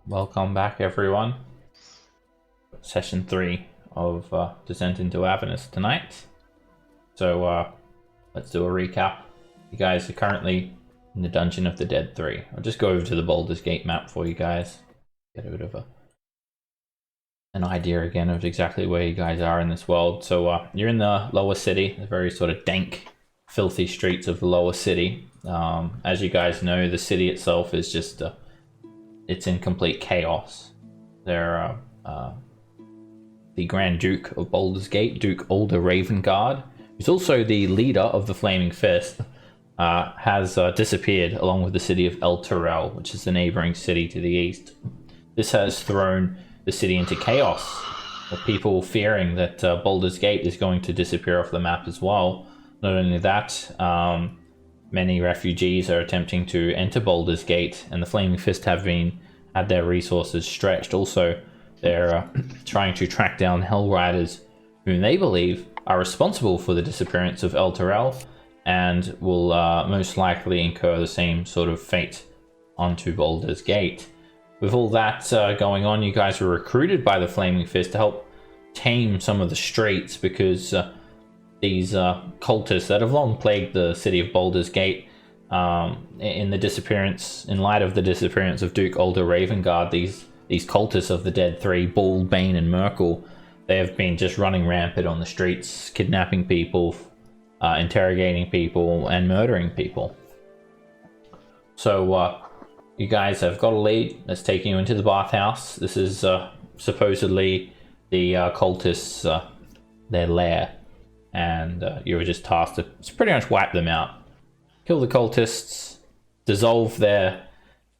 Welcome back, everyone. Session 3 of Descent into Avernus tonight. So let's do a recap. You guys are currently in the Dungeon of the Dead 3. I'll just go over to the Baldur's Gate map for you guys. Get a bit of an idea again of exactly where you guys are in this world. So you're in the lower city, the very sort of dank, filthy streets of the lower city. As you guys know, the city itself is just... it's in complete chaos. There are the Grand Duke of Baldur's Gate, Duke Ulder Ravengard, who's also the leader of the Flaming Fist, has disappeared along with the city of El Terrell, which is the neighboring city to the east. This has thrown the city into chaos, with people fearing that Baldur's Gate is going to disappear off the map as well. Not only that, many refugees are attempting to enter Baldur's Gate, and the Flaming Fist have had their resources stretched. Also, they're trying to track down Hell Riders, whom they believe are responsible for the disappearance of El Terrell, and will most likely incur the same sort of fate onto Baldur's Gate. With all that going on, you guys were recruited by the Flaming Fist to help tame some of the streets, because these cultists that have long plagued the city of Baldur's Gate, in light of the disappearance of Duke Ulder Ravengard, these cultists of the Dead 3, Bull, Bane, and Merkel, they have been just running rampant on the streets, kidnapping people, interrogating people, and murdering people. So you guys have got a lead that's taking you into the bathhouse. This is supposedly the cultists' their lair. And you were just tasked to pretty much wipe them out. Kill the cultists, dissolve their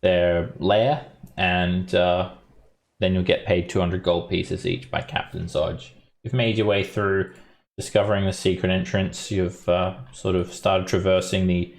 lair, and then you'll get paid 200 gold pieces each by Captain Zodge. You've made your way through, discovering the secret entrance. You've sort of started traversing the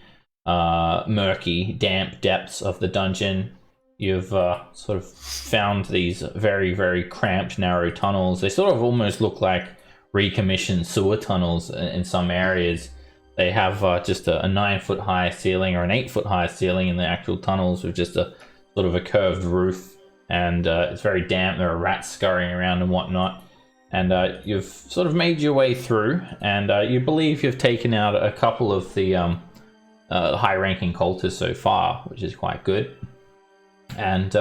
murky, damp depths of the dungeon. You've sort of found these very, very cramped, narrow tunnels. They sort of almost look like recommissioned sewer tunnels in some areas. They have just a 9-foot high ceiling or an 8-foot high ceiling in the actual tunnels, with just a sort of a curved roof, and it's very damp. There are rats scurrying around and whatnot, and you've sort of made your way through, and you believe you've taken out a couple of the high-ranking cultists so far, which is quite good. And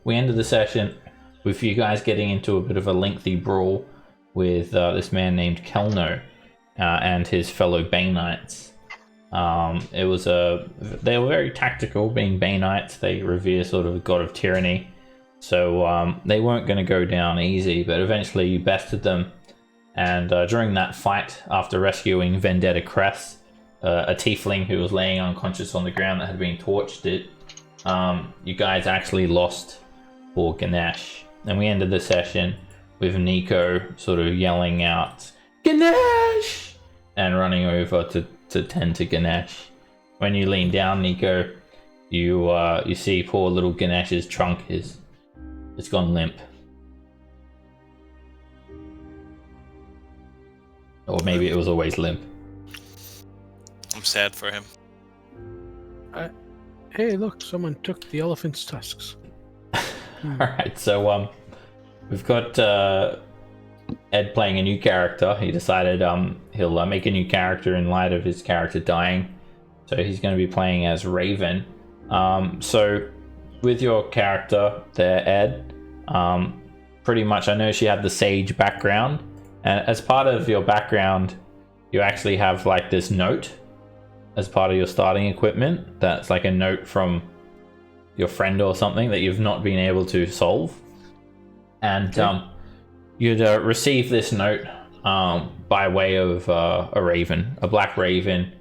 we ended the session with you guys getting into a bit of a lengthy brawl with this man named Kelno and his fellow Baneites. They were very tactical, being Baneites. They revere sort of the god of tyranny, so they weren't going to go down easy, but eventually you bested them. And during that fight, after rescuing Vendetta Cress, a tiefling who was laying unconscious on the ground that had been torched, you guys actually lost for Ganesh. And we ended the session with Nico sort of yelling out, "Ganesh!" and running over to tend to Ganesh. When you lean down, Nico, you see poor little Ganesh's trunk it's gone limp. Or maybe it was always limp. I'm sad for him. Hey, look, someone took the elephant's tusks. Alright, so we've got Ed playing a new character. He decided he'll make a new character in light of his character dying. So he's going to be playing as Raven. So with your character there, Ed, pretty much I know she had the sage background. And as part of your background, you actually have like this note as part of your starting equipment. That's like a note from your friend or something that you've not been able to solve. And you'd receive this note by way of a raven, a black raven,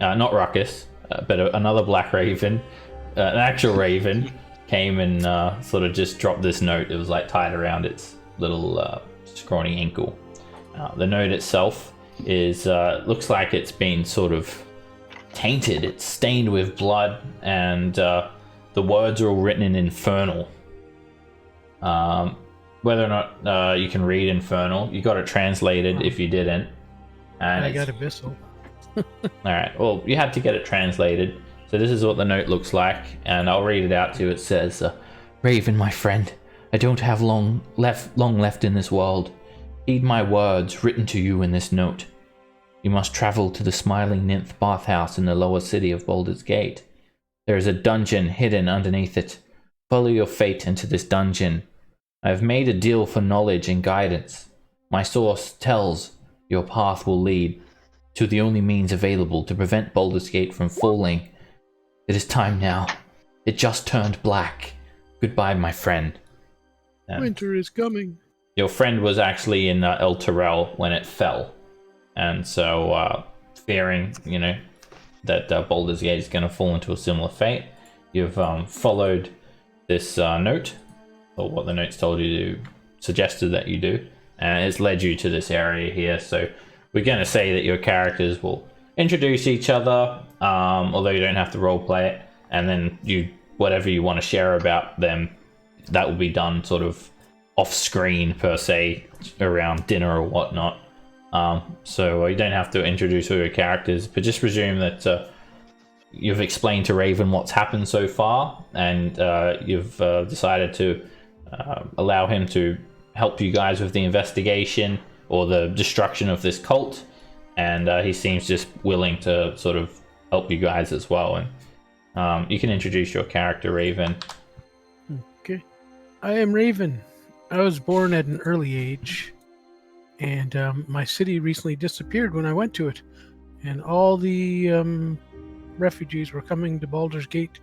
not Ruckus, but another black raven, an actual raven, came and sort of just dropped this note. It was like tied around its little scrawny ankle. The note itself is looks like it's been sort of tainted. It's stained with blood, and the words are all written in Infernal. Whether or not you can read Infernal, you got it translated if you didn't. And I got Abyssal. Alright, well, you had to get it translated. So this is what the note looks like, and I'll read it out to you. It says, Raven, my friend, I don't have long left in this world. Heed my words written to you in this note. You must travel to the Smiling Nymph bathhouse in the lower city of Baldur's Gate. There is a dungeon hidden underneath it. Follow your fate into this dungeon. I have made a deal for knowledge and guidance. My source tells your path will lead to the only means available to prevent Baldur's Gate from falling. It is time now. It just turned black. Goodbye, my friend. Winter is coming. Your friend was actually in El Terrell when it fell. And so, fearing, that Baldur's Gate is going to fall into a similar fate, you've followed this note, or what the note's told you to, suggested that you do, and it's led you to this area here. So we're going to say that your characters will introduce each other, although you don't have to roleplay it, and then whatever you want to share about them, that will be done sort of off screen per se, around dinner or whatnot. So you don't have to introduce all your characters, but just presume that you've explained to Raven what's happened so far, and you've decided to allow him to help you guys with the investigation or the destruction of this cult, and he seems just willing to sort of help you guys as well. And you can introduce your character, Raven. Okay. I am Raven. I was born at an early age, and my city recently disappeared when I went to it, and all the refugees were coming to Baldur's Gate,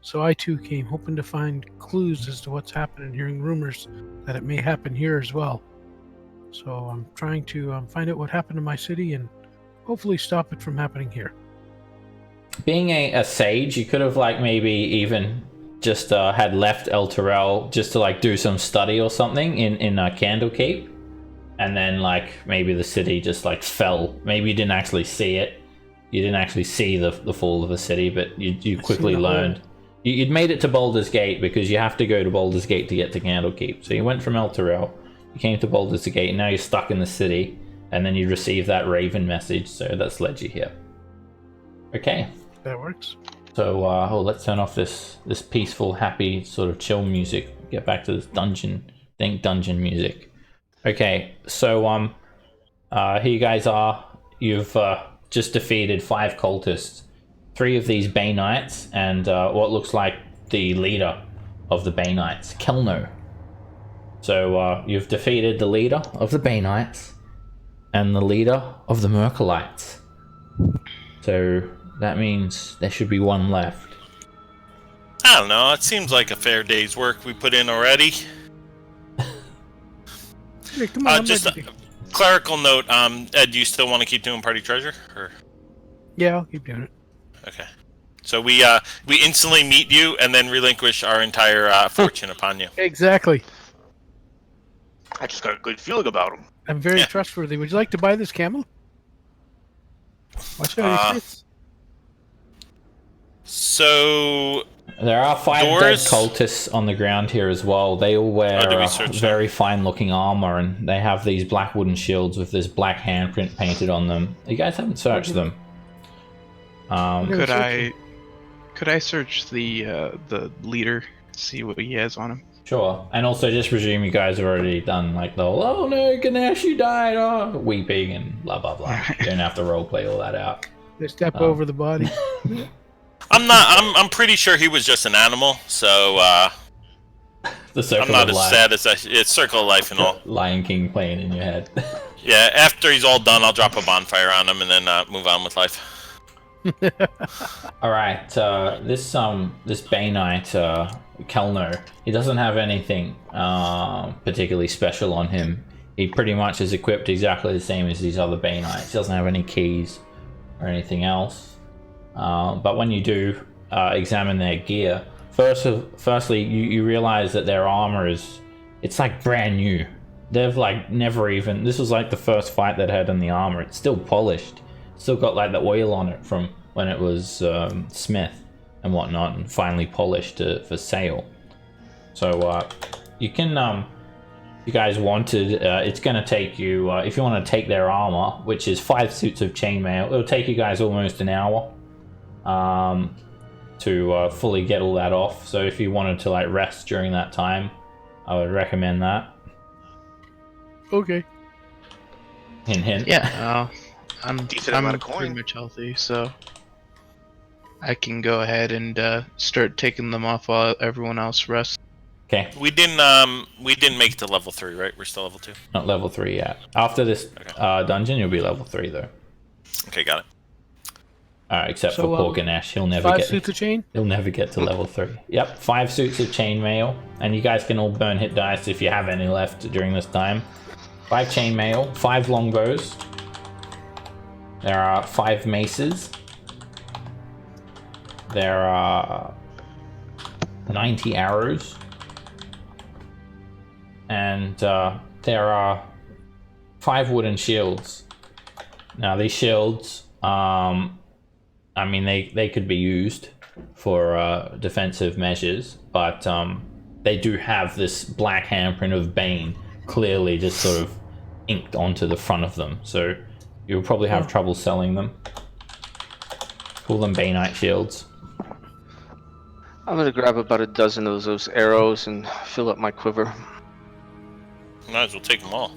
so I too came, hoping to find clues as to what's happening, hearing rumors that it may happen here as well. So I'm trying to find out what happened to my city and hopefully stop it from happening here. Being a sage, you could have maybe even just had left El Terrell just to do some study or something in Candlekeep, and then maybe the city just fell. Maybe you didn't actually see it. You didn't actually see the fall of the city, but you quickly learned. You'd made it to Baldur's Gate because you have to go to Baldur's Gate to get to Candlekeep. So you went from El Terrell, you came to Baldur's Gate, and now you're stuck in the city, and then you received that Raven message, so that's led you here. Okay. That works. So let's turn off this peaceful, happy, sort of chill music. Get back to this dungeon music. Okay, so here you guys are. You've just defeated 5 cultists, 3 of these Bay Knights, and what looks like the leader of the Bay Knights, Kelno. So you've defeated the leader of the Bay Knights and the leader of the Merkelites. So that means there should be one left. I don't know. It seems like a fair day's work we put in already. Hey, come on, Just a clerical note. Ed, do you still want to keep doing party treasure? Or? Yeah, I'll keep doing it. Okay. So we instantly meet you and then relinquish our entire fortune upon you. Exactly. I just got a good feeling about him. I'm very trustworthy. Would you like to buy this camel? Watch out, your face. So there are 5 dead cultists on the ground here as well. They all wear very fine-looking armor, and they have these black wooden shields with this black handprint painted on them. You guys haven't searched them. Could I search the leader, see what he has on him? Sure. And also just presume you guys have already done the whole, oh no, Ganesh, you died, weeping and blah blah blah. You don't have to roleplay all that out. They step over the body. I'm pretty sure he was just an animal, so the Circle I'm not of as Life. sad as it's Circle of Life and all. Lion King playing in your head. Yeah, after he's all done, I'll drop a bonfire on him and then move on with life. All right, this Bay Knight, Kelno, he doesn't have anything particularly special on him. He pretty much is equipped exactly the same as these other Bay Knights. He doesn't have any keys or anything else. But when you do examine their gear, firstly, you realize that their armor it's brand new. They've never even, this was the first fight that had in the armor. It's still polished. Still got the oil on it from when it was smith and whatnot, and finally polished for sale. So you can, you guys wanted, it's going to take you, if you want to take their armor, which is 5 suits of chainmail, it'll take you guys almost an hour. to fully get all that off. So if you wanted to like rest during that time, I would recommend that. Okay. Hint, hint. Yeah, I'm Decent amount of pretty coin. much healthy, so I can go ahead and start taking them off while everyone else rests. Okay. We didn't make it to level 3, right? We're still level 2. Not level 3 yet. After this dungeon, you'll be level 3 though. Okay, got it. Except So, for poor Ganesh, he'll never 5 get. suits of chain? He'll never get to level 3. Yep, 5 suits of chainmail, and you guys can all burn hit dice if you have any left during this time. 5 chainmail, 5 longbows. There are 5 maces. There are 90 arrows. And there are 5 wooden shields. Now these shields, I mean, they could be used for defensive measures, but they do have this black handprint of Bane clearly just sort of inked onto the front of them, so you'll probably have trouble selling them. Call them Baneite shields. I'm gonna grab about a dozen of those arrows and fill up my quiver. Might as well take them all.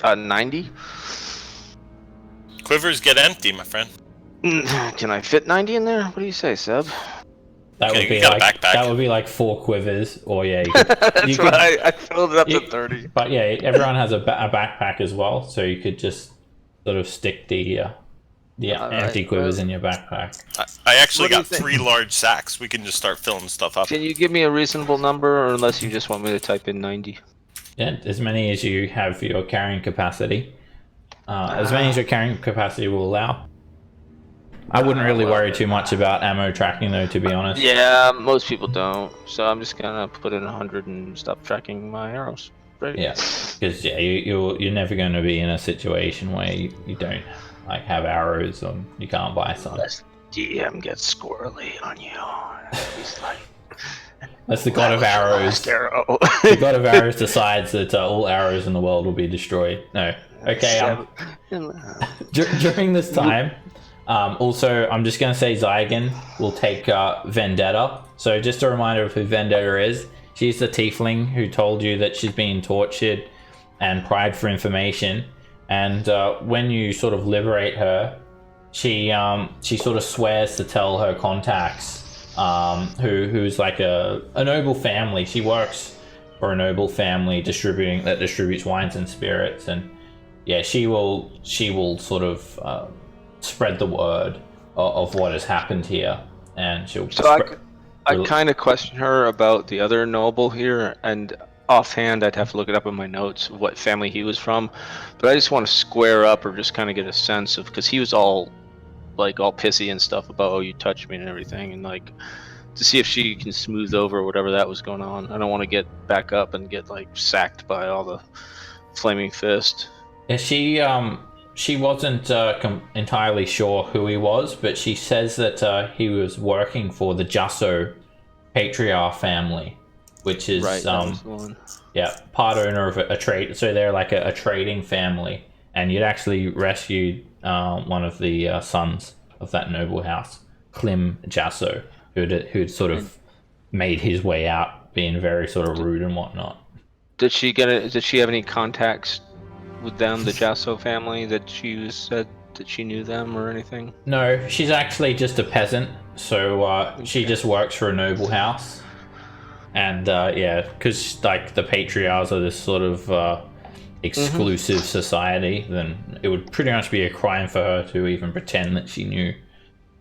90? Quivers get empty, my friend. Can I fit 90 in there? What do you say, Seb? That Okay, would be you got a like backpack. that would be like 4 quivers, or yeah, you could, That's you why could, I filled it up you- to 30. But yeah, everyone has a backpack as well, so you could just sort of stick the empty quivers in your backpack. I actually What do you got think? 3 large sacks. We can just start filling stuff up. Can you give me a reasonable number, or unless you just want me to type in 90? Yeah, as many as you have for your carrying capacity. As many as your carrying capacity will allow. I wouldn't really worry too much about ammo tracking though, to be honest. Yeah, most people don't. So I'm just gonna put in 100 and stop tracking my arrows. Right? Yeah, because yeah, you're never going to be in a situation where you don't like have arrows or you can't buy some. Unless DM gets squirrely on you. He's like, That's the god of arrows. last arrow. The god of arrows decides that all arrows in the world will be destroyed. No. Okay. During this time, also, I'm just going to say Zygon will take Vendetta. So just a reminder of who Vendetta is. She's the tiefling who told you that she's being tortured and pried for information. And when you sort of liberate her, she sort of swears to tell her contacts, who's like a noble family. She works for a noble family that distributes wines and spirits, and yeah, she will sort of spread the word of what has happened here, and she'll. So I kind of question her about the other noble here, and offhand I'd have to look it up in my notes what family he was from, but I just want to square up or just kind of get a sense of, because he was all pissy and stuff about, oh, you touched me and everything, and like to see if she can smooth over whatever that was going on. I don't want to get back up and get like sacked by all the flaming fist. Yeah, she wasn't entirely sure who he was, but she says that he was working for the Jasso Patriarch family, which is Right, that was the one. yeah, part owner of a trade. So they're like a trading family, and you'd actually rescued one of the sons of that noble house, Klim Jasso, who'd sort of made his way out, being very sort of rude and whatnot. Did she have any contacts with them, the Jasso family, that she said that she knew them or anything? No, she's actually just a peasant, so she just works for a noble house. And yeah, because like the patriarchs are this sort of exclusive society, then it would pretty much be a crime for her to even pretend that she knew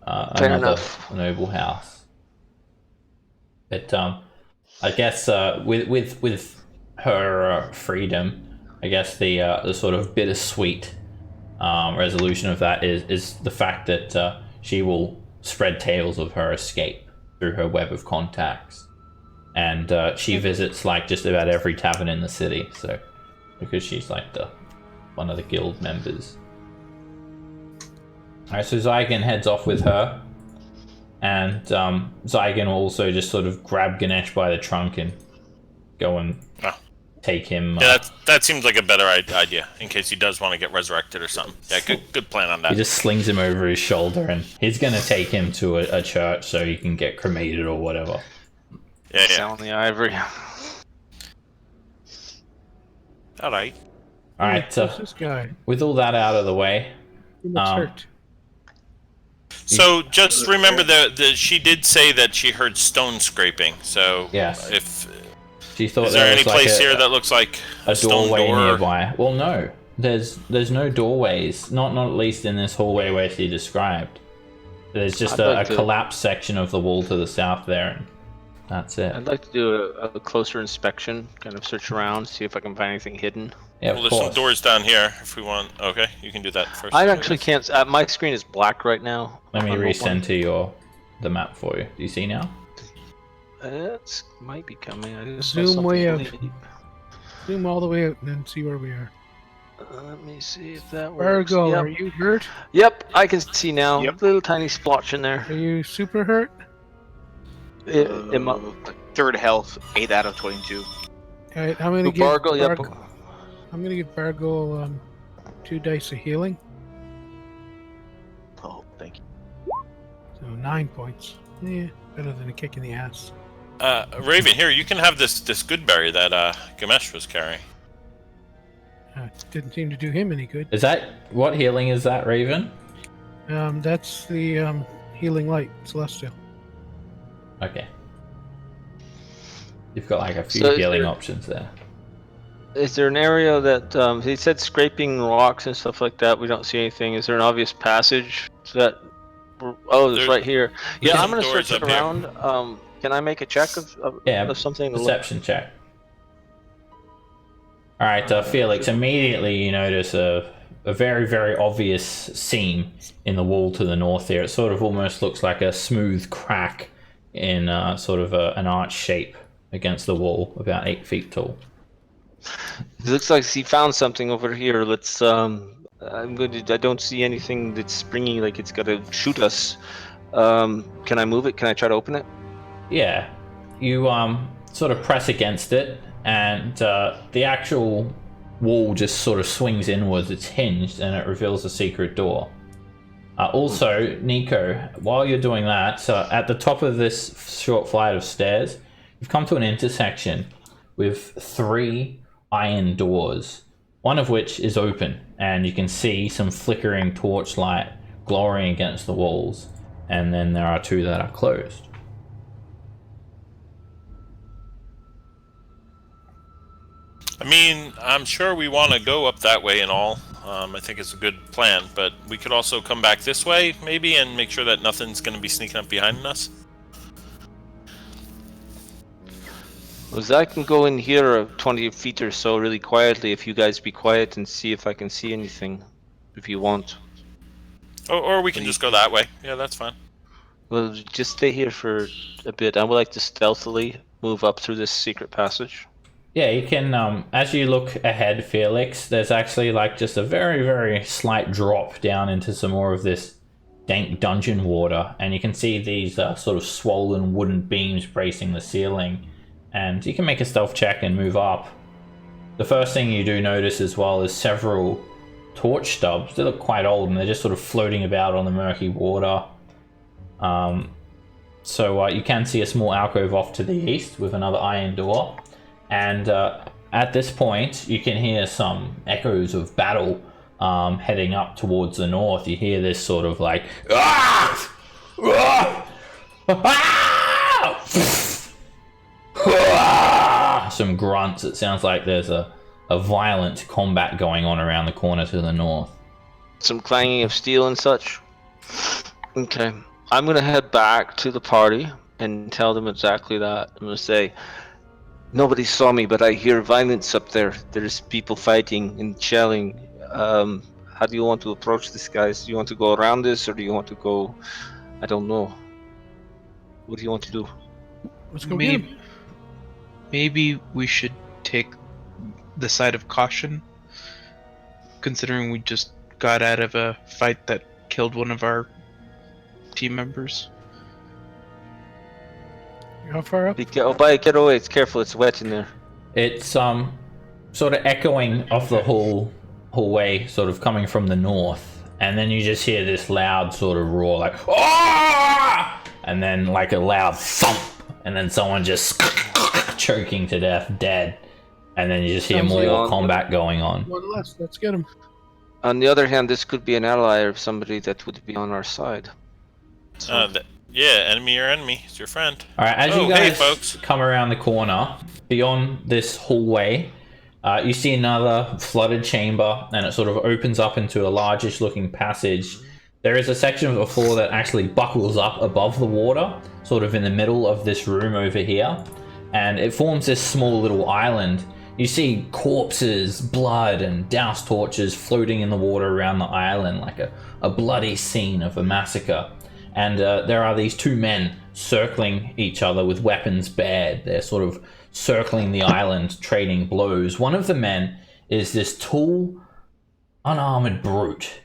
another noble house. But I guess with her freedom, I guess the sort of bittersweet resolution of that is the fact that she will spread tales of her escape through her web of contacts, and she visits like just about every tavern in the city. So because she's like one of the guild members. All right, so Zygon heads off with her, and Zygon will also just sort of grab Ganesh by the trunk and go and take him. Yeah, that seems like a better idea in case he does want to get resurrected or something. Yeah, good plan on that. He just slings him over his shoulder, and he's gonna take him to a church so he can get cremated or whatever. Yeah. Sound the ivory. All right. All right. Who's this guy? With all that out of the way, He looks hurt. So just remember that she did say that she heard stone scraping. So yes, if she thought is there any was place like here that looks like a stone doorway door? nearby. Well, no, there's no doorways. Not at least in this hallway where she described. There's just a collapsed section of the wall to the south there, and that's it. I'd like to do a closer inspection, kind of search around, see if I can find anything hidden. Yeah, Well, there's some doors down here if we want. Okay, you can do that first. I actually can't. My screen is black right now. Let me recenter the map for you. Do you see now? It might be coming. I just Zoom way out. Zoom all the way out and then see where we are. Let me see if that works. Virgo, Yep. are you hurt? Yep, I can see now. Yep. Little tiny splotch in there. Are you super hurt? Third health, 8 out of 22. Alright, I'm gonna give Bargo, yep. I'm gonna give Bargo 2 dice of healing. Oh, thank you. So 9 points. Yeah, better than a kick in the ass. Raven, here you can have this good berry that Gamesh was carrying. Didn't seem to do him any good. Is that what healing is that, Raven? That's the healing light, celestial. Okay. You've got like a few So healing options there. Is there an area that he said scraping rocks and stuff like that? We don't see anything. Is there an obvious passage that? Oh, it's right here. Yeah, I'm gonna search it around. Can I make a check of something? Perception check. All right, Felix. Immediately, you notice a very, very obvious seam in the wall to the north here. It sort of almost looks like a smooth crack in sort of an arch shape against the wall, about 8 feet tall. It looks like he found something over here. Let's. I'm good. I don't see anything that's springy, like it's gonna shoot us. Can I move it? Can I try to open it? Yeah, you sort of press against it, and the actual wall just sort of swings inwards. It's hinged, and it reveals a secret door. Also, Nico, while you're doing that, at the top of this short flight of stairs, you've come to an intersection with 3 iron doors, one of which is open, and you can see some flickering torchlight glowing against the walls, and then there are 2 that are closed. I mean, I'm sure we want to go up that way and all. I think it's a good plan, but we could also come back this way, maybe, and make sure that nothing's going to be sneaking up behind us. Well, I can go in here 20 feet or so really quietly if you guys be quiet and see if I can see anything, if you want. Or we can just go that way. Yeah, that's fine. Well, just stay here for a bit. I would like to stealthily move up through this secret passage. Yeah, you can, as you look ahead, Felix, there's actually like just a very, very slight drop down into some more of this dank dungeon water, and you can see these sort of swollen wooden beams bracing the ceiling, and you can make a stealth check and move up. The first thing you do notice as well is several torch stubs. They look quite old, and they're just sort of floating about on the murky water. So you can see a small alcove off to the east with another iron door. And at this point, you can hear some echoes of battle heading up towards the north. You hear this sort of like, ah! Ah! Ah! Some grunts. It sounds like there's a violent combat going on around the corner to the north. Some clanging of steel and such. Okay. I'm going to head back to the party and tell them exactly that. I'm going to say, nobody saw me, but I hear violence up there. There's people fighting and shelling. How do you want to approach this, guys? Do you want to go around this, or do you want to go... I don't know. What do you want to do? Let's go get him. Maybe we should take the side of caution, considering we just got out of a fight that killed one of our team members. How far up? Get away, it's careful, it's wet in there. It's sort of echoing off the hallway, sort of coming from the north, and then you just hear this loud sort of roar, like "Ah!" and then like a loud thump, and then someone just choking to death, dead, and then you just hear more combat going on. One less. Let's get him. On the other hand, this could be an ally of somebody that would be on our side. Yeah, enemy or enemy. It's your friend. All right, as you guys folks. come around the corner, beyond this hallway, you see another flooded chamber, and it sort of opens up into a largish looking passage. There is a section of the floor that actually buckles up above the water, sort of in the middle of this room over here, and it forms this small little island. You see corpses, blood, and douse torches floating in the water around the island, like a bloody scene of a massacre. And there are these two men circling each other with weapons bared. They're sort of circling the island, trading blows. One of the men is this tall, unarmored brute,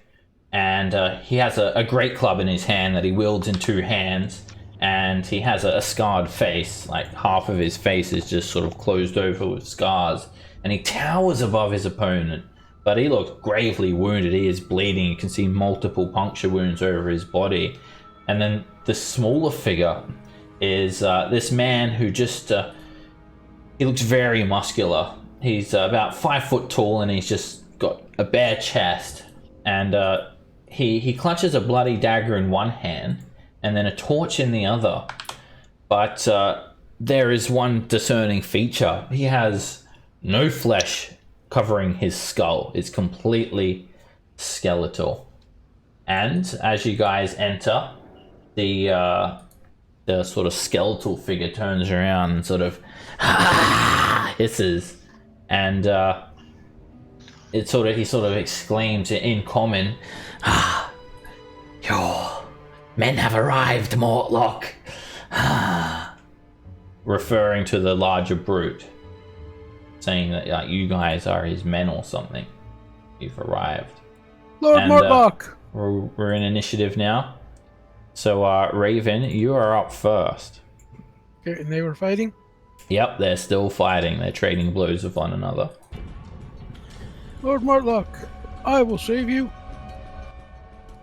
and he has a great club in his hand that he wields in two hands, and he has a scarred face. Like half of his face is just sort of closed over with scars, and he towers above his opponent, but he looks gravely wounded. He is bleeding. You can see multiple puncture wounds over his body. And then the smaller figure is this man who just he looks very muscular. He's about 5 foot tall, and he's just got a bare chest, and he clutches a bloody dagger in one hand and then a torch in the other. But there is one discerning feature. He has no flesh covering his skull. It's completely skeletal. And as you guys enter, the sort of skeletal figure turns around and sort of hisses, and he sort of exclaims in common, "Your men have arrived, Mortlock," referring to the larger brute, saying that like you guys are his men or something. You've arrived. Lord Mortlock. We're in initiative now. So, Raven, you are up first. Okay, and they were fighting? Yep, they're still fighting. They're trading blows with one another. Lord Mortlock, I will save you.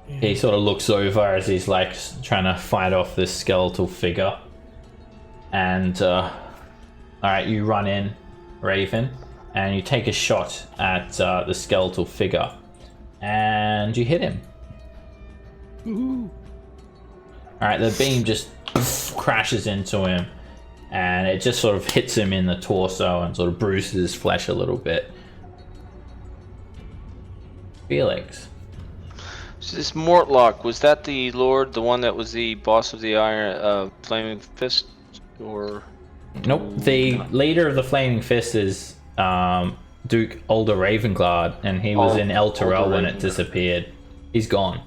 He sort of looks over as he's like trying to fight off this skeletal figure. And, alright, you run in, Raven, and you take a shot at the skeletal figure. And you hit him. Woohoo. Alright, the beam just crashes into him, and it just sort of hits him in the torso and sort of bruises his flesh a little bit. Felix. So this Mortlock, was that the Lord, the one that was the boss of the Iron Flaming Fist, or? Nope, the leader of the Flaming Fist is Duke Alder Ravengard, and he was in El Terrell when it disappeared. He's gone.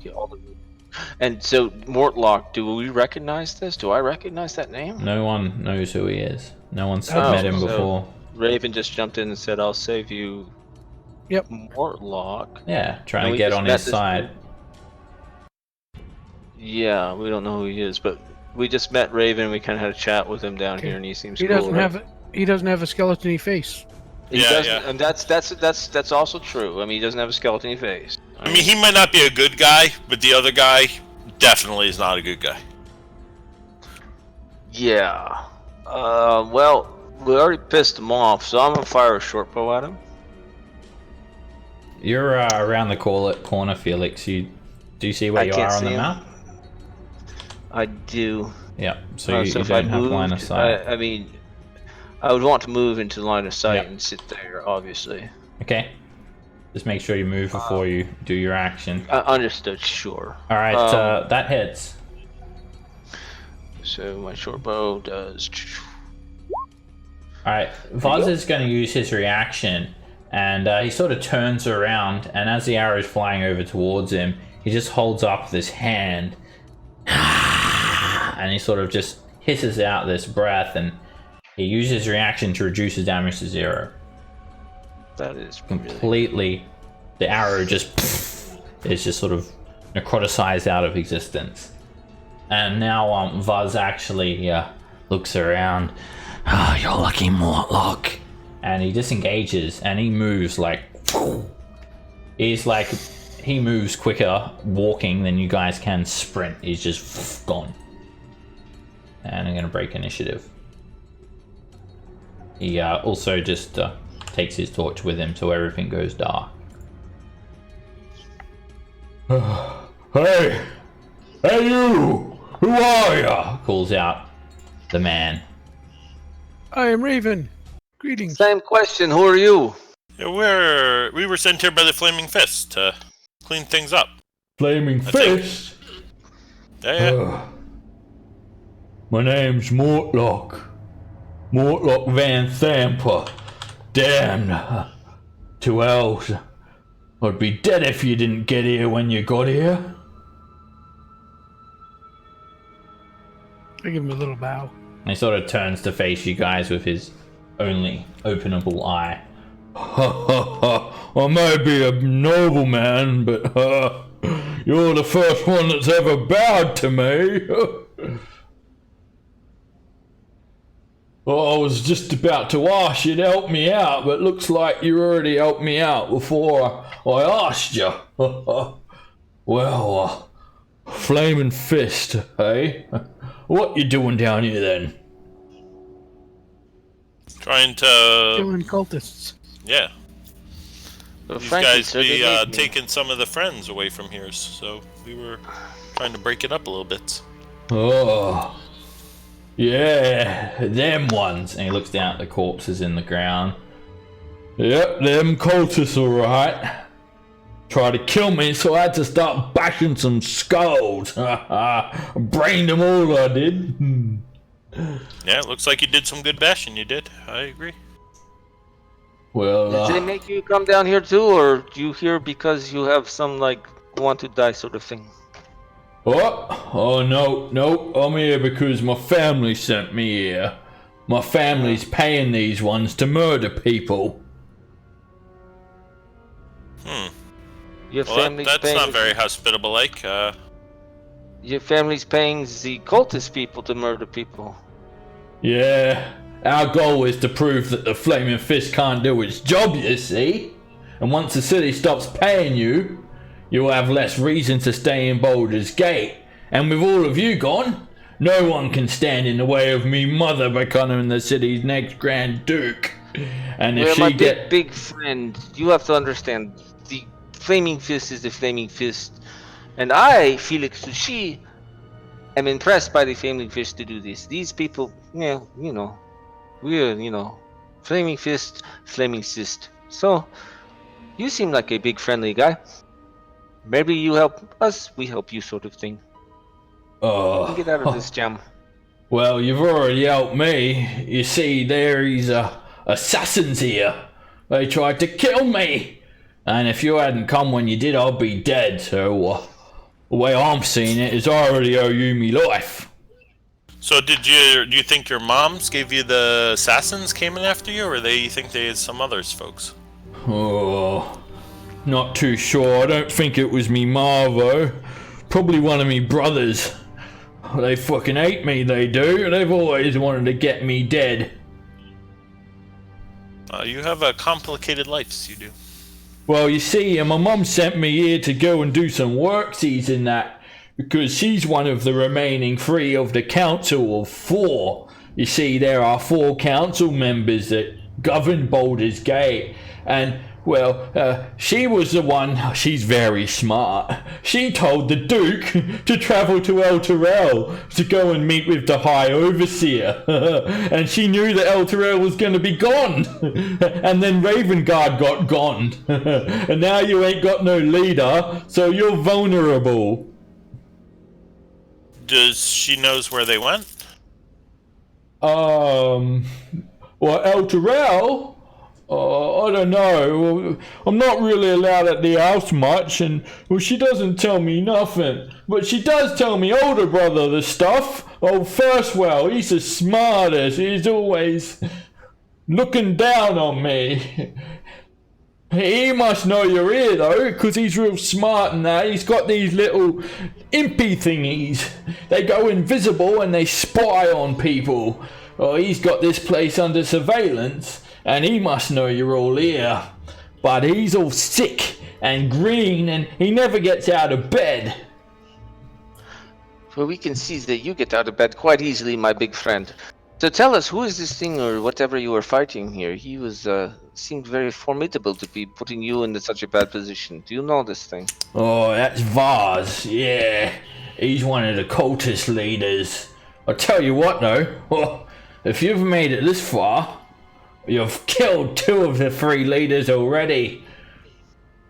And so, Mortlock, do we recognize this? Do I recognize that name? No one knows who he is. No one's met him before. Raven just jumped in and said, "I'll save you." Yep. Mortlock. Yeah, trying to get on his side. Yeah, we don't know who he is, but we just met Raven. We kind of had a chat with him down here, and he seems he cool. Doesn't have he doesn't have a skeleton-y face. He doesn't, and that's also true. I mean, he doesn't have a skeleton-y face. I mean, he might not be a good guy, but the other guy definitely is not a good guy. Yeah. Well, we already pissed him off, so I'm gonna fire a short bow at him. You're around the corner, Felix. Do you see where you are on the map? I do. Yeah, so you don't have line of sight. I mean, I would want to move into line of sight and sit there, obviously. Okay. Just make sure you move before you do your action. Understood, sure. Alright, that hits. So my short bow does... Alright, Vazh is going to use his reaction, and he sort of turns around, and as the arrow is flying over towards him, he just holds up this hand, and he sort of just hisses out this breath, and he uses his reaction to reduce his damage to 0. That is completely... The arrow just is just sort of necroticized out of existence. And now Vazh actually looks around. "Oh, you're lucky, Mortlock." and he disengages, and he moves like... He moves quicker walking than you guys can sprint. He's just gone. And I'm going to break initiative. He also just takes his torch with him so everything goes dark. Hey! Hey you! Who are ya? Calls out the man. I am Raven. Greetings. Same question. Who are you? Yeah, we were sent here by the Flaming Fist to clean things up. Flaming Fist? Yeah. My name's Mortlock. Mortlock Van Thamper. Damn. 2 L's. I'd be dead if you didn't get here when you got here. I give him a little bow. He sort of turns to face you guys with his only openable eye. I may be a nobleman, but you're the first one that's ever bowed to me. I was just about to ask you to help me out, but looks like you already helped me out before I asked you. Well, Flaming Fist, eh? What you doing down here then? Trying to... Killing cultists. Yeah. Well, These frankly, guys sir, be they made me. taking some of the friends away from here, so we were trying to break it up a little bit. Oh, yeah, them ones. And he looks down at the corpses in the ground. Yep, them cultists, alright. Tried to kill me, so I had to start bashing some skulls. Brained them all, I did. Yeah, it looks like you did some good bashing, you did. I agree. Well, Did they make you come down here too, or you here because you have some like want to die sort of thing? what? Oh, no, I'm here because my family sent me here. My family's paying these ones to murder people. Your Well, family's that's paying. not very hospitable, like. Your family's paying the cultist people to murder people. Yeah, our goal is to prove that the Flaming Fist can't do its job, you see? And once the city stops paying you, you'll have less reason to stay in Baldur's Gate. And with all of you gone, no one can stand in the way of me mother becoming the city's next Grand Duke. And if Well, she my big friend, you have to understand, the Flaming Fist is the Flaming Fist. And I, Felix Sushi, am impressed by the Flaming Fist to do this. These people, yeah, we're, Flaming Fist, Flaming Fist. So, you seem like a big friendly guy. Maybe you help us, we help you sort of thing. Get out of this jam. Well, you've already helped me. You see, there's assassins here. They tried to kill me. And if you hadn't come when you did, I'd be dead. So, the way I'm seeing it is I already owe you me life. So do you think your moms gave you the assassins came in after you, or you think they had some others, folks? Oh, not too sure. I don't think it was me ma, though. Probably one of me brothers. They fucking hate me, they do. They've always wanted to get me dead. You have a complicated life, you do. Well, you see, my mum sent me here to go and do some worksies in that, because she's one of the remaining 3 of the council of 4. You see, there are 4 council members that govern Baldur's Gate, and, well, she was the one. She's very smart. She told the Duke to travel to Elturel to go and meet with the High Overseer. And she knew that Elturel was going to be gone. And then Ravengard got gone. And now you ain't got no leader, so you're vulnerable. Does she knows where they went? Well, Elturel? I don't know. I'm not really allowed at the house much, and well, she doesn't tell me nothing. But she does tell me older brother the stuff. Oh, Firstwell, he's the smartest. He's always looking down on me. He must know you're here, though, because he's real smart and that. He's got these little impy thingies. They go invisible and they spy on people. Oh, he's got this place under surveillance. and he must know you're all here. But he's all sick and green, and he never gets out of bed. Well, we can see that you get out of bed quite easily, my big friend. So tell us, who is this thing or whatever you were fighting here? He was seemed very formidable to be putting you in such a bad position. Do you know this thing? Oh, that's Vazh, yeah. He's one of the cultist leaders. I'll tell you what though, if you've made it this far, you've killed 2 of the 3 leaders already.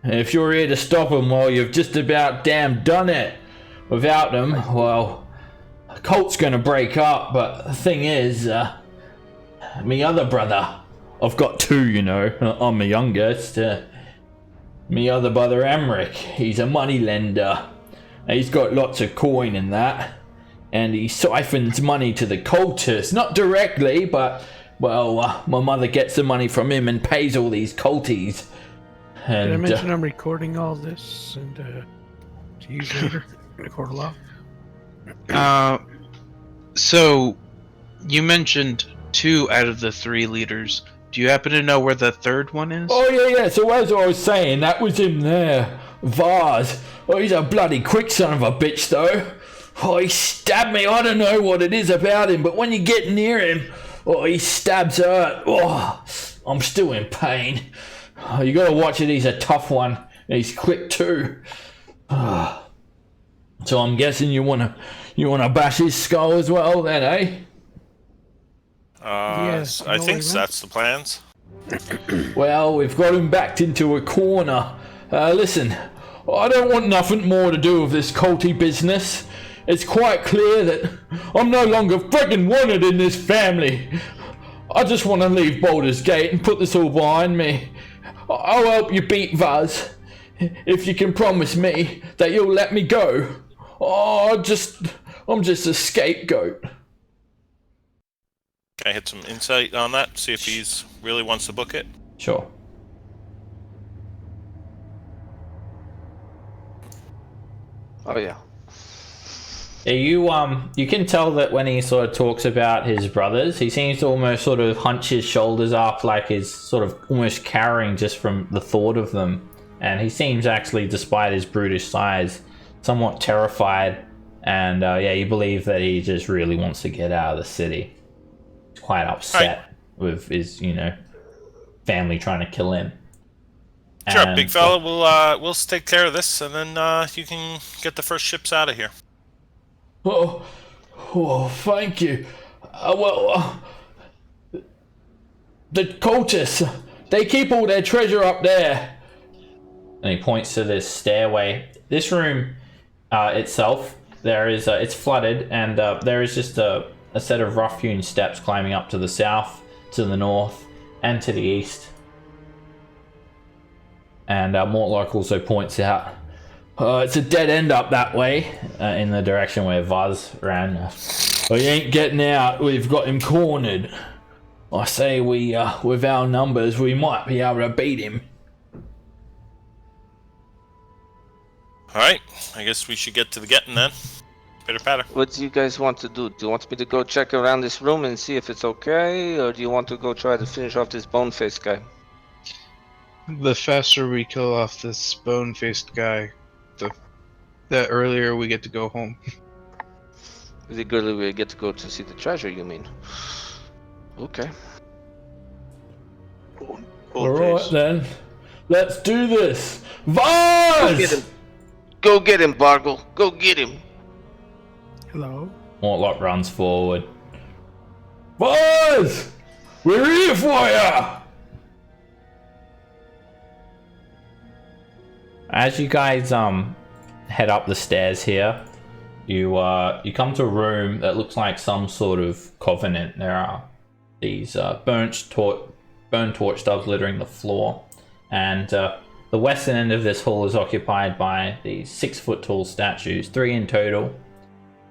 If you're here to stop them, well, you've just about damn done it. Without them, well, the cult's gonna break up, but the thing is, me other brother, I've got 2, you know, I'm the youngest, me other brother Emmerich, he's a moneylender. He's got lots of coin in that, and he siphons money to the cultists, not directly, but, well, my mother gets the money from him and pays all these culties. And, Did I mention I'm recording all this and to use later? Record a lot. So, you mentioned 2 out of the 3 leaders. Do you happen to know where the 3rd one is? Oh yeah, so as I was saying, that was him there, Vazh. Oh, he's a bloody quick son of a bitch though. Oh, he stabbed me, I don't know what it is about him, but when you get near him, oh, he stabs hurt. Oh, I'm still in pain. Oh, you gotta watch it, he's a tough one, and he's quick too. So I'm guessing you wanna bash his skull as well then, eh? Yes, I think that's the plans. Well, we've got him backed into a corner. Listen, I don't want nothing more to do with this culty business. It's quite clear that I'm no longer friggin' wanted in this family. I just want to leave Baldur's Gate and put this all behind me. I'll help you beat Vazh, if you can promise me that you'll let me go. I'm just a scapegoat. Can I hit some insight on that? See if he's really wants to book it? Sure. Oh yeah. You can tell that when he sort of talks about his brothers, he seems to almost sort of hunch his shoulders up, like he's sort of almost cowering just from the thought of them. And he seems actually, despite his brutish size, somewhat terrified. And you believe that he just really wants to get out of the city. He's quite upset with his, family trying to kill him. Sure, big fella. We'll take care of this, and then you can get the first ships out of here. Oh, thank you. The cultists, they keep all their treasure up there. And he points to this stairway. This room itself, it's flooded, and there is just a set of rough-hewn steps climbing up to the south, to the north, and to the east. And Mortlock also points out, it's a dead end up that way, in the direction where Vazh ran. He ain't getting out, we've got him cornered. I say with our numbers, we might be able to beat him. Alright, I guess we should get to the getting then. Pitter patter. What do you guys want to do? Do you want me to go check around this room and see if it's okay? Or do you want to go try to finish off this bone-faced guy? The faster we kill off this bone-faced guy, the earlier we get to go home. The earlier we get to go to see the treasure, you mean? Okay. Alright then, let's do this. Vazh! Go get him, Bargle. Go get him. Hello? Mortlock runs forward. Vazh! We're here for ya! As you guys head up the stairs here, you come to a room that looks like some sort of covenant. There are these burnt torch stubs littering the floor, and the western end of this hall is occupied by these 6-foot tall statues, 3 in total,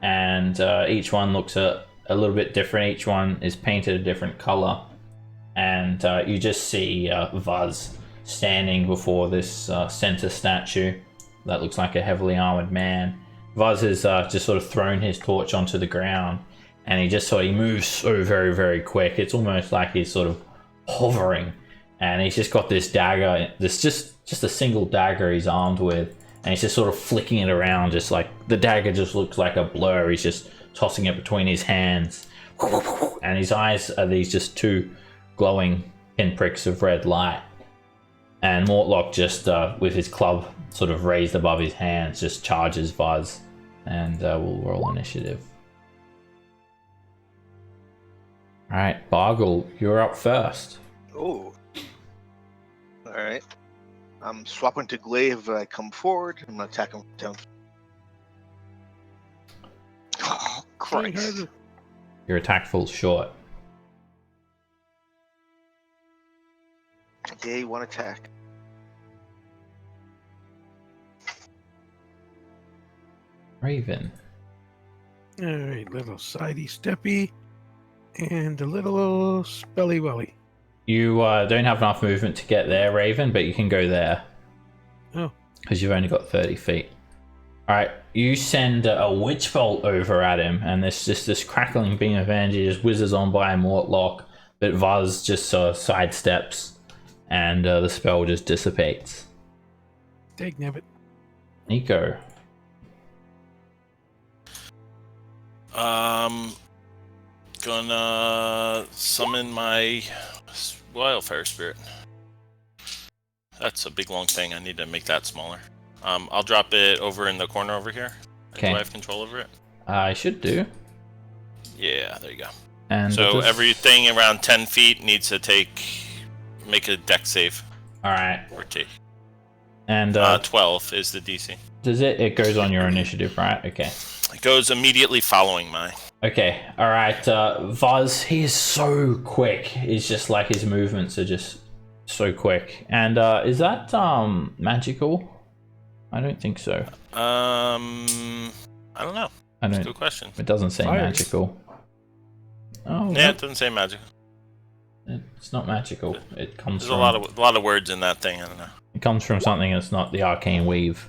and each one looks a little bit different. Each one is painted a different color, and you just see Vazh standing before this center statue that looks like a heavily armored man. Vazh has just sort of thrown his torch onto the ground, and he moves so very, very quick. It's almost like he's sort of hovering, and he's just got this dagger. This just a single dagger he's armed with, and he's just sort of flicking it around, just like the dagger just looks like a blur. He's just tossing it between his hands, and his eyes are these just two glowing pinpricks of red light. And Mortlock just with his club sort of raised above his hands just charges Vazh, and we'll roll initiative. All right, Bargle, you're up first. Oh. Alright. I'm swapping to glaive when I come forward. I'm gonna attack him down. Oh, Christ. Your attack falls short. Day one attack. Raven. Alright, little sidey steppy. And a little spelly welly. You don't have enough movement to get there, Raven, but you can go there. Oh. Because you've only got 30 feet. Alright, you send a witch bolt over at him, and there's just this crackling beam of energy just whizzes on by Mortlock, but Vazh just sidesteps, and the spell just dissipates. Take Nebbit. Nico. Gonna summon my wildfire spirit. That's a big long thing. I need to make that smaller. I'll drop it over in the corner over here. Okay. Do I have control over it? I should do. Yeah, there you go. And So everything around 10 feet needs to make a dex save. Alright. Or take. And 12 is the DC. does it goes on your initiative, right? Okay. It goes immediately following mine. Okay, alright, Vazh, he is so quick. It's just like his movements are just so quick. And is that magical? I don't think so. I don't know. That's a good question. It doesn't say Fire. magical. Oh, Yeah, it doesn't say magic. it's not magical. It comes There's from a lot of words in that thing. I don't know. it comes from something that's not the arcane weave.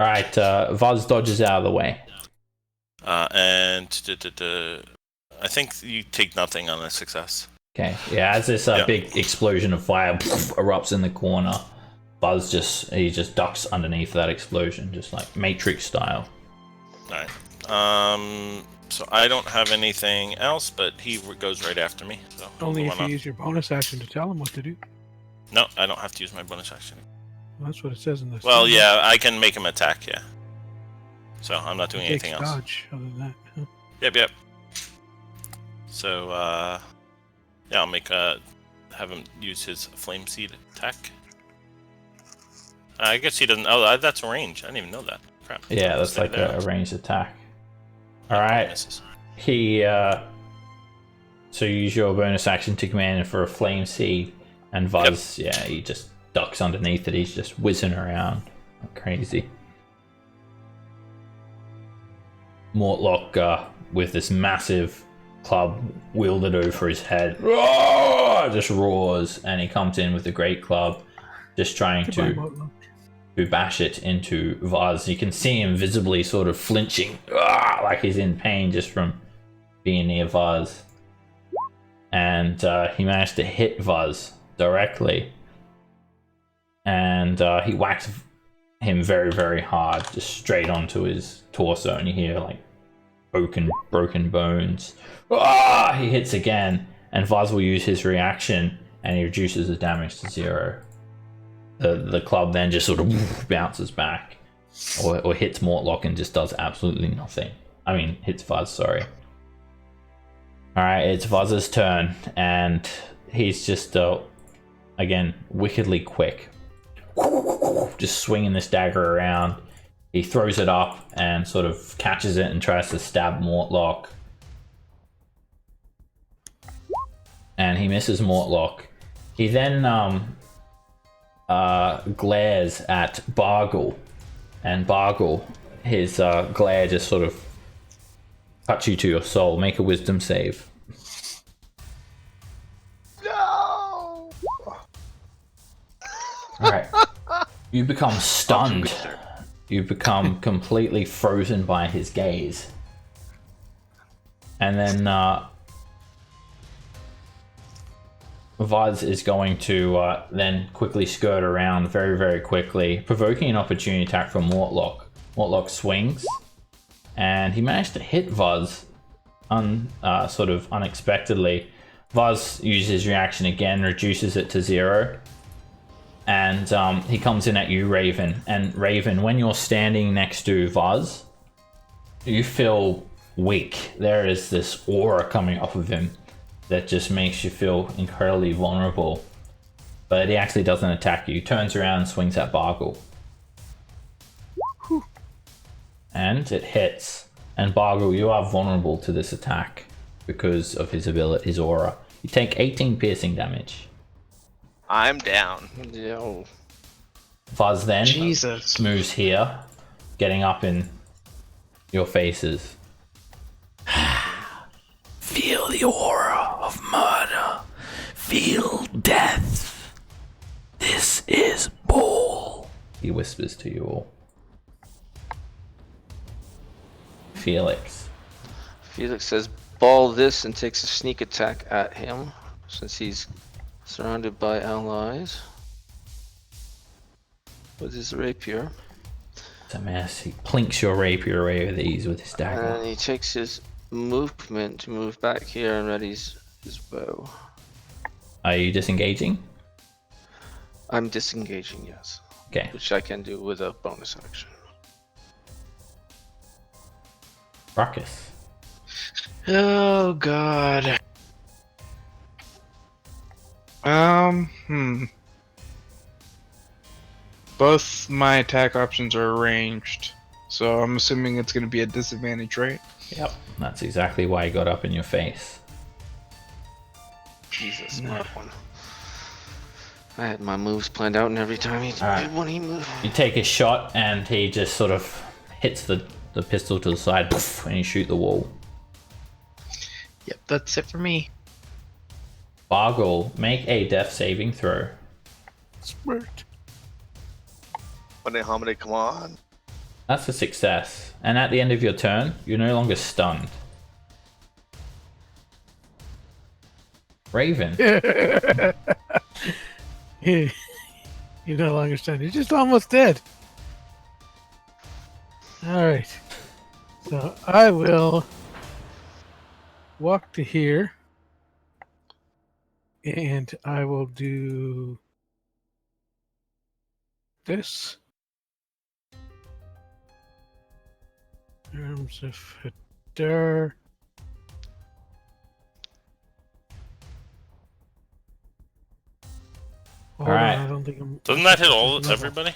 Alright, Vazh dodges out of the way. And I think you take nothing on a success. Okay, yeah, as this big explosion of fire erupts in the corner, Vazh just ducks underneath that explosion, just like Matrix style. Alright. So I don't have anything else, but he goes right after me. So Only if you wanna- use your bonus action to tell him what to do. No, I don't have to use my bonus action. Well, that's what it says in this. Well, yeah, I can make him attack, yeah. So I'm not doing anything else. Dodge, other than that. Huh? Yep. So, yeah, I'll have him use his flame seed attack. I guess he doesn't. Oh, that's a range. I didn't even know that. Crap. Yeah, that's like a ranged attack. Alright. Misses. He so you use your bonus action to command him for a flame seed, and Vazh, he just ducks underneath it. He's just whizzing around like crazy. Mortlock with this massive club wielded over his head just roars, and he comes in with a great club, just trying to bash it into Vazh. You can see him visibly sort of flinching, like he's in pain just from being near Vazh. And he managed to hit Vazh directly, and he whacks him very, very hard, just straight onto his torso, and you hear like broken bones. He hits again, and Vazh will use his reaction, and he reduces the damage to 0. The club then just sort of bounces back, or hits Mortlock and just does absolutely nothing. I mean, hits Vazh, sorry. Alright, it's Vaz's turn, and he's just, again, wickedly quick. Just swinging this dagger around. He throws it up and sort of catches it and tries to stab Mortlock. And he misses Mortlock. He then glares at Bargle. And Bargle, his glare just sort of cuts you to your soul. Make a wisdom save. No! Alright. You become stunned. You become completely frozen by his gaze. And then Vazh is going to then quickly skirt around very, very quickly, provoking an opportunity attack from Mortlock. Mortlock swings, and he managed to hit Vazh sort of unexpectedly. Vazh uses his reaction again, reduces it to 0, and he comes in at you, Raven. And Raven, when you're standing next to Vazh, you feel weak. There is this aura coming off of him that just makes you feel incredibly vulnerable. But he actually doesn't attack you. He turns around and swings at Bargle. And it hits. And Bargle, you are vulnerable to this attack because of his ability, his aura. You take 18 piercing damage. I'm down. Yo. Vazh then Jesus. moves here, getting up in your faces. Feel the aura of murder. Feel death. This is Ball. He whispers to you all. Felix. Felix says, ball this, and takes a sneak attack at him, since he's surrounded by allies. With his rapier. It's a mess. He plinks your rapier away with ease with his dagger. And he takes his movement to move back here and readies his bow. Are you disengaging? I'm disengaging, yes. Okay. Which I can do with a bonus action. Ruckus. Oh god. Both my attack options are ranged, so I'm assuming it's going to be a disadvantage, right? Yep. That's exactly why he got up in your face. He's a smart one. I had my moves planned out, and every time he did one, he moved. You take a shot, and he just sort of hits the pistol to the side, poof, and you shoot the wall. Yep, that's it for me. Bargle, make a death saving throw. Smart. How many come on? That's a success. And at the end of your turn, you're no longer stunned. Raven. You're no longer stunned. You're just almost dead. Alright. So I will walk to here. And I will do this. Arms of Hadar. Hold on, Alright. I don't think I'm. Doesn't that hit everybody?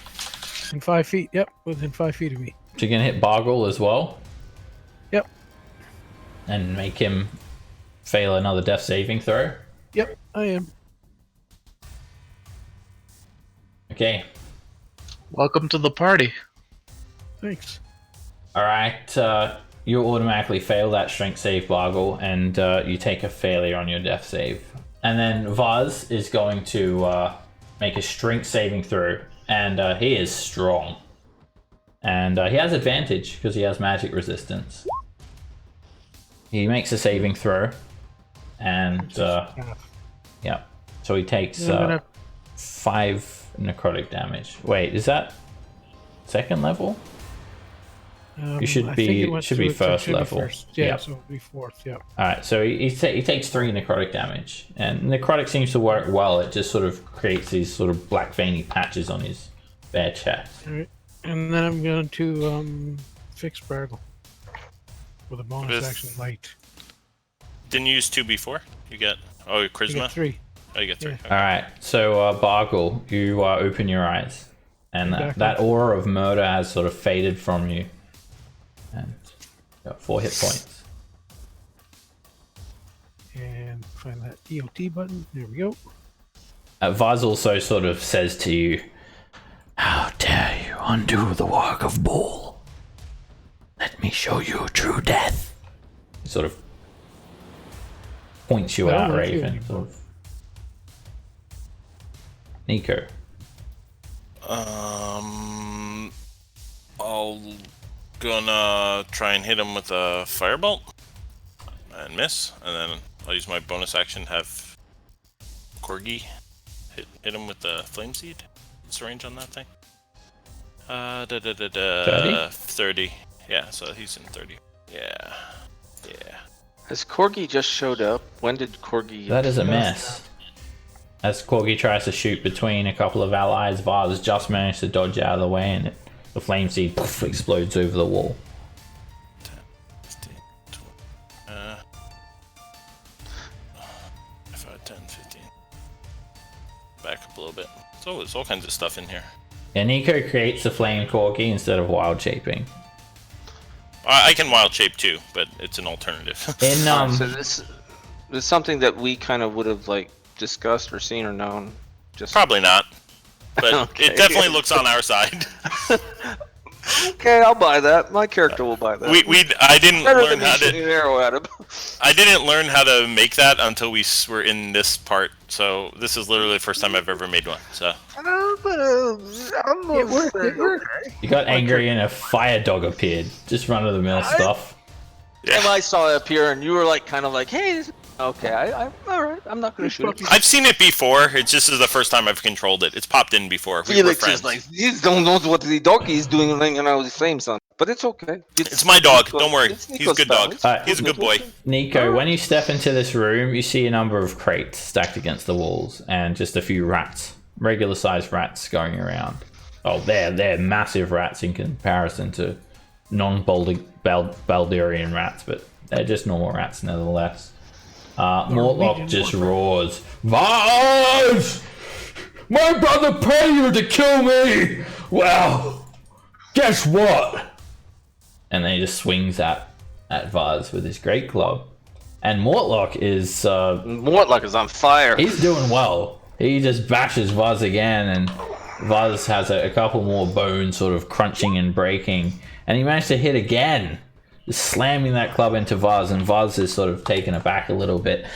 In 5 feet. Yep, within 5 feet of me. So you're going to hit Bargle as well? Yep. And make him fail another death saving throw? Yep, I am. Okay. Welcome to the party. Thanks. Alright, you automatically fail that strength save, Bargle, and you take a failure on your death save. And then Vazh is going to make a strength saving throw, and he is strong. And he has advantage because he has magic resistance. He makes a saving throw, and yeah, so he takes 5 necrotic damage. Wait, is that second level? You should be first level. Yeah, Yep. so it'll be fourth. Yeah. All right, so he takes 3 necrotic damage, and necrotic seems to work well. It just sort of creates these sort of black veiny patches on his bare chest. All right, and then I'm going to fix Bargle with a bonus action light. Didn't you use 2 before? You get charisma. You get 3. Oh, you get 3. Yeah. Okay. All right, so Bargle, you open your eyes, and that aura of murder has sort of faded from you. And you got 4 hit points. And find that EOT button. There we go. Vazh also sort of says to you, "How dare you undo the work of Ball? Let me show you true death." He sort of points you out, Raven. Sort of. Nico. I'll gonna try and hit him with a firebolt and miss, and then I'll use my bonus action to have Corgi. Hit him with the flame seed. What's the range on that thing? 30? 30. Yeah, so he's in 30. Yeah. Has Corgi just showed up? When did Corgi... That is a mess. As Corgi tries to shoot between a couple of allies, Vazh just managed to dodge out of the way, and the flame seed explodes over the wall. 10, 15, 20. 5, 10, 15. Back up a little bit. So there's all kinds of stuff in here. Yeah, Nico creates the flame Corgi instead of wild shaping. I can wild shape too, but it's an alternative. In So this is something that we kind of would have like discussed or seen or known. Just Probably not, but Okay. it definitely looks on our side. Okay, I'll buy that. My character will buy that. I didn't Better learn than me how shooting to. an arrow at him. I didn't learn how to make that until we were in this part. So this is literally the first time I've ever made one. So It worked. You got angry and a fire dog appeared. Just run of the mill stuff. yeah. And I saw it appear, and you were like, kind of like, "Hey, okay, all right. I'm not gonna shoot it." I've seen it before. It's just is the first time I've controlled it. It's popped in before. We were Felix friends. is like, "You don't know what the dog is doing right now with the flames on." But it's okay. It's my dog. Nico's- Don't worry. it's He's a Nico's good style. dog. It's He's a good boy. Nico, when you step into this room, you see a number of crates stacked against the walls and just a few rats, regular sized rats going around. Oh, they're massive rats in comparison to non-Baldurian rats, but they're just normal rats nevertheless. Mortlock just roars, Vazh! My brother paid you to kill me! Well, guess what? And then he just swings at Vazh with his great club. And Mortlock is Mortlock is on fire. he's doing well. He just bashes Vazh again, and Vazh has a couple more bones sort of crunching and breaking, and he managed to hit again, just slamming that club into Vazh, and Vazh is sort of taken aback a little bit.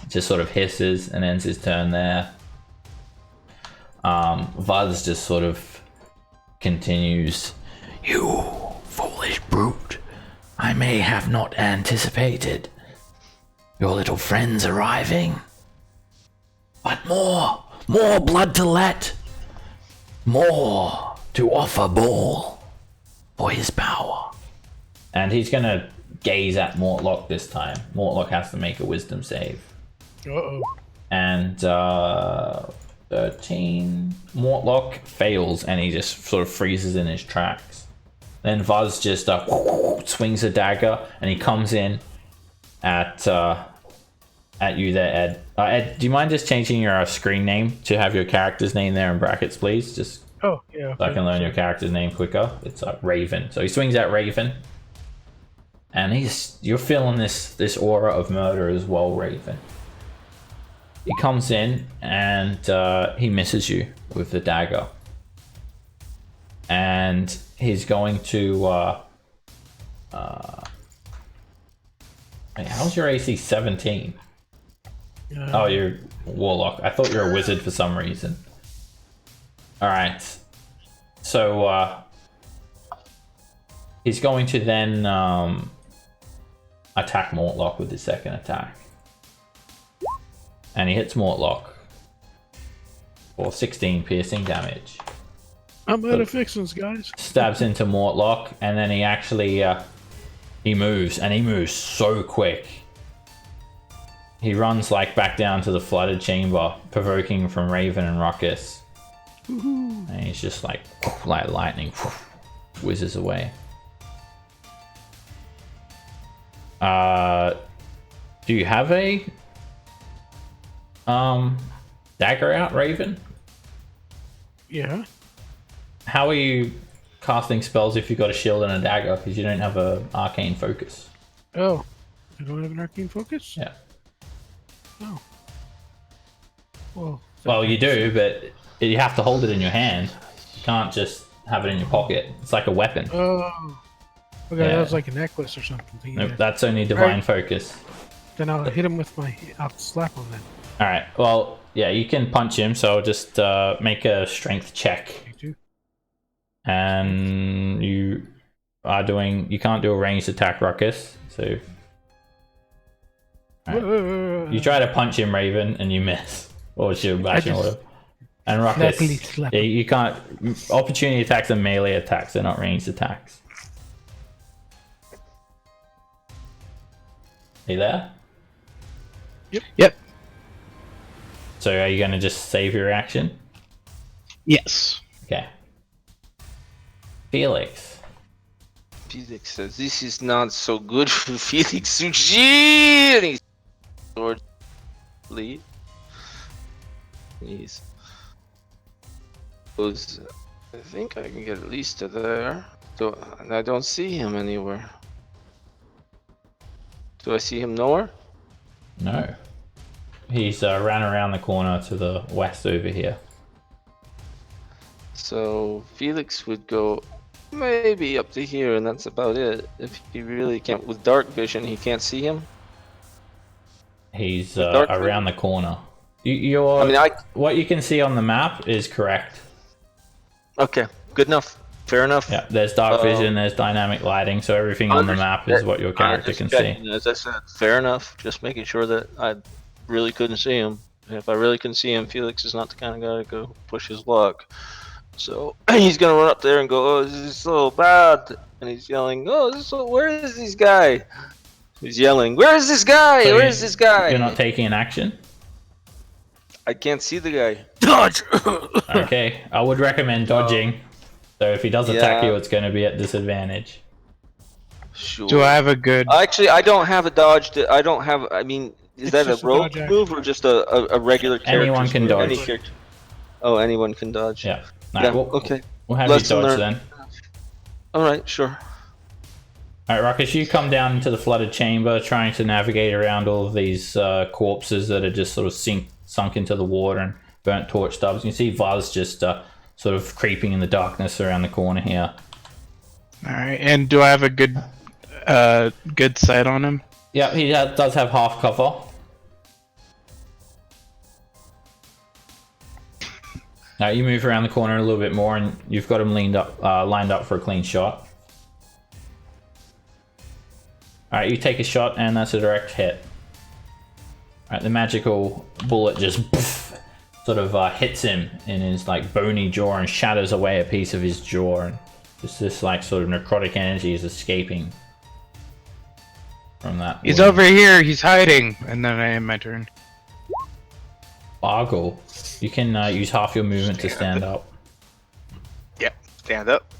Just sort of hisses and ends his turn there. Vazh just sort of continues, "You foolish brute, I may have not anticipated your little friends arriving, but more blood to let, more to offer Ball for his power." And he's gonna gaze at Mortlock this time. Mortlock has to make a wisdom save. Uh-oh. And 13. Mortlock fails, and he just sort of freezes in his tracks. Then Vazh just swings a dagger, and he comes in at you there, Ed. Ed, do you mind just changing your screen name to have your character's name there in brackets, please? Just Oh, yeah. so I can learn your character's name quicker. It's Raven. So he swings at Raven, and you're feeling this aura of murder as well, Raven. He comes in and he misses you with the dagger, and he's going to. Wait, how's your AC 17? Oh, you're Warlock. I thought you were a wizard for some reason. All right, so he's going to then attack Mortlock with his second attack. And he hits Mortlock for 16 piercing damage. I'm out of fixins, guys. Stabs into Mortlock, and then he actually he moves, and he moves so quick. He runs like back down to the flooded chamber, provoking from Raven and Ruckus. Woohoo. And he's just like lightning whizzes away. Do you have a dagger out, Raven? Yeah. How are you casting spells if you've got a shield and a dagger? Because you don't have a arcane focus. Oh. I don't have an arcane focus? Yeah. Oh. Well. Well, you do, but you have to hold it in your hand. You can't just have it in your pocket. It's like a weapon. Oh. Okay, Yeah. that was like a necklace or something. Nope, Yeah. that's only divine Right. focus. Then I'll hit him with my. I'll slap him then. All right. Well, yeah, you can punch him. So just make a strength check, You do? and you are doing. You can't do a ranged attack, Ruckus. So You try to punch him, Raven, and you miss. Or shield bash or whatever. And Luckily Ruckus, slap you can't. Opportunity attacks are melee attacks, they're not ranged attacks. Are you there? Yep. So are you going to just save your action? Yes. Okay. Felix. Felix says, "This is not so good for Felix Suji." And he's towards lead. He's goes. I think I can get at least to there. I don't see him anywhere. Do I see him nowhere? No. He's ran around the corner to the west over here. So Felix would go maybe up to here, and that's about it. If he really can't, with dark vision, he can't see him. He's dark around the corner. You're, what you can see on the map is correct. Okay, good enough. Fair enough. Yeah, there's dark vision, there's dynamic lighting, so everything on the map is what your character can see. As I said, fair enough. Just making sure that I really couldn't see him. If I really couldn't see him, Felix is not the kind of guy to go push his luck. So he's gonna run up there and go, "Oh, this is so bad," and he's yelling, "Oh, this is so, where is this guy?" He's yelling, "Where is this guy? So Where is this guy?" You're not taking an action? I can't see the guy. Dodge! Okay, I would recommend dodging. So if he does attack Yeah. you, it's going to be at disadvantage. Sure. Do I have a good? Actually, I don't have a dodge. I don't have. I mean, is It's that a just a rogue dodge move or just a regular character? Anyone can dodge. Any character. Oh, anyone can dodge. Yeah. Yeah. Alright, we'll, Okay. we'll have you Lesson dodge learned. then. All right. Sure. Alright, Ruckus, you come down into the flooded chamber, trying to navigate around all of these corpses that are just sort of sunk into the water and burnt torch stubs. You can see Vazh just sort of creeping in the darkness around the corner here. All right. And do I have a good sight on him? Yeah, he does have half cover. Now you move around the corner a little bit more, and you've got him lined up for a clean shot. All right, you take a shot, and that's a direct hit. All right, the magical bullet just poof, sort of hits him in his like bony jaw and shatters away a piece of his jaw, and just this like sort of necrotic energy is escaping from that. He's wound. over here. He's hiding. And then I end my turn. Bargle. You can use half your movement to stand up. Yep, stand up.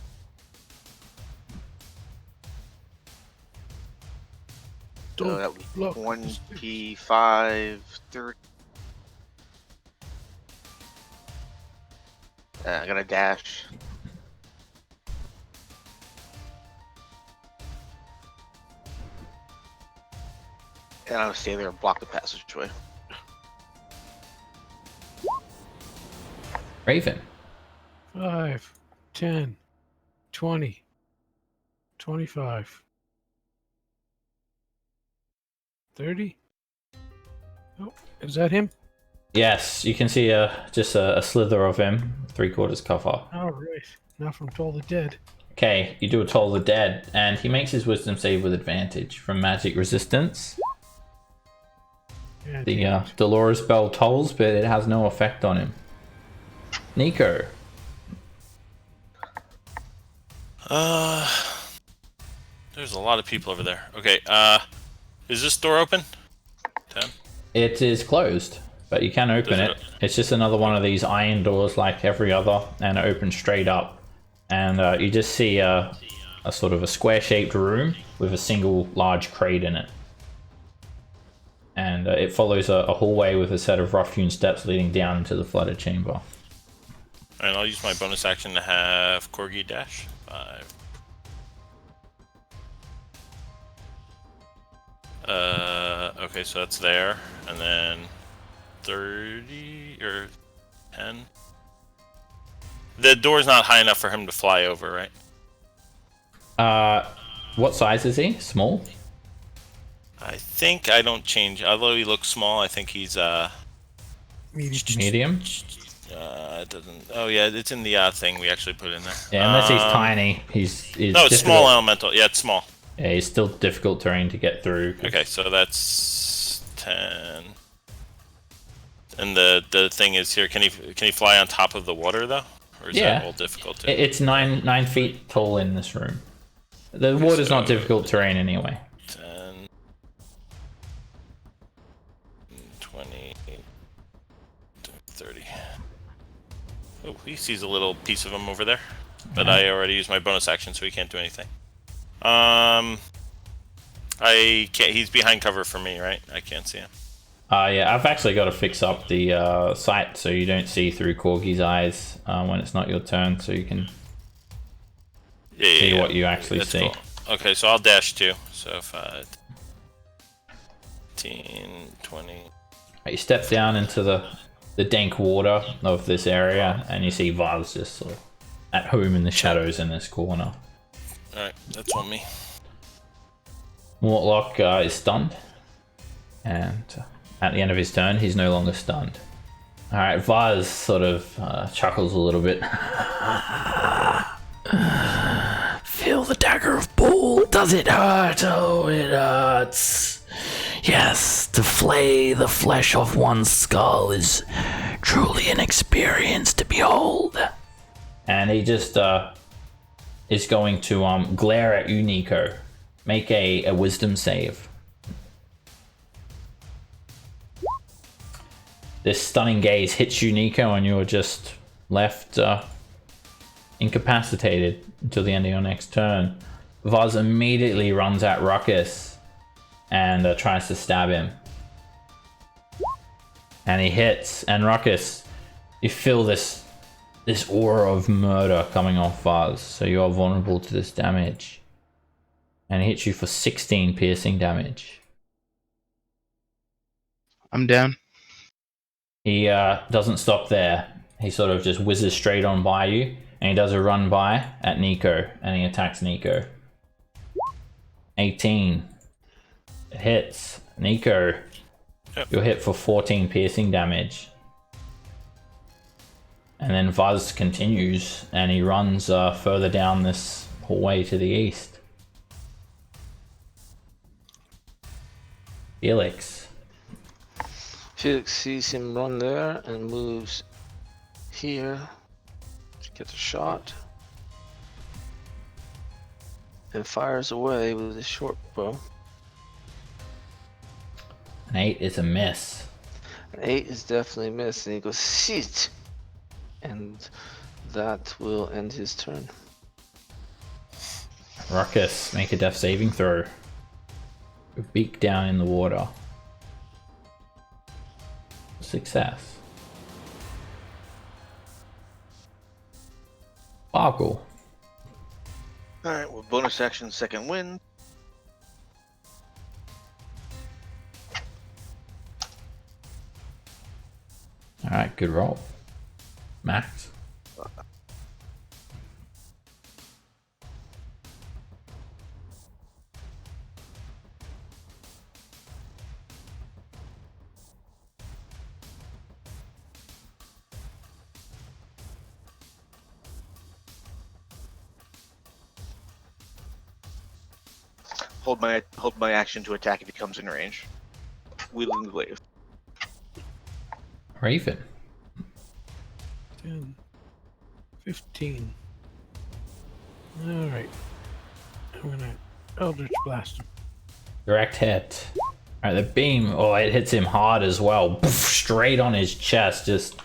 So Don't that was block. 1d5, 30. I'm gonna dash. And I'm gonna stay there and block the passageway. Raven. 5, 10, 20, 25, 30. Oh, is that him? Yes, you can see just a slither of him, 3/4 cover. All right. Now from Toll the Dead. Okay, you do a Toll the Dead, and he makes his wisdom save with advantage from magic resistance. Yeah, The Dolores bell tolls, but it has no effect on him. Nico. There's a lot of people over there. Okay, is this door open? 10. It is closed, but you can open Does it. It's just another one of these iron doors like every other, and it opens straight up. And you just see a sort of a square-shaped room with a single large crate in it. And it follows a hallway with a set of rough-hewn steps leading down into the flooded chamber. And I'll use my bonus action to have Corgi dash. 5. Okay, so that's there. And then 30 or 10. The door's not high enough for him to fly over, right? What size is he? Small? I think I don't change. Although he looks small, I think he's Medium? it doesn't. Oh yeah, it's in the thing we actually put in there. Yeah, unless he's tiny, he's No, it's small elemental. Yeah, it's small. Yeah, he's still difficult terrain to get through. Okay, so that's 10. And the thing is here, can he fly on top of the water though? Or is that all difficult too? It's 9 feet tall in this room. The water's not difficult terrain anyway. 10, 20, 30. Oh, he sees a little piece of him over there. But I already used my bonus action, so he can't do anything. I can't. He's behind cover for me, right? I can't see him. Yeah, I've actually got to fix up the sight so you don't see through Corgi's eyes when it's not your turn, so you can see what you actually That's see. cool. Okay, so I'll dash too. So 5, 15, 20. You step down into the dank water of this area, and you see Vazh just sort of at home in the shadows in this corner. Alright, that's on me. Mortlock is stunned, and at the end of his turn, he's no longer stunned. Alright, Vazh sort of chuckles a little bit. Feel the dagger of Baal. Does it hurt? Oh, it hurts. Yes, to flay the flesh of one's skull is truly an experience to behold. And he just is going to glare at you, Nico. Make a wisdom save. This stunning gaze hits you, Nico, and you're just left incapacitated until the end of your next turn. Vazh immediately runs at Ruckus and tries to stab him. And he hits, and Ruckus, you feel this aura of murder coming off Vazh, so you are vulnerable to this damage. And he hits you for 16 piercing damage. I'm down. He doesn't stop there. He sort of just whizzes straight on by you, and he does a run by at Nico, and he attacks Nico. 18. It hits. Nico, you're hit for 14 piercing damage. And then Vazh continues, and he runs further down this hallway to the east. Felix. Felix sees him run there and moves here to get a shot. And fires away with his short bow. An 8 is a miss. An 8 is definitely a miss, and he goes, shit! And that will end his turn. Ruckus, make a death saving throw. Your beak down in the water. Success. Sparkle. Alright, well, bonus action, second wind. Alright, good roll. Max. Hold my action to attack if he comes in range. Wielding the glaive. Raven. 10, 15. Alright. I'm gonna Eldritch Blast him. Direct hit. Alright, the beam, it hits him hard as well. Poof, straight on his chest. Just,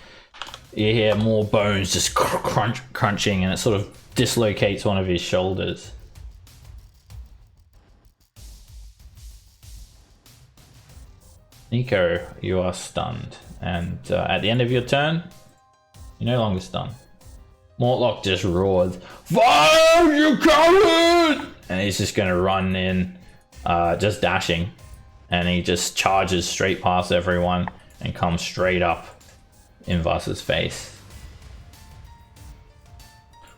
you hear more bones just crunching, and it sort of dislocates one of his shoulders. Nico, you are stunned, and at the end of your turn, you're no longer stunned. Mortlock just roars, "Vazh, you coward!" And he's just going to run in, just dashing, and he just charges straight past everyone and comes straight up in Vaz's face.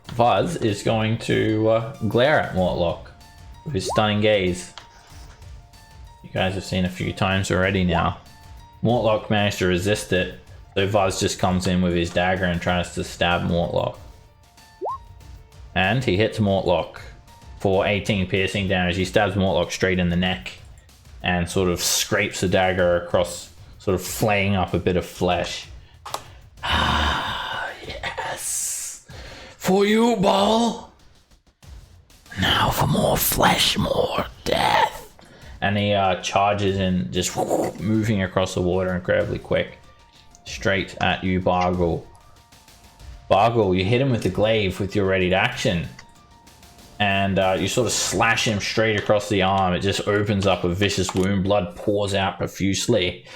Vazh is going to glare at Mortlock with his stunning gaze. You guys have seen a few times already now. Mortlock managed to resist it, so Vazh just comes in with his dagger and tries to stab Mortlock. And he hits Mortlock for 18 piercing damage. He stabs Mortlock straight in the neck, and sort of scrapes the dagger across, sort of flaying up a bit of flesh. Ah, yes. For you, Ball. Now for more flesh, more death. And he charges in, just moving across the water incredibly quick. Straight at you, Bargle. Bargle, you hit him with the glaive with your readied action. And you sort of slash him straight across the arm. It just opens up a vicious wound. Blood pours out profusely.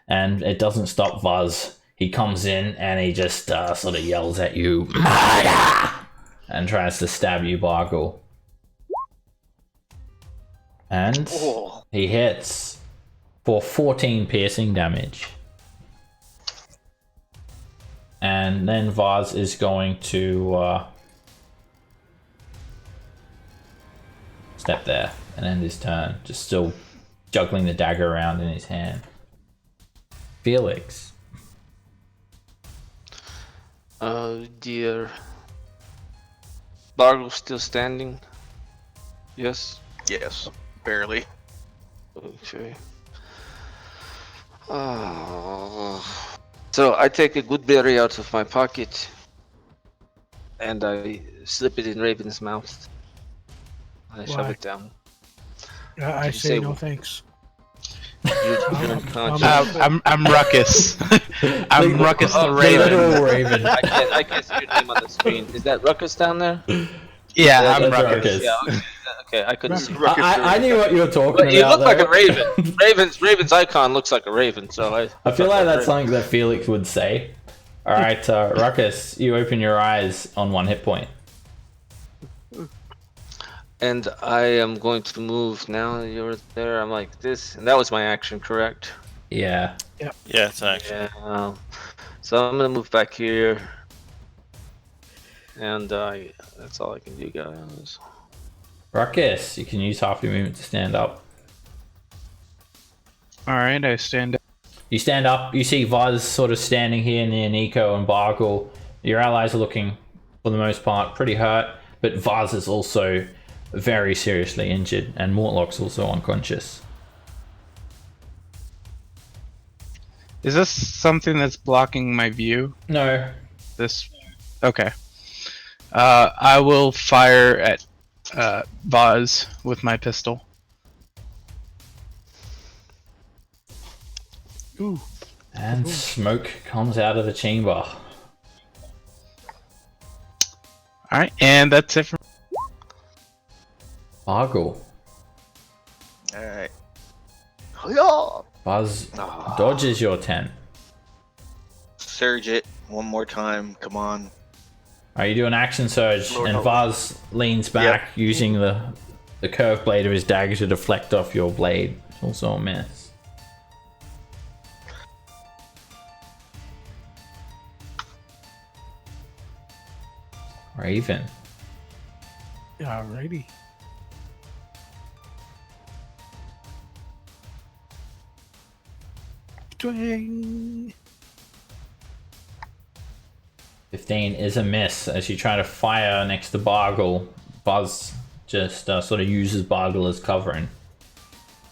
And it doesn't stop Vazh. He comes in and he just sort of yells at you. Murder! And tries to stab you, Bargle. And he hits for 14 piercing damage. And then Vazh is going to step there and end his turn, just still juggling the dagger around in his hand. Felix. Oh dear. Bargle's still standing? Yes? Yes, barely. Okay. Oh. So I take a good berry out of my pocket and I slip it in Raven's mouth. I shove it down. I say no thanks. You're unconscious. I'm Ruckus. I'm Ruckus the Raven. Raven. I can't see your name on the screen. Is that Ruckus down there? Yeah, I'm That's Ruckus. Yeah, okay, I couldn't see. I knew what you were talking about. You look like there. a raven. Raven's icon looks like a raven, so I feel like that's something that Felix would say. Alright, Ruckus, you open your eyes on 1 hit point. And I am going to move now. You're there. I'm like this, and that was my action, correct? Yeah. Yeah, it's an action. Yeah. So I'm gonna move back here, and that's all I can do, guys. Ruckus, you can use half your movement to stand up. Alright, I stand up. You stand up, you see Vazh sort of standing here near Nico and Bargle. Your allies are looking, for the most part, pretty hurt, but Vazh is also very seriously injured, and Mortlock's also unconscious. Is this something that's blocking my view? No. This. Okay. I will fire at Vazh with my pistol. Ooh. And smoke comes out of the chamber. Alright, and that's it for Bargle. Alright. Vazh dodges your 10. Surge it one more time. Come on. Alright, you do an action surge, and Vazh leans back using the curved blade of his dagger to deflect off your blade. It's also a miss. Raven. Alrighty. Twang. 15 is a miss as you try to fire next to Bargle. Vazh just sort of uses Bargle as covering.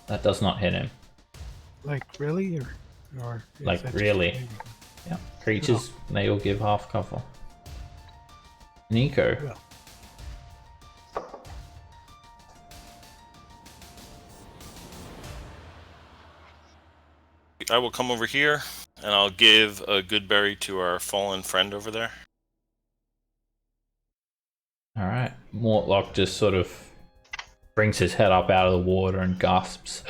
That does not hit him. Like really, or is Like that really. just- Yeah. Creatures, they all give half cover. Nico. Well. I will come over here, and I'll give a good berry to our fallen friend over there. Alright. Mortlock just sort of brings his head up out of the water and gasps.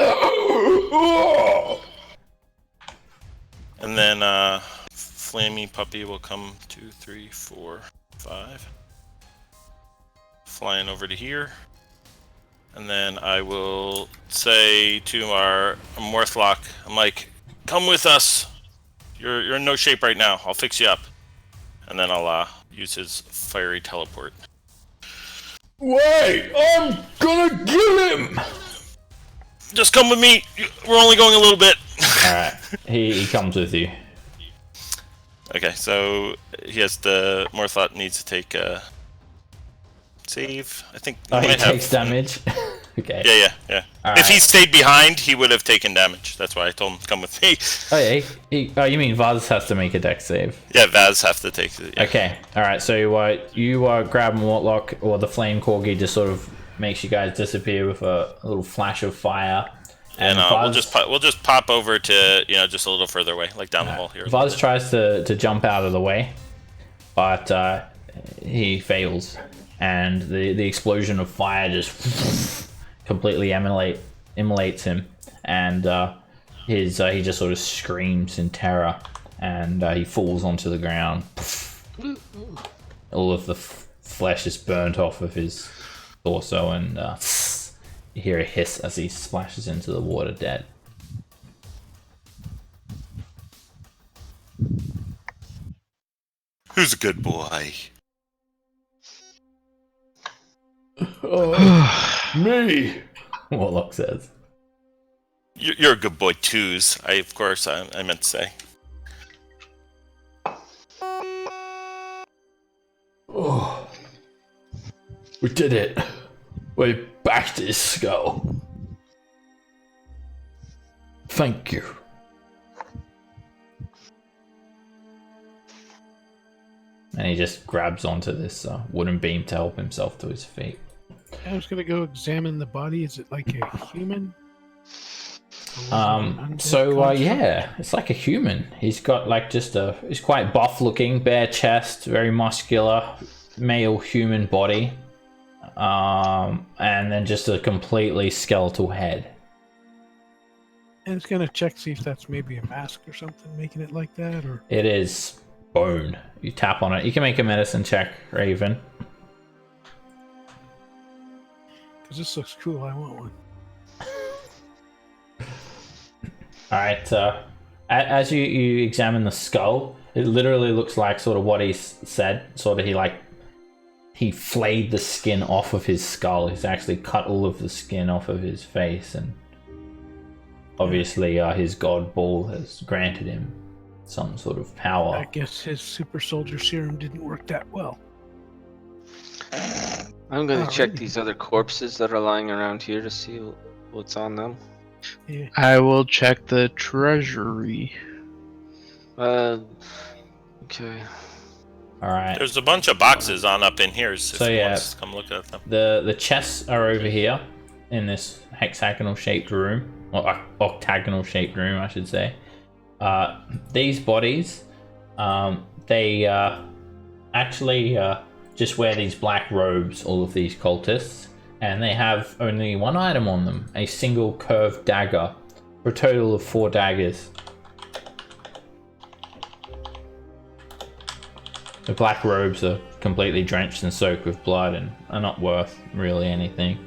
And then Flammy Puppy will come 2, 3, 4, 5. Flying over to here. And then I will say to our Mortlock, I'm like, come with us. You're in no shape right now. I'll fix you up. And then I'll use his fiery teleport. Wait! I'm gonna kill him! Just come with me. We're only going a little bit. Alright. He comes with you. Okay, so he has the Mortlock needs to take a save. I think Oh, he might takes damage. Okay. Yeah. All If he right. stayed behind, he would have taken damage. That's why I told him to come with me. Oh, yeah. Oh, you mean Vazh has to make a dex save? Yeah, Vaz have to take it. Yeah. Okay. All right. So you grab Mortlock, or the flame corgi just sort of makes you guys disappear with a little flash of fire. And Vazh, we'll just pop over to just a little further away, like down the hall here. Vazh tries to jump out of the way, but he fails, and the explosion of fire just completely immolates him, and he just sort of screams in terror, and he falls onto the ground. All of the flesh is burnt off of his torso, and you hear a hiss as he splashes into the water dead. Who's a good boy? Me, Mortlock says. You're a good boy, twos. I meant to say. Oh, we did it. We bashed his skull. Thank you. And he just grabs onto this wooden beam to help himself to his feet. I was gonna go examine the body. Is it like a human? Yeah, it's like a human. He's got like he's quite buff looking, bare chest, very muscular, male human body. And then just a completely skeletal head. I was gonna check, see if that's maybe a mask or something, making it like that, or... It is bone. You tap on it. You can make a medicine check, Raven. Because this looks cool, I want one. Alright, as you examine the skull, it literally looks like sort of what he said. Sort of he flayed the skin off of his skull. He's actually cut all of the skin off of his face, and obviously his god ball has granted him some sort of power. I guess his super soldier serum didn't work that well. I'm going to check these other corpses that are lying around here to see what's on them. Yeah. I will check the treasury. Okay. Alright. There's a bunch of boxes on up in here. So if you yeah, want us to come look at them. the chests are over here in this hexagonal shaped room, or octagonal shaped room, I should say. These bodies, they actually just wear these black robes, all of these cultists, and they have only one item on them, a single curved dagger, for a total of 4 daggers. The black robes are completely drenched and soaked with blood and are not worth really anything.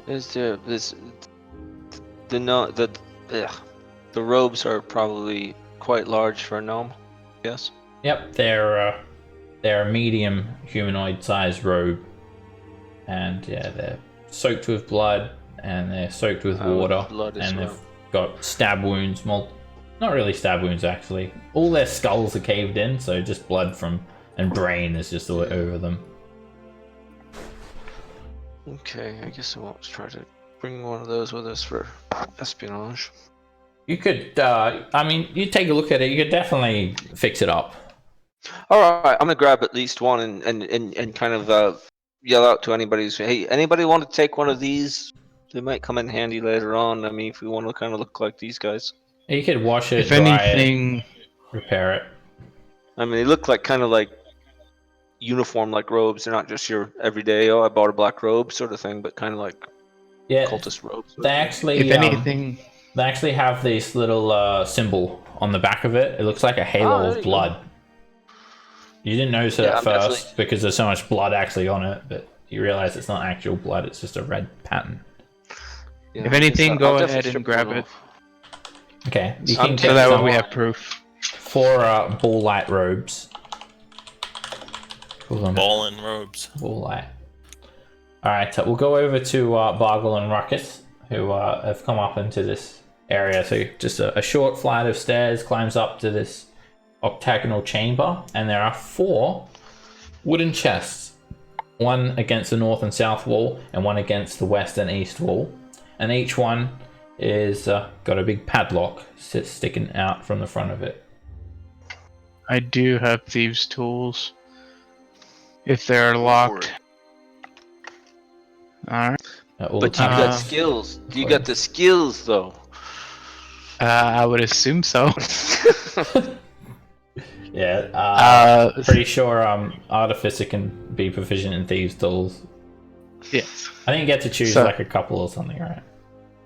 The robes are probably quite large for a gnome. Yes. Yep, they're a medium humanoid-sized robe, and yeah, they're soaked with blood and they're soaked with water, and they've got stab wounds. Not really stab wounds actually. All their skulls are caved in, so just blood and brain is just all over them. Okay, I guess I won't try to bring one of those with us for espionage. You could, you take a look at it. You could definitely fix it up. All right, I'm gonna grab at least one and kind of yell out to anybody who's, hey, anybody want to take one of these? They might come in handy later on. I mean, if we want to kind of look like these guys. You could wash it, If dry anything, it, repair it. I mean, they look like kind of like uniform, like robes. They're not just your everyday, oh, I bought a black robe sort of thing, but kind of like cultist robes. They actually, if anything, they actually have this little symbol on the back of it. It looks like a halo of blood. You didn't notice it at first because there's so much blood actually on it, but you realize it's not actual blood. It's just a red pattern. Yeah, if anything, go I'll ahead and grab it. Okay, you can So get that way some we have proof. 4 ball light robes. Ball and robes. Ball light. Alright, we'll go over to Bargle and Ruckus, who have come up into this area. So just a short flight of stairs climbs up to this octagonal chamber, and there are 4 wooden chests one against the north and south wall, and one against the west and east wall. And each one is got a big padlock sticking out from the front of it. I do have thieves' tools. If they're Go for locked. it. Alright. All But the you time. got skills. You got the skills, though. I would assume so. Yeah. Pretty sure Artificer can be proficient in thieves' tools. Yes. I think you get to choose So- like a couple or something, right?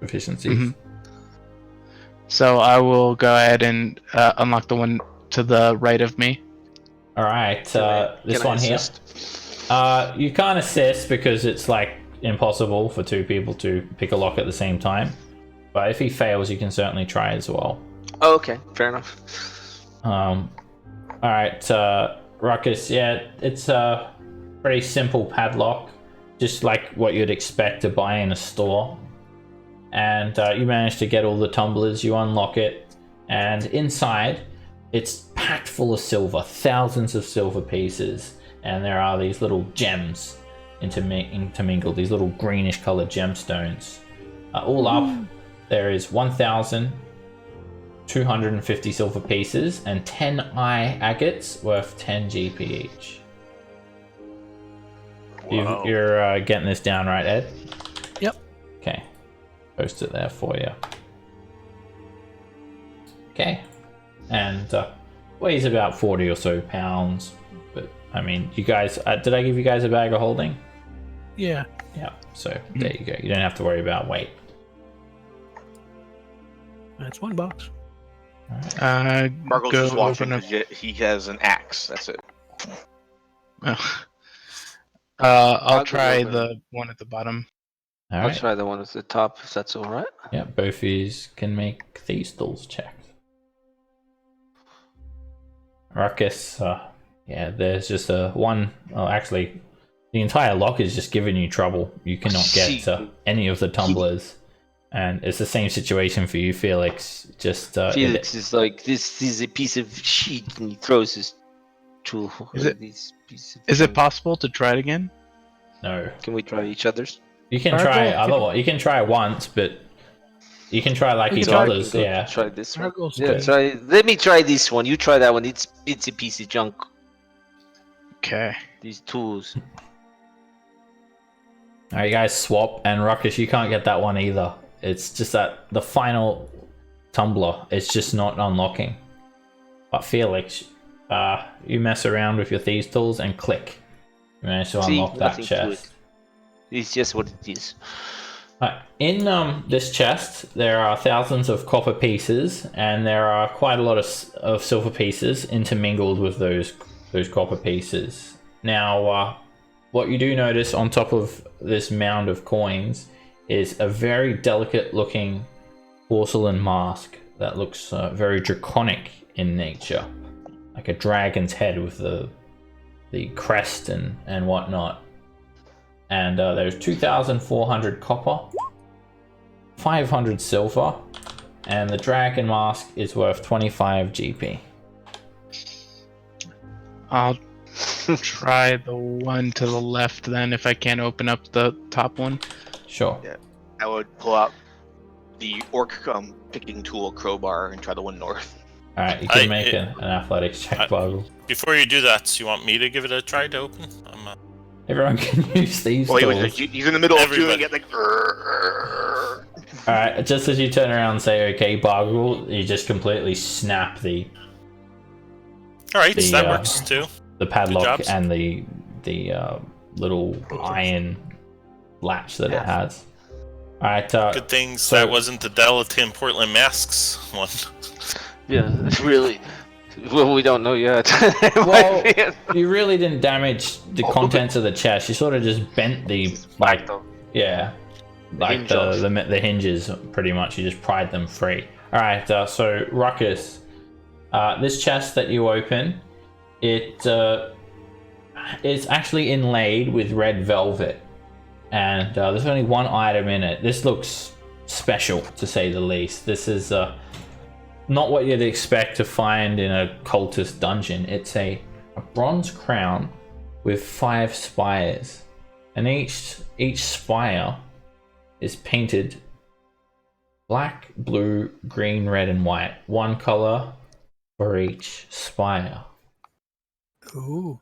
Proficiencies. Mhm. So I will go ahead and unlock the one to the right of me. All right. This Can I one here. assist? You can't assist because it's like impossible for two people to pick a lock at the same time. But if he fails, you can certainly try as well. Oh, okay, fair enough. All right, Ruckus. Yeah, it's a pretty simple padlock, just like what you'd expect to buy in a store. And you manage to get all the tumblers. You unlock it, and inside, it's packed full of silver, thousands of silver pieces, and there are these little gems intermingled, these little greenish-colored gemstones. All up, there is 1,250 silver pieces and 10 eye agates worth 10 GP each. Wow. You're getting this down, right, Ed? Yep. Okay. Post it there for you. Okay. And weighs about 40 or so pounds. But, I mean, you guys... did I give you guys a bag of holding? Yeah. Yeah. So, there you go. You don't have to worry about weight. That's one box. Margle's Go just watching open up. because he has an axe. That's it. I'll go try open. the one at the bottom. All I'll right. try the one at the top, if that's all right. Yeah, both of you can make thieves' tools checks. Ruckus, yeah, there's just a one. Well, actually, the entire lock is just giving you trouble. You cannot get any of the tumblers, and it's the same situation for you, Felix. Just Felix is like, this is a piece of shit, and he throws his tool. Is it- This piece of Is it junk. possible to try it again? no. Can we try each other's? You can Margot, try can- otherwise. You can try once, but you can try like You each can try- other's. Go Yeah. Try this one. Margle's Yeah, good. try. Let me try this one. You try that one. It's a piece of junk. Okay. These tools. All right, you guys swap, and Ruckus, you can't get that one either. It's just that the final tumbler, it's just not unlocking. But Felix, you mess around with your thieves' tools and click. You manage to See, unlock that nothing to chest. it. It's just what it is. In this chest, there are thousands of copper pieces, and there are quite a lot of silver pieces intermingled with those copper pieces. Now, what you do notice on top of this mound of coins is a very delicate-looking porcelain mask that looks very draconic in nature, like a dragon's head with the crest and whatnot. And there's 2,400 copper, 500 silver, and the dragon mask is worth 25 GP. I'll try the one to the left then if I can't open up the top one. Sure. I would pull out the orc picking tool crowbar and try the one north. All right, you can make an athletics check, Boggle. Before you do that, so you want me to give it a try to open? Everyone can use these Well, tools. he's in the middle of doing Everybody. it, like. All right, just as you turn around and say "Okay, Boggle," you just completely snap the Alright, The, that works too. padlock jobs. and the little iron latch that it has. All right, Good things so- that wasn't the Delatin Portland Masks one. Yeah, it's really. Well, we don't know yet. well, you really didn't damage the contents of the chest. You sort of just bent the yeah, like hinge off. the hinges pretty much. You just pried them free. All right, so Ruckus, this chest that you open, it is actually inlaid with red velvet, and there's only one item in it. This looks special, to say the least. This is not what you'd expect to find in a cultist dungeon. It's a bronze crown with 5 spires and each spire is painted black, blue, green, red, and white. One color for each spire. Ooh.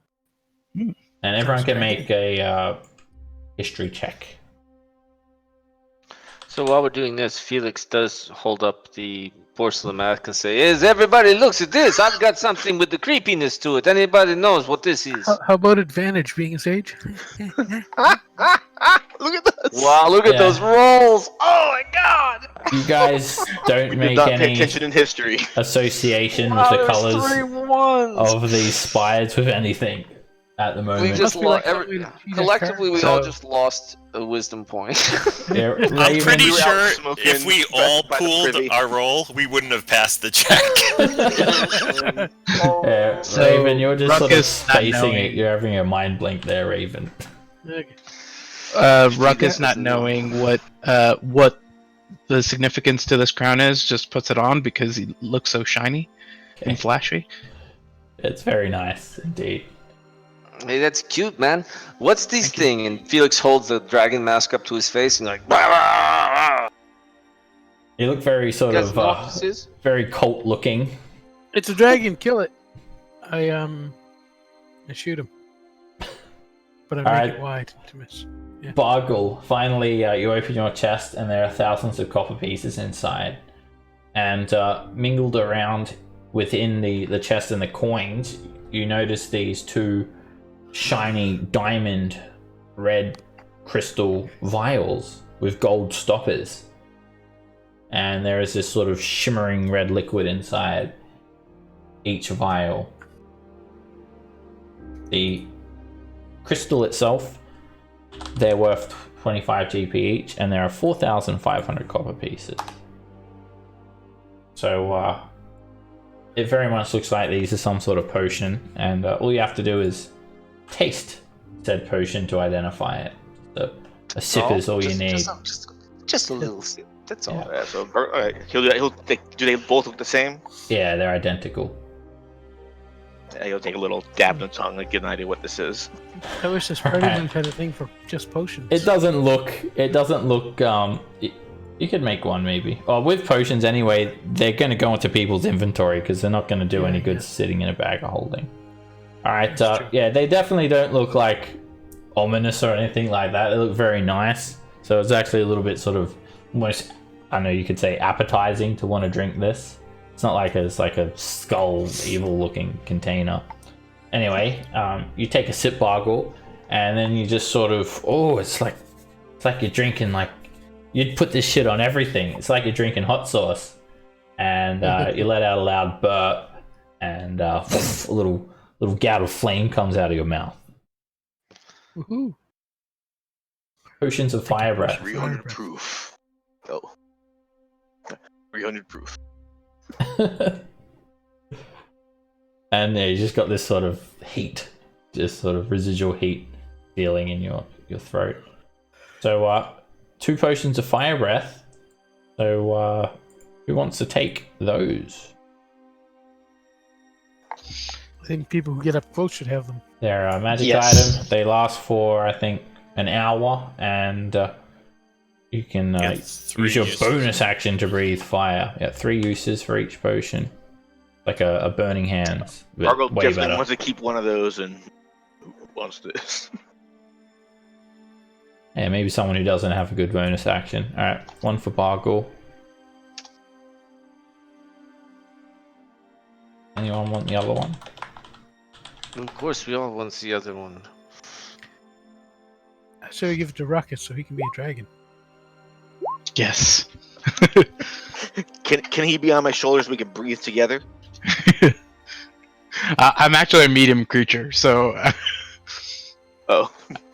And everyone can make a history check. So while we're doing this, Felix does hold up the porcelain mask and say, "As everybody looks at this, I've got something with the creepiness to it. Anybody knows what this is?" How about advantage being a sage? Look at this. Wow, look at those rolls! Oh my god! You guys don't We make did not pay any attention in history. association with the there's colors 3 ones! of these spires with anything at the We moment. just Must be like lost. something to see that Collectively, we card. all So- just lost a wisdom point. Yeah, I'm Raven- pretty we were out sure smoking, if we dressed all by the pooled privy. our roll, we wouldn't have passed the check. Yeah, So, Raven, you're just sort of Ruckus not spacing knowing- it. You're having a mind blank there, Raven. Okay. Ruckus not knowing what the significance to this crown is, just puts it on because he looks so shiny Okay. and flashy. It's very nice indeed. Hey, that's cute, man. What's this thing? And Felix holds the dragon mask up to his face and like, "Bah, bah, bah." You look very You sort guys of know what this is? very cult looking. It's a dragon. Kill it. I shoot him, but I make Alright. it wide to miss. Bargle, finally you open your chest and there are thousands of copper pieces inside. And mingled around within the chest and the coins, you notice these 2 shiny diamond red crystal vials with gold stoppers. And there is this sort of shimmering red liquid inside each vial. The crystal itself, they're worth 25 GP each, and there are 4,500 copper pieces. So it very much looks like these are some sort of potion, and all you have to do is taste said potion to identify it. So a sip is all you need. Just a little sip. That's all. Yeah, so alright, he'll take, do they both look the same? Yeah, they're identical. Yeah, he'll take a little dab in the tongue and get an idea what this is. I wish this president had a thing for just potions. It doesn't look. You could make one maybe. Or with potions anyway, they're going to go into people's inventory because they're not going to do any good sitting in a bag of holding. All right. Yeah, they definitely don't look like ominous or anything like that. They look very nice. So it's actually a little bit sort of almost, I know you could say appetizing to want to drink this. It's not like it's like a skull evil looking container. Anyway, you take a sip, Bargle, and then you just sort of, it's like you're drinking, like you'd put this shit on everything. It's like you're drinking hot sauce, and you let out a loud burp, and a little gout of flame comes out of your mouth. Woohoo! Potions of fire breath. 300 proof. Oh. 300 proof. And yeah, you just got this sort of heat, just sort of residual heat feeling in your throat. So 2 potions of fire breath. So who wants to take those? I think people who get up close should have them. They're a magic Yes. item. They last for, I think, an hour, and you can Yeah, 3 use your uses. bonus action to breathe fire. Yeah, 3 uses for each potion. Like a burning hands. But Argo way definitely better. wants to keep one of those and wants this. Yeah, maybe someone who doesn't have a good bonus action. Alright, 1 for Bargle. Anyone want the other one? Of course, we all want the other one. So we give it to Ruckus so he can be a dragon. Yes. Can he be on my shoulders so we can breathe together? I'm actually a medium creature, so Oh.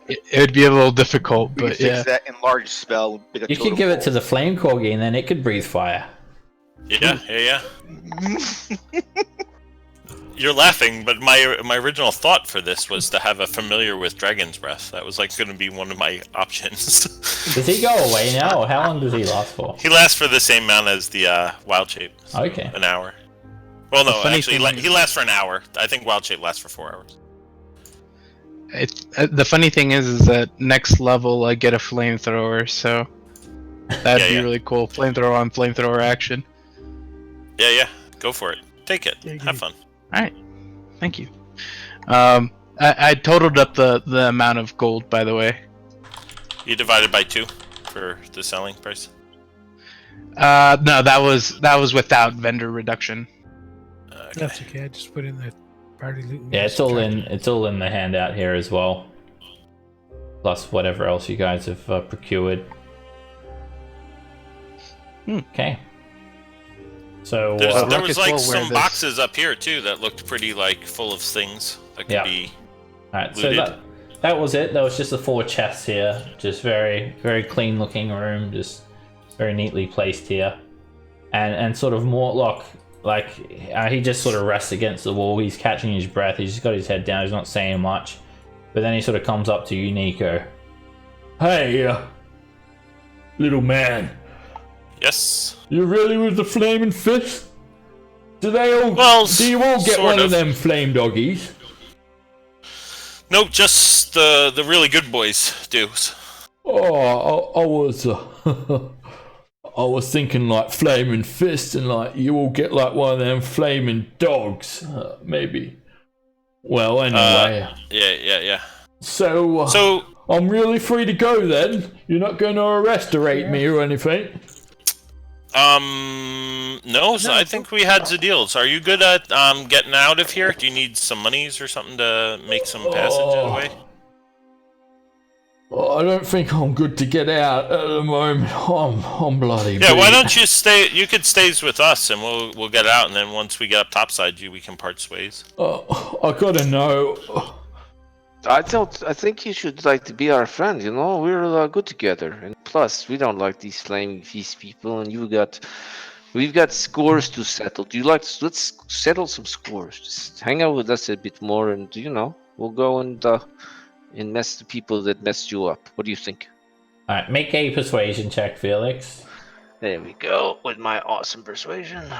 it would be a little difficult, We can but fix yeah. that enlarged spell. Make a You could totem give it to pole. the flame corgi and then it could breathe fire. Yeah. You're laughing, but my original thought for this was to have a familiar with Dragon's Breath. That was like going to be one of my options. Does he go away now, or how long does he last for? He lasts for the same amount as the Wild Shape. So Okay. An hour. Well, no, funny actually, thing he lasts for an hour. I think Wild Shape lasts for 4 hours. The funny thing is that next level I get a flamethrower, so that'd be really cool. Flamethrower on flamethrower action. Yeah. Go for it. Take it. Yeah, Have fun. All right. Thank you. I totaled up the amount of gold, by the way. You divided by 2 for the selling price. No, that was without vendor reduction. Okay. That's okay. I just put in the party loot. Yeah, it's all in the handout here as well. Plus whatever else you guys have procured. Okay. So there was like will wear some this. boxes up here too that looked pretty like full of things that could be alright, so looted. that was it. That was just the 4 chests here. Just very, very clean looking room, just very neatly placed here. And sort of Mortlock, like he just sort of rests against the wall. He's catching his breath. He's just got his head down. He's not saying much. But then he sort of comes up to you, Nico. Hey, little man. Yes. You really with the flaming fist? Do you all get sort one of of them flame doggies? Nope, just the really good boys do. Oh, I was thinking like flaming fist, and like you all get like one of them flaming dogs, maybe. Well, anyway. Yeah. So I'm really free to go then. You're not going to arrestorate me or anything. No, so I think we had the deals. Are you good at getting out of here? Do you need some monies or something to make some passage away? I don't think I'm good to get out at the moment. I'm bloody. Yeah, why don't you stay? You could stay with us, and we'll get out, and then once we get up topside, we can part ways. I gotta know. I think you should like to be our friend. You know, we're good together, and plus we don't like these flaming feast people. And we've got scores to settle. Do you like? Let's settle some scores. Just hang out with us a bit more, and we'll go and mess the people that messed you up. What do you think? All right, make a persuasion check, Felix. There we go with my awesome persuasion.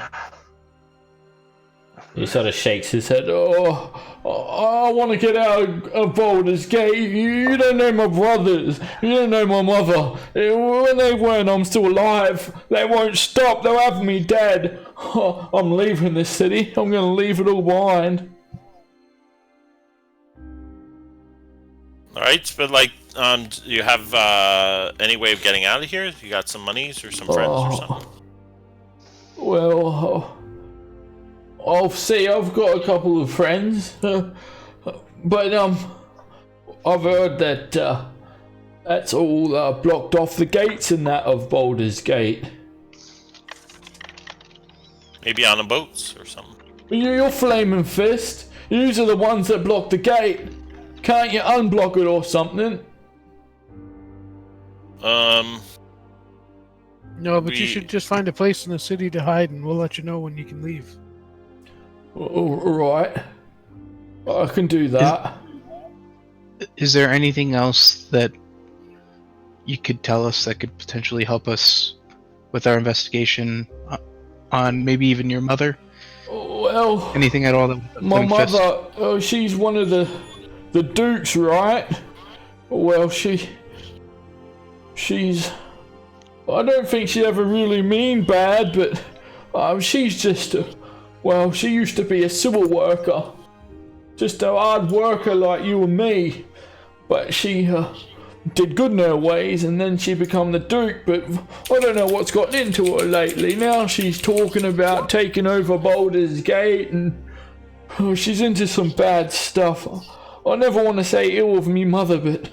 He sort of shakes his head. Oh, I want to get out of Baldur's Gate. You don't know my brothers. You don't know my mother. When they weren't, I'm still alive. They won't stop. They'll have me dead. Oh, I'm leaving this city. I'm going to leave it all behind. Alright, but like, do you have any way of getting out of here? You got some monies or some friends or something? Well, I'll see. I've got a couple of friends, but I've heard that that's all blocked off the gates and that of Baldur's Gate. Maybe on the boats or something. You're flaming fist. These are the ones that block the gate. Can't you unblock it or something? No, but you should just find a place in the city to hide, and we'll let you know when you can leave. All right, I can do that. Is there anything else that you could tell us that could potentially help us with our investigation on maybe even your mother? Well, anything at all? My mother, she's one of the Dukes, right? Well, she's. I don't think she ever really mean bad, but she's just. She used to be a civil worker, just a hard worker like you and me. But she did good in her ways, and then she become the Duke. But I don't know what's gotten into her lately. Now she's talking about taking over Baldur's Gate, and she's into some bad stuff. I never want to say ill of me mother, but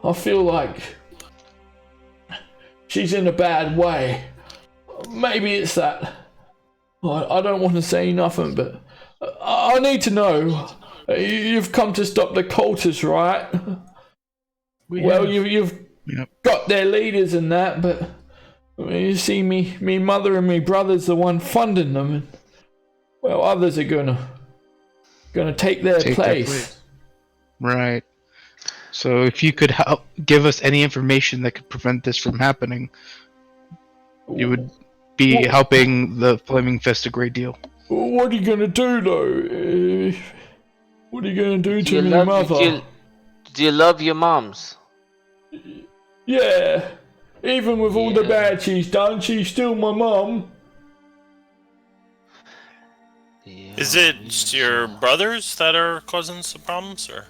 I feel like she's in a bad way. Maybe it's that. I don't want to say nothing, but I need to know. You've come to stop the cultists, right? You've got their leaders and that, but you see, me mother and me brother's the one funding them, and others are gonna take their place. Right. So if you could help give us any information that could prevent this from happening, you would be helping the Flaming Fist a great deal. What are you gonna do though? What are you gonna do to me mother? Do you love your moms? Yeah. Even with all the Yeah. bad she's done, she's still my mum. Yeah, Is it your brothers that are causing some problems, or?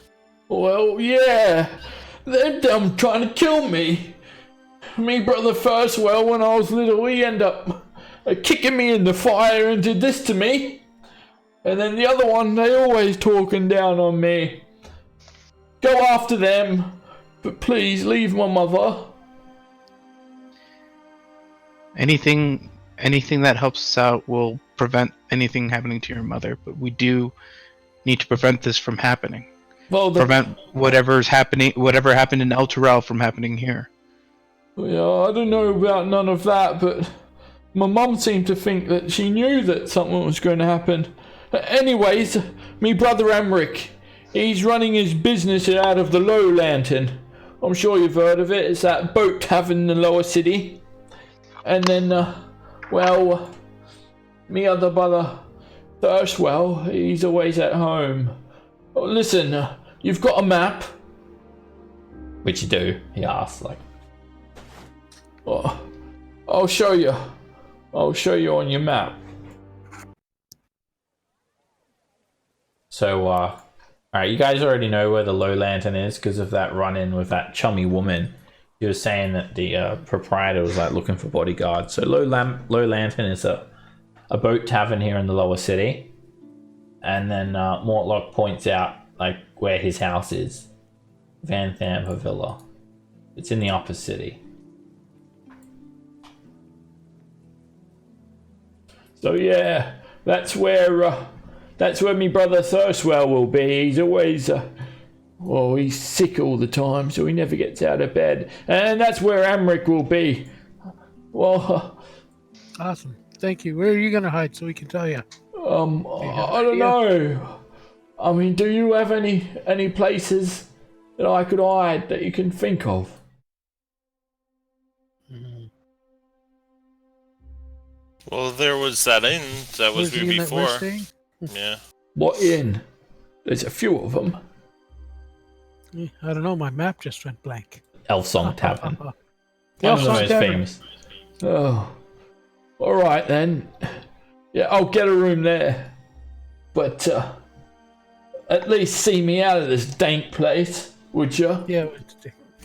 Well, yeah. They're dumb trying to kill me. Me brother first, well, when I was little, he ended up kicking me in the fire and did this to me. And then the other one, they always talking down on me. Go after them, but please leave my mother. Anything that helps us out will prevent anything happening to your mother, but we do need to prevent this from happening. Well, Prevent whatever happened in El Terrell from happening here. Yeah, I don't know about none of that, but my mum seemed to think that she knew that something was going to happen. Anyways, me brother Emmerich, he's running his business out of the Low Lantern. I'm sure you've heard of it. It's that boat tavern in the lower city. And then, me other brother Thurswell, he's always at home. Oh, listen, you've got a map? Which you do, he asks, like. Oh, I'll show you. I'll show you on your map. So, alright, you guys already know where the Low Lantern is because of that run-in with that chummy woman. He was saying that the proprietor was like looking for bodyguards. So Low Lantern is a boat tavern here in the lower city. And then Mortlock points out like where his house is. Van Thamper Villa. It's in the upper city. So yeah, that's where me brother Thurswell will be. He's always he's sick all the time, so he never gets out of bed. And that's where Amric will be. Well, Awesome. Thank you. Where are you going to hide so we can tell you? I don't know. I mean, do you have any places that I could hide that you can think of? Well, there was that inn that was Where's the inn that we're before. staying? Yeah. What inn? There's a few of them. I don't know. My map just went blank. Elf Song Tavern. The One Elf of the Song most Tavern. famous. Oh. Alright then. Yeah, I'll get a room there. But at least see me out of this dank place, would you? Yeah.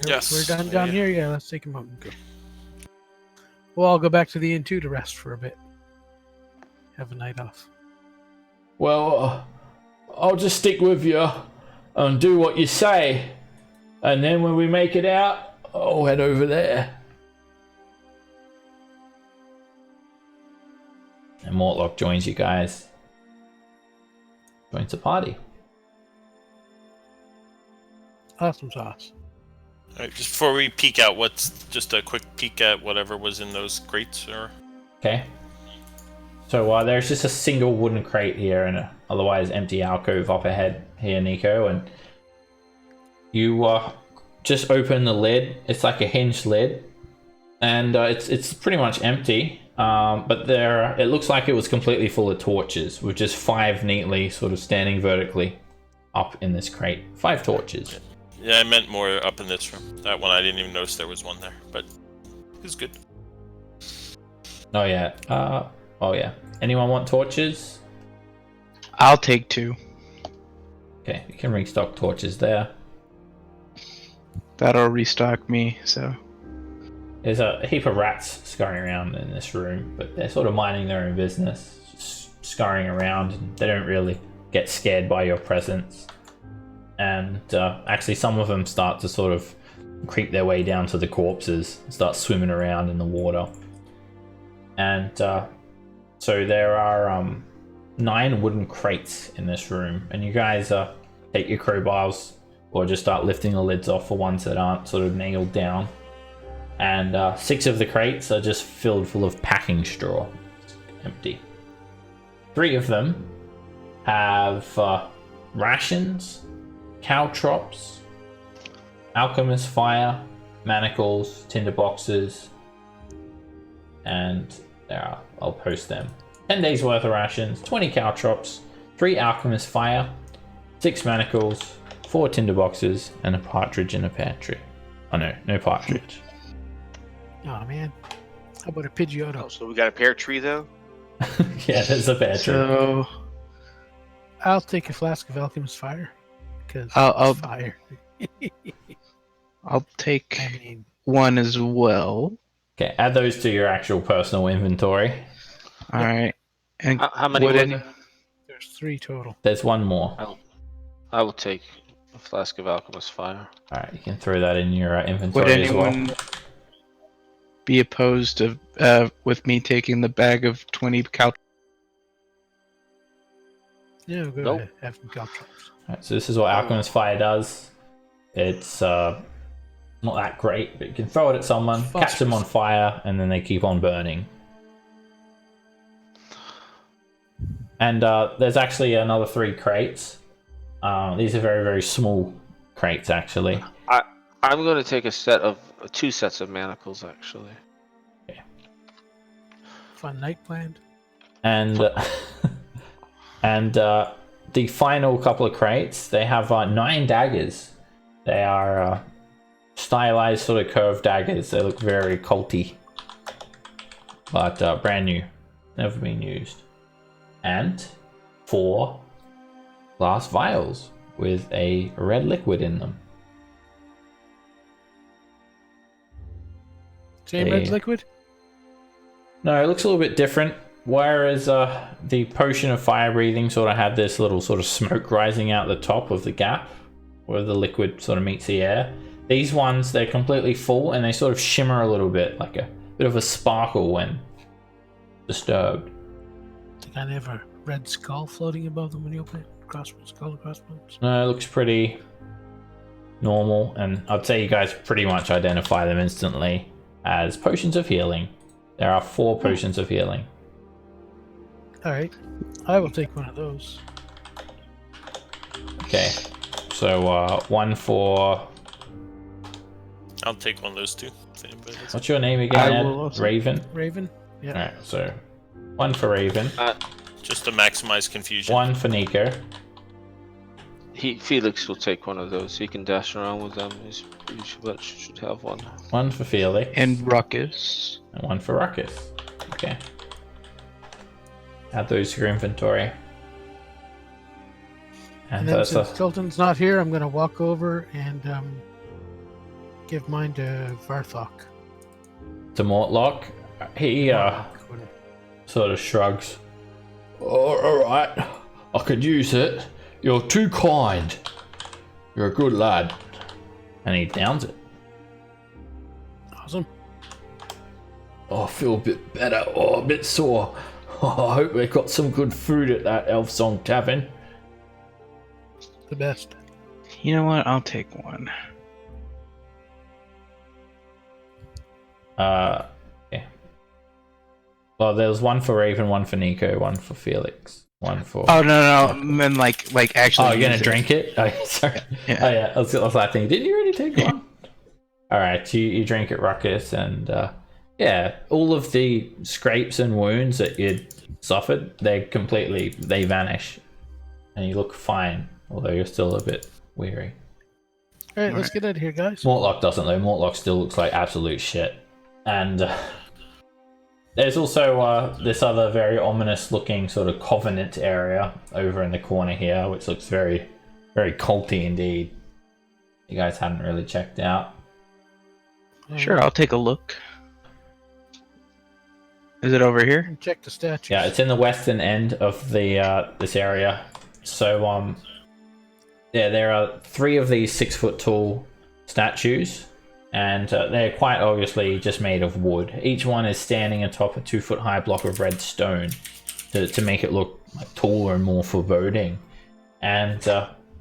Yes. We're down here. Yeah, let's take him out and go. Well, I'll go back to the inn too to rest for a bit. Have a night off. Well, I'll just stick with you and do what you say. And then when we make it out, I'll head over there. And Mortlock joins you guys. Joins the party. Awesome sauce. Alright, just before we peek out, what's just a quick peek at whatever was in those crates, or? Okay. So there's just a single wooden crate here and a otherwise empty alcove up ahead here, Nico. And you just open the lid. It's like a hinged lid, and it's pretty much empty. But it looks like it was completely full of torches, with just 5 neatly sort of standing vertically up in this crate. 5 torches. Yeah, I meant more up in this room. That one I didn't even notice there was one there, but it's good. Oh yeah. Oh yeah. Anyone want torches? I'll take 2. Okay, you can restock torches there. That'll restock me, so. There's a heap of rats scurrying around in this room, but they're sort of minding their own business, just scurrying around, and they don't really get scared by your presence. And actually some of them start to sort of creep their way down to the corpses and start swimming around in the water. And so there are 9 wooden crates in this room, and you guys take your crowbars or just start lifting the lids off for ones that aren't sort of nailed down. And 6 of the crates are just filled full of packing straw. It's empty. 3 of them have rations, caltrops, alchemist fire, manacles, tinder boxes, and there I'll post them. 10 days worth of rations, 20 caltrops, 3 alchemist fire, 6 manacles, 4 tinderboxes, and a partridge in a pear tree. Oh no partridge. Oh man, how about a Pidgeotto? Oh, so we got a pear tree though. Yeah, there's a pear tree. So I'll take a flask of Alchemist Fire because I'll- it's fire. I'll take I mean, one as well. Okay, add those to your actual personal inventory. All right. And How many would were any- there? there's 3 total. There's one more. I will take a flask of alchemist fire. Alright, you can throw that in your would inventory as well. anyone be opposed of with me taking the bag of 20 cal? Yeah, go Nope. ahead. Have some caltrops. Alright, so this is what Alchemist Fire does. It's not that great, but you can throw it at someone, catch them on fire, and then they keep on burning. And there's actually another 3 crates. These are very, very small crates, actually. I'm going to take a 2 sets of manacles, actually. Fun night planned. And and the final couple of crates, they have 9 daggers. They are stylized sort of curved daggers. They look very culty, but brand new, never been used. And 4 glass vials with a red liquid in them. Same red Hey. liquid? No, it looks a little bit different. Whereas the potion of fire breathing sort of had this little sort of smoke rising out the top of the gap where the liquid sort of meets the air. These ones, they're completely full and they sort of shimmer a little bit, like a bit of a sparkle when disturbed. The kind of a red skull floating above them when you open it. Skull across bones. No, it looks pretty normal, and I'd say you guys pretty much identify them instantly as potions of healing. There are 4 potions of healing. Alright. I will take one of those. Okay, so one for... I'll take one of those 2. If anybody does. What's your name I again, Ed? will also- Raven? Raven? Yeah. Alright, so one for Raven, Just to maximize confusion. one for Nico, Felix will take one of those. He can dash around with them. He's pretty sure should have one. one for Felix, And Ruckus. and one for Ruckus. Okay. Add those to your inventory. And And then that's since Tilton's not here, I'm going to walk over and give mine to Varthok. to Mortlock. He sort of shrugs. Alright, I could use it. You're too kind. You're a good lad. And he downs it. Awesome. Oh, I feel a bit better. Oh, a bit sore. Oh, I hope they got some good food at that Elf Song Tavern. The best. You know what? I'll take one. Yeah. Well, there was one for Raven, one for Nico, one for Felix, one for... Oh no, man! Like actually. Oh, you're gonna use it. drink it? Oh, sorry. Yeah. Oh, yeah. I was like thinking, didn't you already take one? Alright, you drink it, Ruckus, and yeah, all of the scrapes and wounds that you'd suffered, they vanish. And you look fine, although you're still a bit weary. Alright, let's get out of here, guys. Mortlock doesn't though. Mortlock still looks like absolute shit. And there's also this other very ominous looking sort of Covenant area over in the corner here, which looks very, very culty indeed. You guys hadn't really checked out. Sure, I'll take a look. Is it over here? Check the statues. Yeah, it's in the western end of the this area. So yeah, there are 3 of these 6-foot tall statues, and they're quite obviously just made of wood. Each one is standing atop a 2-foot high block of red stone to make it look like taller and more foreboding. And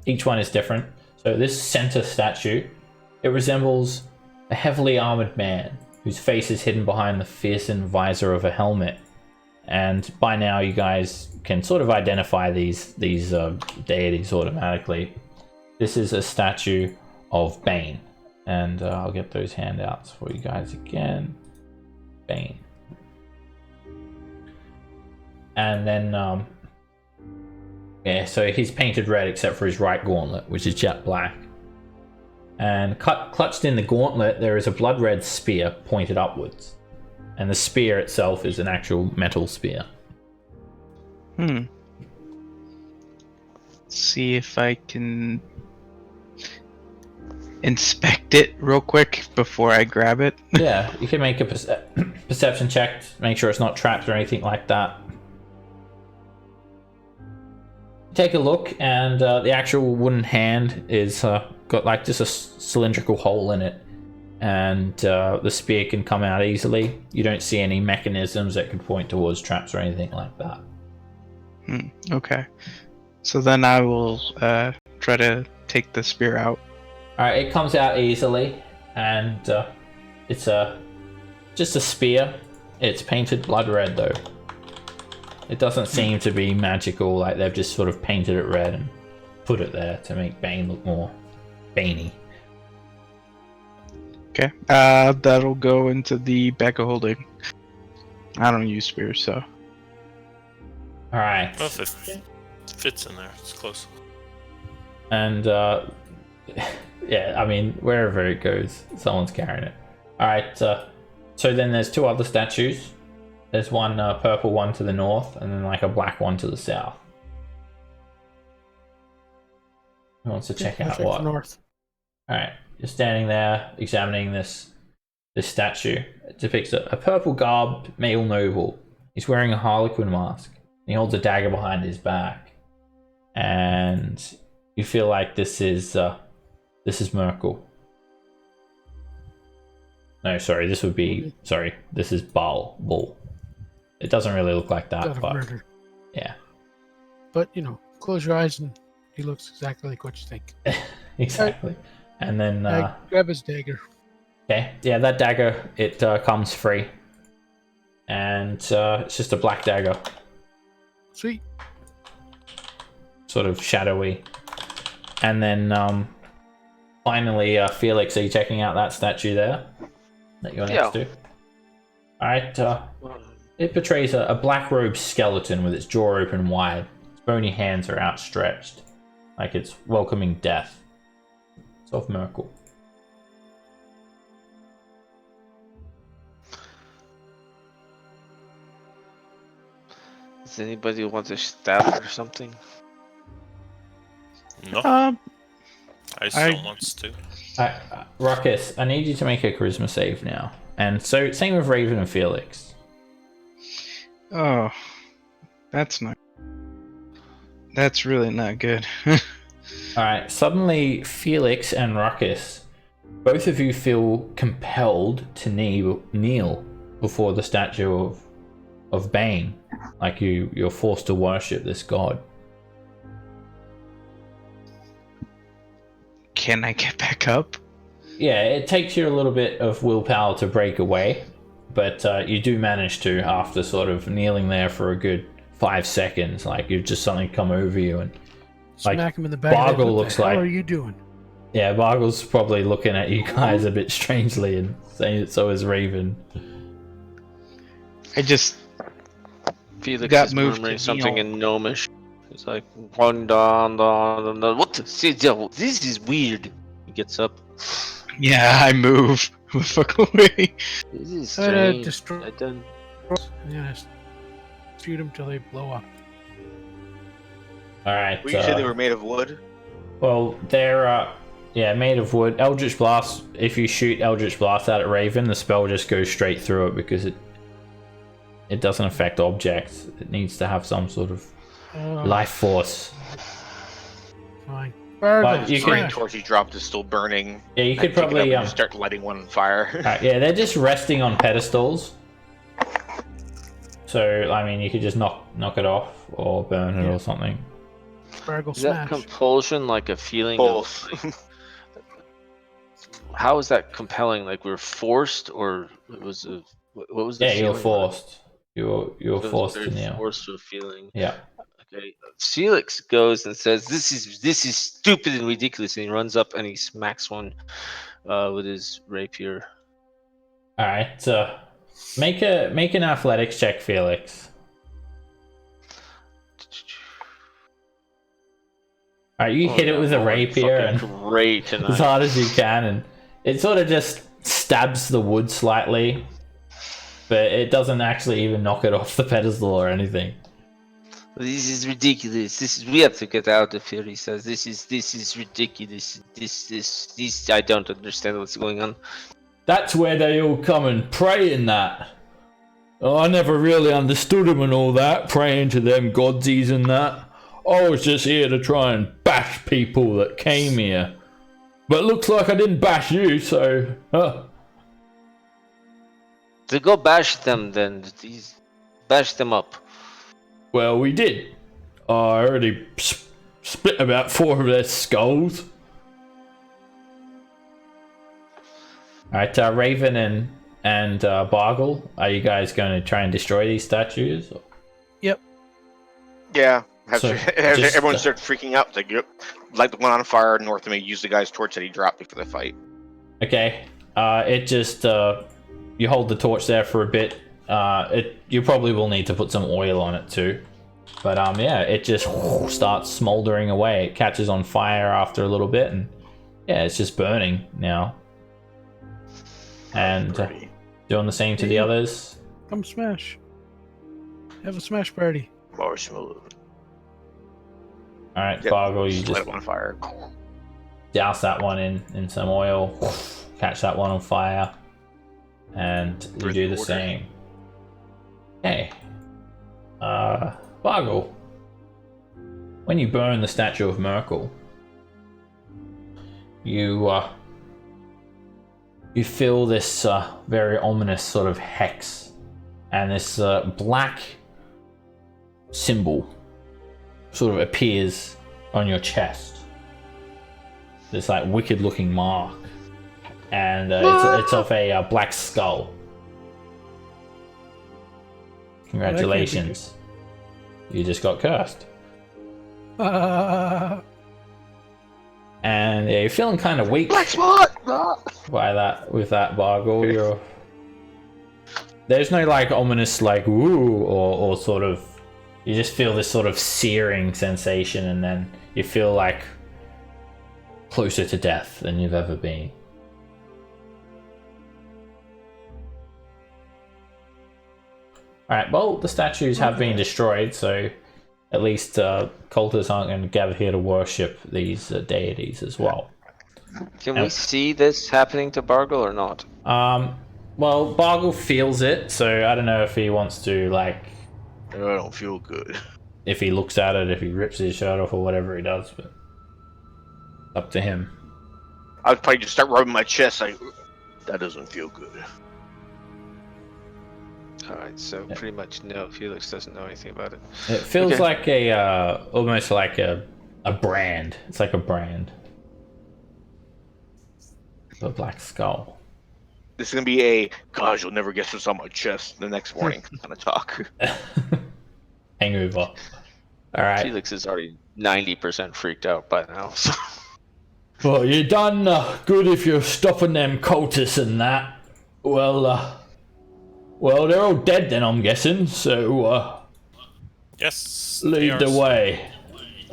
each one is different. So this center statue, it resembles a heavily armored man whose face is hidden behind the fearsome visor of a helmet. And by now you guys can sort of identify these deities automatically. This is a statue of Bane. And I'll get those handouts for you guys again. Bane. Yeah, so he's painted red except for his right gauntlet, which is jet black. And clutched in the gauntlet, there is a blood red spear pointed upwards. And the spear itself is an actual metal spear. See if I can inspect it real quick before I grab it. Yeah, you can make a perception check, make sure it's not trapped or anything like that. Take a look, and the actual wooden hand is got like just a cylindrical hole in it, and the spear can come out easily. You don't see any mechanisms that could point towards traps or anything like that. Okay. So then I will try to take the spear out. Alright, it comes out easily, and it's just a spear. It's painted blood red though. It doesn't seem to be magical, like they've just sort of painted it red and put it there to make Bane look more Baney. Okay. That'll go into the bag of holding. I don't use spears, so. Alright. Well, if it fits in there, it's close. And yeah, I mean, wherever it goes, someone's carrying it. Alright, so then there's two other statues. There's one purple one to the north, and then like a black one to the south. Who wants to check out what? North. Alright, you're standing there examining this statue. It depicts a purple garbed male noble. He's wearing a harlequin mask. He holds a dagger behind his back. And you feel like this is Merkel. No, sorry, this is Bull. It doesn't really look like that, God of but murder. yeah. But, close your eyes and he looks exactly like what you think. Exactly. And then Grab his dagger. okay, yeah, that dagger, it comes free. And it's just a black dagger. Sweet. Sort of shadowy. And then finally, Felix, are you checking out that statue there that you're next to? Alright, it portrays a black-robed skeleton with its jaw open wide. Its bony hands are outstretched, like it's welcoming death. It's of Merkel. Does anybody want to stab it or something? No, I still wants to. Ruckus, I need you to make a charisma save now. And so, same with Raven and Felix. Oh, that's really not good. Alright, suddenly Felix and Ruckus, both of you feel compelled to kneel before the statue of Bane. Like you're forced to worship this god. Can I get back up? Yeah, it takes you a little bit of willpower to break away, but you do manage to after sort of kneeling there for a good 5 seconds. Like you've just something come over you and like Smack him in the back. Bargle looks like. What are you doing? Yeah, Bargle's probably looking at you guys a bit strangely and saying so is Raven. I just Felix got is moved murmuring to something kneel. in Gnomish. It's like, what the? This is weird. He gets up. Yeah, I move. Fuck away. This is Try to strange. destroy. I done. Yeah, shoot them till they blow up. Alright. Well, you said they were made of wood. Well, they're made of wood. Eldritch Blast, if you shoot Eldritch Blast at Raven, the spell just goes straight through it because it doesn't affect objects. It needs to have some sort of life force. Fine. But you Sorry, can- torch he dropped is still burning. Yeah, you could I pick it up probably and just start lighting one on fire. yeah, they're just resting on pedestals. So I mean, you could just knock it off or burn it or something. Spargle Is that smash. compulsion like a feeling Both. of? Like, how is that compelling? Like we're forced, or it was a? What was the Yeah, you're feeling? forced. You're It was forced very to kneel. Forceful feeling. Yeah. Okay. Felix goes and says, "This is stupid and ridiculous," and he runs up and he smacks one with his rapier. All right. Make an athletics check, Felix. Alright, you hit it with a rapier and great as hard as you can, and it sort of just stabs the wood slightly, but it doesn't actually even knock it off the pedestal or anything. This is ridiculous. We have to get out of here. He says, "This is ridiculous. This. I don't understand what's going on." That's where they all come and pray in that. I never really understood them and all that, praying to them godsies and that. I was just here to try and bash people that came here. But it looks like I didn't bash you, so... To go bash them then. Bash them up. Well, we did. I already split about 4 of their skulls. Alright, Raven and Bargle, are you guys going to try and destroy these statues? Yep. Yeah. So, Everyone started freaking out. Like, yep. Like the one on fire north of me used the guy's torch that he dropped before the fight. Okay. It just you hold the torch there for a bit. You probably will need to put some oil on it too. But yeah, it just starts smoldering away. It catches on fire after a little bit, and yeah, it's just burning now. And doing the same to the others. Come smash. Have a smash party. More smooth. Alright, Bargle, you Light just it on fire. douse that one in some oil, catch that one on fire, and you do the same. Okay. Bargle, when you burn the statue of Merkel, you feel this very ominous sort of hex, and this black symbol sort of appears on your chest. This like wicked looking mark, and it's of a black skull. Congratulations, you just got cursed. And you're feeling kind of weak Black spot! by that with that Bargle. There's no like ominous like woo or sort of, you just feel this sort of searing sensation, and then you feel like closer to death than you've ever been. Alright, well, the statues have been destroyed, so at least cultists aren't going to gather here to worship these deities as well. Can we see this happening to Bargle or not? Well, Bargle feels it, so I don't know if he wants to, like... I don't feel good. If he looks at it, if he rips his shirt off or whatever he does, but... up to him. I'd probably just start rubbing my chest like, that doesn't feel good. Alright, so pretty much no, Felix doesn't know anything about it. It feels like a, almost like a brand. It's like a brand. The black skull. This is gonna be a, gosh, you'll never guess what's on my chest the next morning kind of talk. Hangover. Alright. Felix is already 90% freaked out by now, so... Well, you done good if you're stopping them cultists and that. Well, they're all dead then, I'm guessing, so, Yes. lead the way.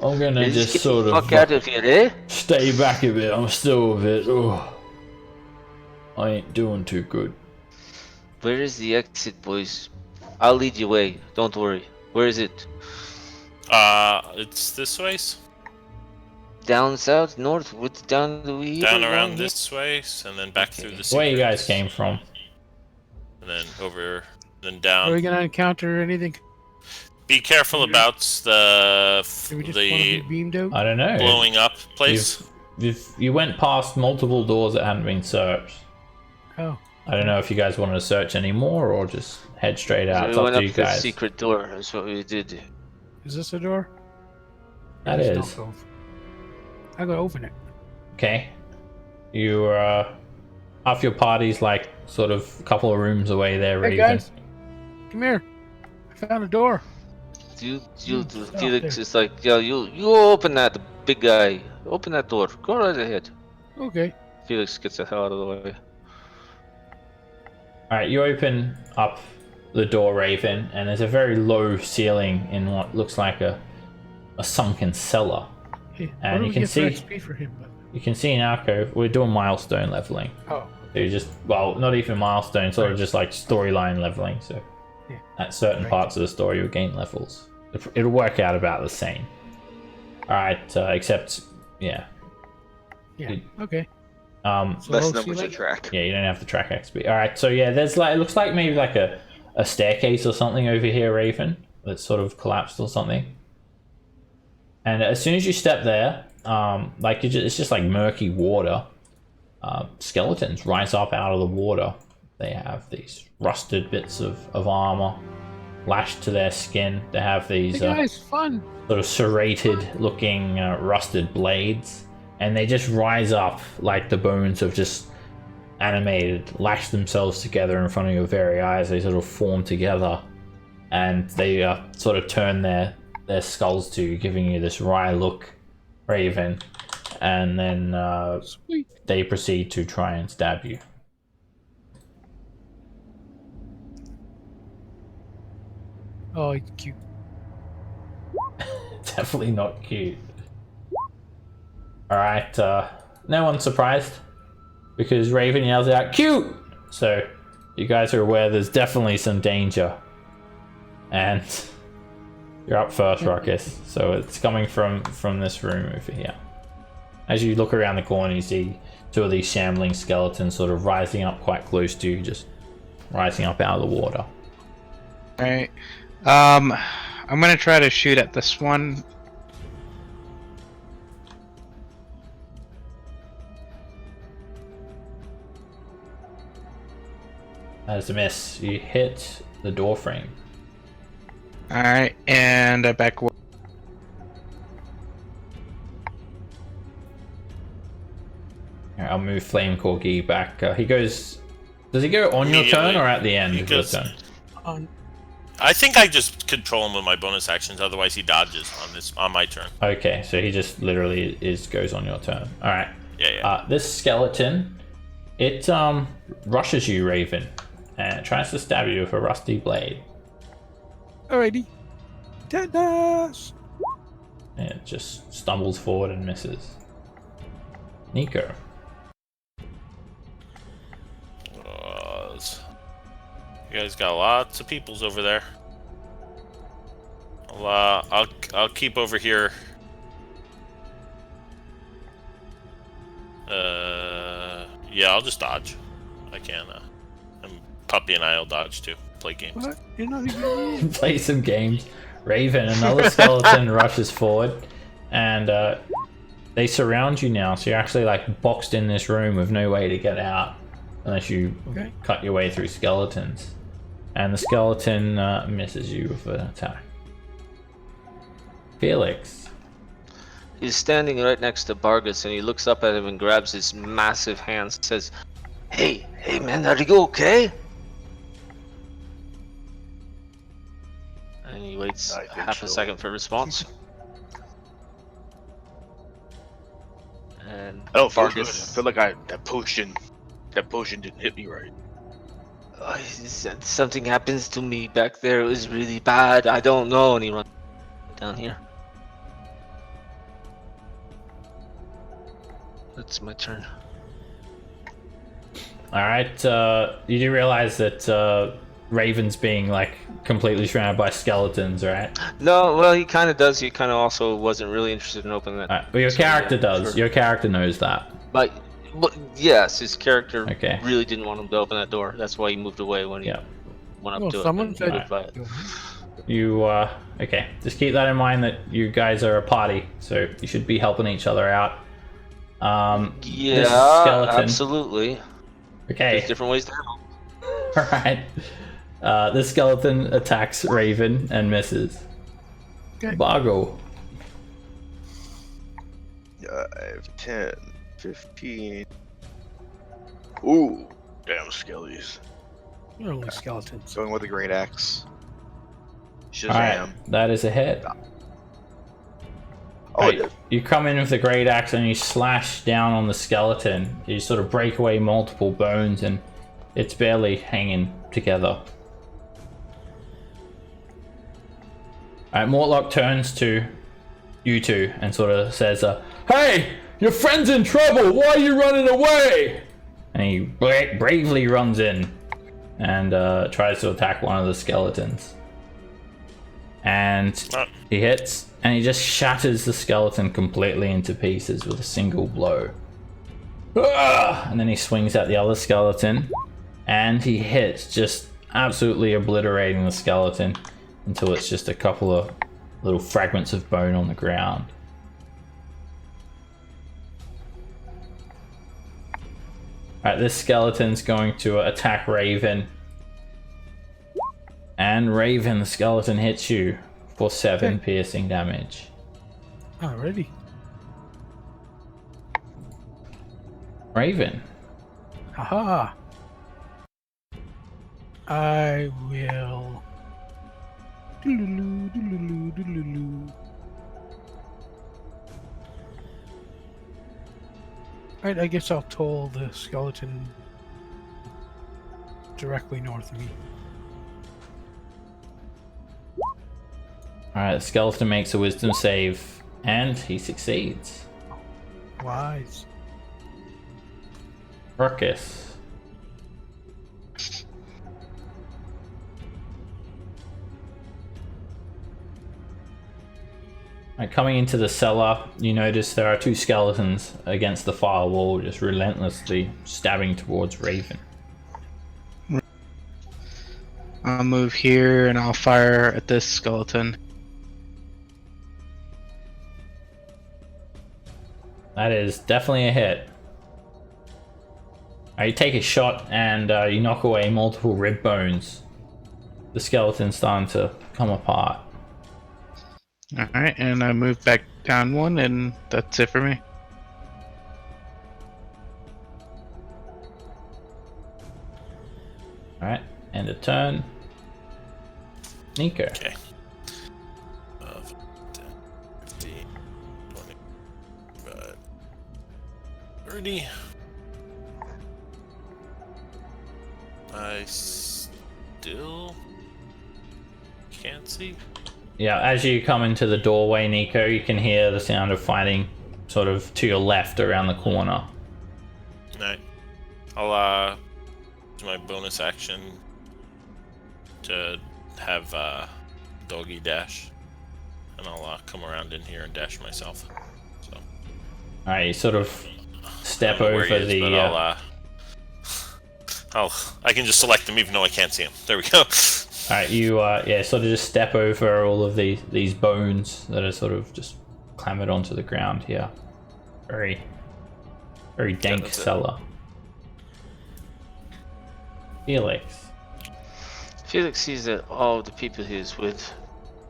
I'm gonna just sort of fuck out of here, eh? stay back a bit. I'm still a bit, I ain't doing too good. Where is the exit, boys? I'll lead you away, don't worry. Where is it? It's this way. Down south, north, with down the way? Down around this way, and then back through the secrets. Where you guys came from? And then over, then Are down. we gonna encounter anything? Be careful about Do we just want to be the beamed out? I don't know. blowing up place. You went past multiple doors that hadn't been searched. Oh. I don't know if you guys wanted to search any more or just head straight out. So It's we up went to up you the guys. secret door, that's what we did. Is this a door? That Just is. don't go. I gotta open it. Okay. You half your party's like sort of a couple of rooms away there, Hey Raven. guys, come here. I found a door. Felix is like, yeah, you open that, big guy. Open that door. Go right ahead. Okay. Felix gets the hell out of the way. Alright, you open up the door, Raven, and there's a very low ceiling in what looks like a sunken cellar. Hey, And what do you we can get see- for XP for him? By the way? You can see in Alcove, we're doing milestone leveling. Oh, So you just, well, not even milestone, sort of just like storyline leveling. So Yeah. at certain Right. parts of the story, you'll gain levels. It'll work out about the same. Alright, except, yeah. yeah. You- Okay. Um, So Less see you numbers to later. track. yeah, you don't have to track XP. Alright, so yeah, there's like, it looks like maybe like a staircase or something over here, Raven, that's sort of collapsed or something. And as soon as you step there, like it's just like murky water. Skeletons rise up out of the water. They have these rusted bits of armor lashed to their skin. They have these Hey guys, fun. sort of serrated looking rusted blades, and they just rise up like the bones have just animated, lashed themselves together in front of your very eyes. They sort of form together, and they sort of turn their skulls to you, giving you this wry look, Raven, and then Sweet. they proceed to try and stab you. Oh, he's cute. Definitely not cute. Alright, no one's surprised because Raven yells out, "Cute!" So you guys are aware there's definitely some danger. And you're up first, Ruckus. So it's coming from this room over here. As you look around the corner, you see two of these shambling skeletons sort of rising up quite close to you, just rising up out of the water. Alright. I'm gonna try to shoot at this one. As a miss, you hit the door frame. Alright, and I back away. Here, I'll move Flame Corgi back. He goes. Does he go on your turn Immediately. or at the end He of your goes- turn? On. I think I just control him with my bonus actions. Otherwise, he dodges on my turn. Okay, so he just literally goes on your turn. All right. Yeah. This skeleton, it rushes you, Raven, and it tries to stab you with a rusty blade. Alrighty. Tetanus. And it just stumbles forward and misses. Nico. You guys got lots of peoples over there. I'll keep over here. Yeah, I'll just dodge. I can. And Puppy and I'll dodge too. Play games. What? You're not even. Play some games. Raven, another skeleton rushes forward, and they surround you now. So you're actually like boxed in this room with no way to get out unless you Okay. cut your way through skeletons. And the skeleton misses you with an attack. Felix. He's standing right next to Bargus, and he looks up at him and grabs his massive hands and says, Hey man, are you okay? And he waits I think half a so. second for a response. And I don't feel good. I Bargus, feel like that potion didn't hit me right. He said, something happens to me back there. It was really bad. I don't know. And he runs down here. That's my turn. Alright, you do realize that Raven's being like completely surrounded by skeletons, right? No, well, he kind of does. He kind of also wasn't really interested in opening that. Alright, well, your So, character yeah, does. sure. Your character knows that. But yes, his character Okay. really didn't want him to open that door. That's why he moved away when he Yeah. went up Well, to someone it. said- And by it. You, okay. Just keep that in mind that you guys are a party, so you should be helping each other out. This Yeah, skeleton. absolutely. Okay. There's different ways to help. Alright. This skeleton attacks Raven and misses. Okay. Bargo. 5, 10, 15. Ooh, damn skellies. You're only skeletons. Going with the great axe. Shazam. Alright, that is a hit. Oh, Right, yeah. you come in with the great axe and you slash down on the skeleton. You sort of break away multiple bones and it's barely hanging together. Alright, Mortlock turns to you two and sort of says, "Hey, your friend's in trouble. Why are you running away?" And he bravely runs in and tries to attack one of the skeletons. And he hits, and he just shatters the skeleton completely into pieces with a single blow. And then he swings at the other skeleton, and he hits, just absolutely obliterating the skeleton until it's just a couple of little fragments of bone on the ground. Alright, this skeleton's going to attack Raven. And Raven, the skeleton hits you for 7 piercing damage. Alrighty. Raven. Haha. I will. Doodaloo, doodaloo, doodaloo. Alright, I guess I'll toll the skeleton directly north of me. Alright, the skeleton makes a wisdom save, and he succeeds. Wise. Ruckus. Right, coming into the cellar, you notice there are 2 skeletons against the far wall, just relentlessly stabbing towards Raven. I'll move here and I'll fire at this skeleton. That is definitely a hit. You take a shot and you knock away multiple rib bones. The skeleton's starting to come apart. Alright, and I move back down 1, and that's it for me. Alright, end of turn. Nico. Okay. 10, 15, 25, 30. I still can't see. Yeah, as you come into the doorway, Nico, you can hear the sound of fighting sort of to your left around the corner. Alright. I'll do my bonus action to have doggy dash. And I'll come around in here and dash myself. So Alright, you sort of step I don't know where over he is, the... but I can just select him even though I can't see him. There we go. Alright, you sort of just step over all of these bones that are sort of just clambered onto the ground here. Very dank cellar. Felix. Felix sees that all of the people he is with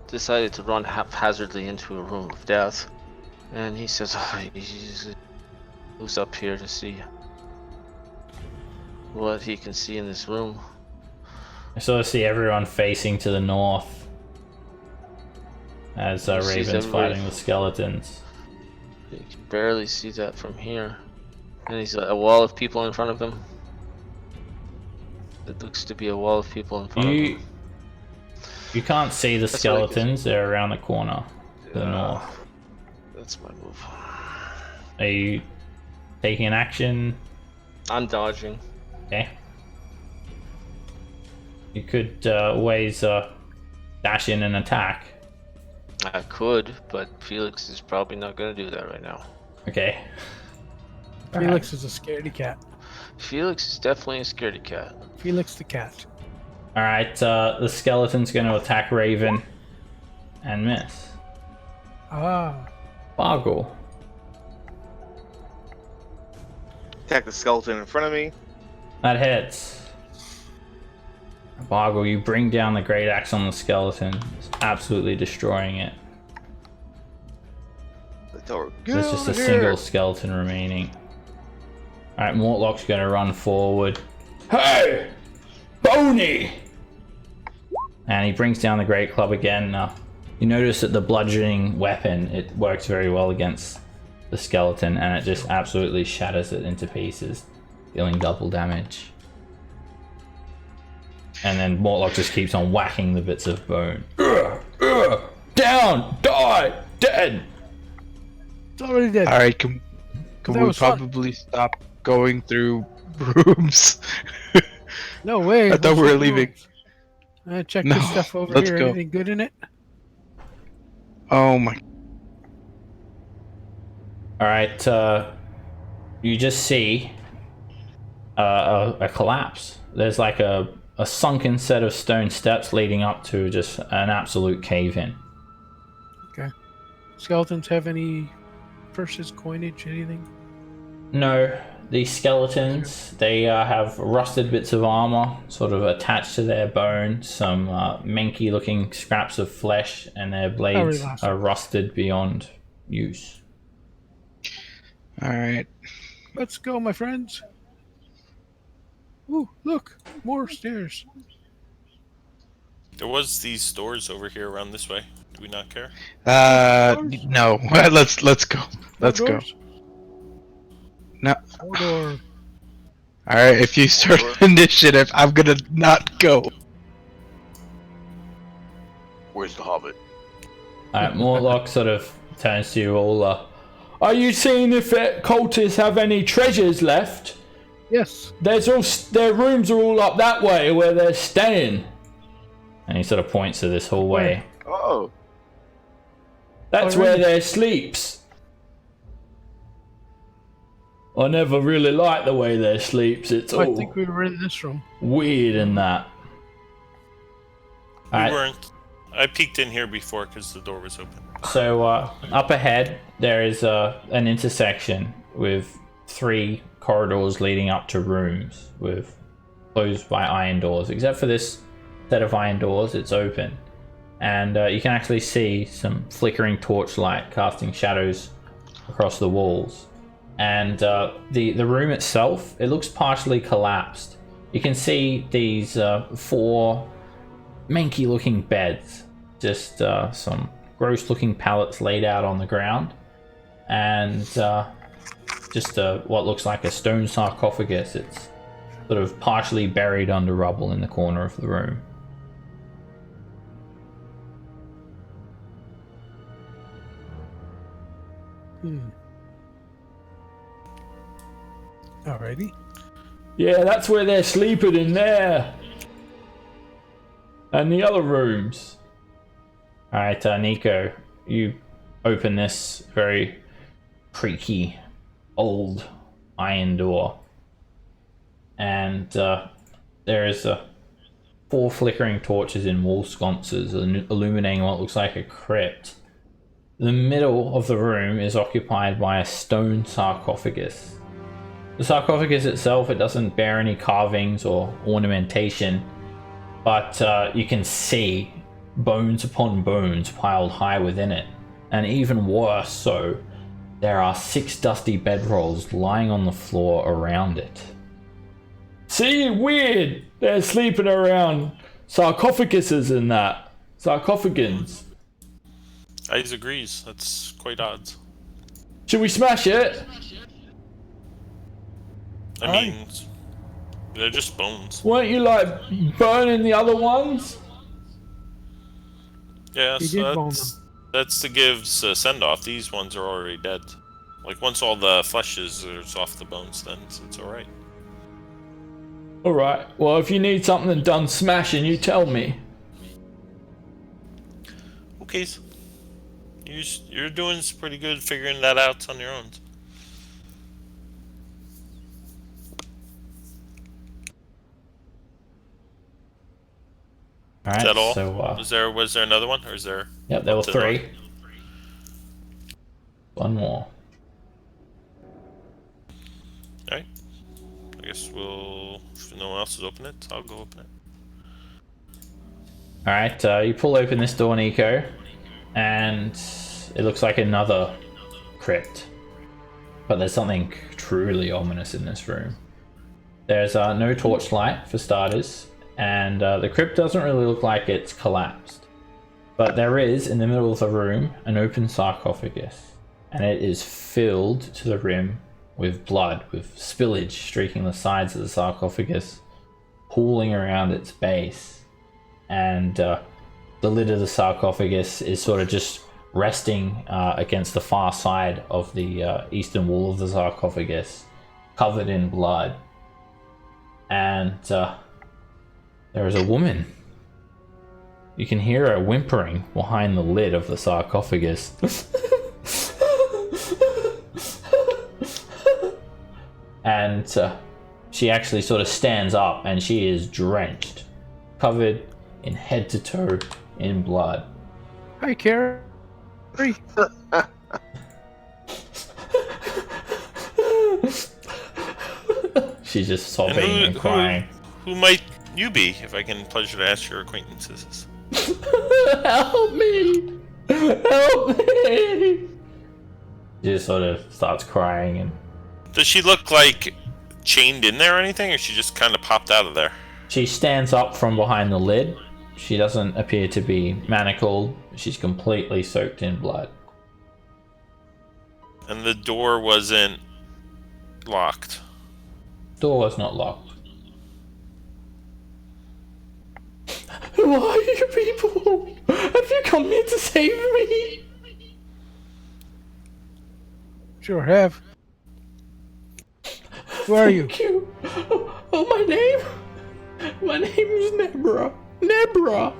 decided to run haphazardly into a room of death, and he says, "Who's up here to see what he can see in this room?" I sort of see everyone facing to the north as Raven's fighting the skeletons. You can barely see that from here. And he's a wall of people in front of him. It looks to be a wall of people in front of him. You can't see the skeletons, they're around the corner to the north. That's my move. Are you taking an action? I'm dodging. Okay. You could always dash in and attack. I could, but Felix is probably not going to do that right now. Okay. Felix is a scaredy cat. Felix is definitely a scaredy cat. Felix the cat. Alright, the skeleton's going to attack Raven and miss. Ah. Bargle. Attack the skeleton in front of me. That hits. Bargle, you bring down the great axe on the skeleton, just absolutely destroying it. There's just a single skeleton remaining. Alright, Mortlock's gonna run forward. Hey! Boney! And he brings down the great club again. You notice that the bludgeoning weapon, it works very well against the skeleton, and it just absolutely shatters it into pieces, dealing double damage. And then Mortlock just keeps on whacking the bits of bone. Down! Die! Dead! It's already dead. All right, can That we was fun. probably stop going through rooms? No way. I thought we were leaving. Check No, this stuff over let's here. go. Anything good in it? Oh my! All right, you just see a collapse. There's like a sunken set of stone steps leading up to just an absolute cave-in. Okay. Skeletons have any purses, coinage, anything? No, these skeletons, they have rusted bits of armor sort of attached to their bone, some manky looking scraps of flesh, and their blades are rusted beyond use. All right. Let's go, my friends. Ooh, look, more stairs. There was these doors over here around this way. Do we not care? No. Let's go. Let's go. No. Door. All right. If you start initiative, I'm gonna not go. Where's the hobbit? Mortlock sort of turns to you all. Are you seeing if cultists have any treasures left? Yes. Their rooms are all up that way where they're staying. And he sort of points to this hallway. Oh. That's where they sleeps. I never really liked the way they sleeps. It's I all think we were in this room. weird and that. We weren't. I peeked in here before because the door was open. So up ahead, there is an intersection with 3 corridors leading up to rooms with closed by iron doors. Except for this set of iron doors, it's open. And you can actually see some flickering torchlight casting shadows across the walls. And the room itself, it looks partially collapsed. You can see these 4 manky looking beds. Just some gross looking pallets laid out on the ground. And just what looks like a stone sarcophagus. It's sort of partially buried under rubble in the corner of the room. Alrighty. Yeah, that's where they're sleeping in there. And the other rooms. Alright, Nico, you open this very creaky, old iron door. And there is 4 flickering torches in wall sconces illuminating what looks like a crypt. The middle of the room is occupied by a stone sarcophagus. The sarcophagus itself, it doesn't bear any carvings or ornamentation, but you can see bones upon bones piled high within it. And even worse so, there are 6 dusty bedrolls lying on the floor around it. See, weird! They're sleeping around sarcophaguses and that. Sarcophagans. Eyes agrees. That's quite odd. Should we smash it? I mean, they're just bones. Weren't you like burning the other ones? Yeah, He did bone them. that's to give send off. These ones are already dead. Like once all the flesh is off the bones, then it's all right. Alright, well if you need something done smashing, you tell me. Okay, you're doing pretty good figuring that out on your own. Alright, Is that all? so Was there another one, or is there? yep, there were up to 3. now? One more. All right. I guess we'll. If no one else has opened it, I'll go open it. Alright, you pull open this door, Nico, and it looks like another crypt. But there's something truly ominous in this room. There's no torchlight, for starters, and the crypt doesn't really look like it's collapsed. But there is, in the middle of the room, an open sarcophagus, and it is filled to the rim with blood, with spillage streaking the sides of the sarcophagus, pooling around its base. And the lid of the sarcophagus is sort of just resting against the far side of the eastern wall of the sarcophagus, covered in blood. And there is a woman. You can hear her whimpering behind the lid of the sarcophagus. And she actually sort of stands up, and she is drenched, covered in head to toe in blood. Hi, Carrie. She's just sobbing and crying. Who might you be, if I can pleasure to ask your acquaintances? Help me! Help me! She just sort of starts crying. And Does she look like chained in there or anything, or she just kind of popped out of there? she stands up from behind the lid. She doesn't appear to be manacled. She's completely soaked in blood. And the door wasn't locked. Door is not locked. Who are you people? Have you come here to save me? Sure have. Who are you? Thank you. Oh, my name? My name is Nebra. Nebra.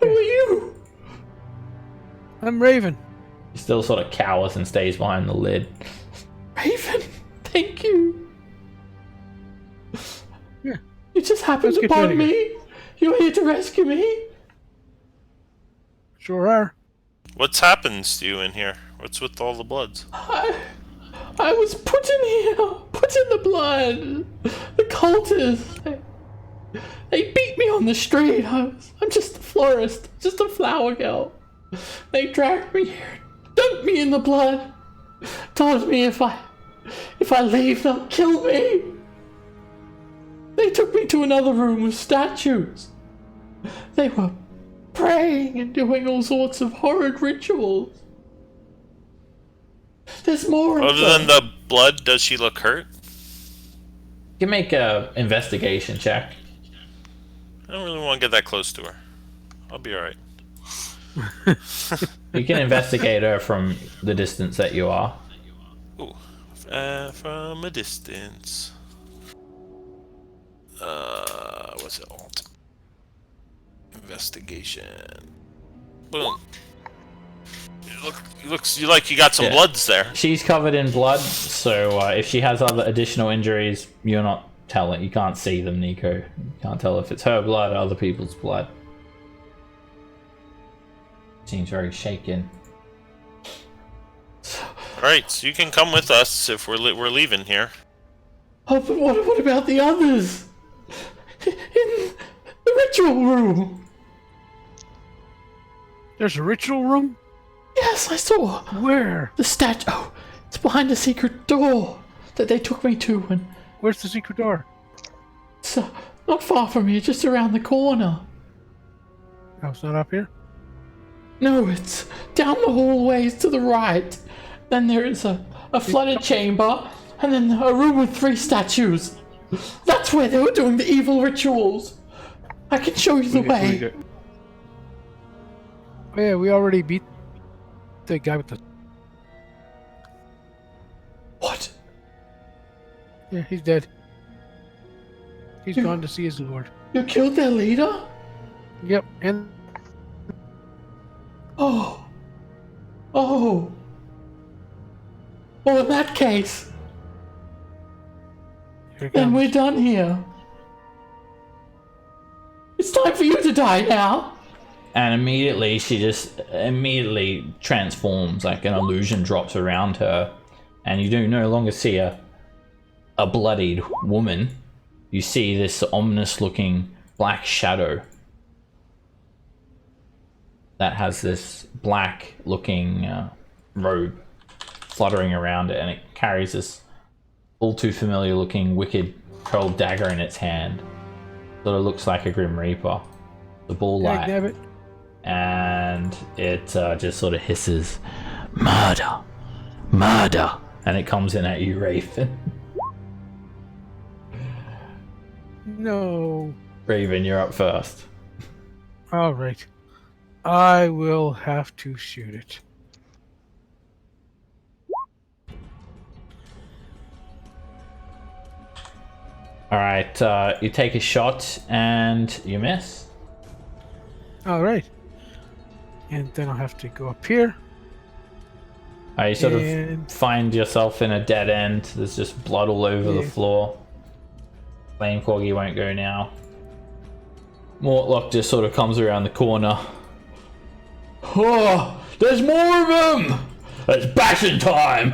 Who are you? I'm Raven. He still sort of cowers and stays behind the lid. Raven, thank you. Yeah. You just happened Let's get rid upon of me. You're here to rescue me. Sure are. What's happened to you in here? What's with all the bloods? I was put in here. Put in the blood. The cultists. They beat me on the street. I'm just a florist. Just a flower girl. They dragged me here. Dunked me in the blood. Told me if I leave, they'll kill me. They took me to another room with statues. They were praying and doing all sorts of horrid rituals. There's more of Other than the blood, does she look hurt? You can make a investigation check. I don't really want to get that close to her. I'll be alright. You can investigate her from the distance that you are. Ooh. From a distance. What's it? Alt. Investigation. Boom. You like you got some bloods there. She's covered in blood, so if she has other additional injuries, you're not telling. You can't see them, Nico. You can't tell if it's her blood or other people's blood. Seems very shaken. Alright, so you can come with us if we're leaving here. Oh, but what about the others? In the ritual room. There's a ritual room? Yes, I saw. Where? The statue. Oh, it's behind a secret door that they took me to, and Where's the secret door? it's not far from here, just around the corner. Oh, it's not up here? No, it's down the hallways to the right. Then there is a flooded chamber, and then a room with 3 statues. That's where they were doing the evil rituals. I can show you the way. Oh, yeah, we already beat the guy with the... What? Yeah, he's dead. He's gone to see his lord. You killed their leader? Yep, and... Oh. Oh. Well, in that case, Here it then comes. we're done here. It's time for you to die now. And immediately, she just transforms, like an illusion drops around her. And you do no longer see a bloodied woman. You see this ominous looking black shadow that has this black looking robe fluttering around it, and it carries this all too familiar looking wicked curled dagger in its hand. Sort of looks like a Grim Reaper. The ball light. Dagnabbit. And it just sort of hisses, "Murder! Murder!" And it comes in at you, Raven. No. Raven, you're up first. All right. I will have to shoot it. Alright, you take a shot and you miss. All right. And then I'll have to go up here. You sort of And- find yourself in a dead end. There's just blood all over the Yeah. floor. Flame Corgi won't go now. Mortlock just sort of comes around the corner. Oh, there's more of them! It's bashing time!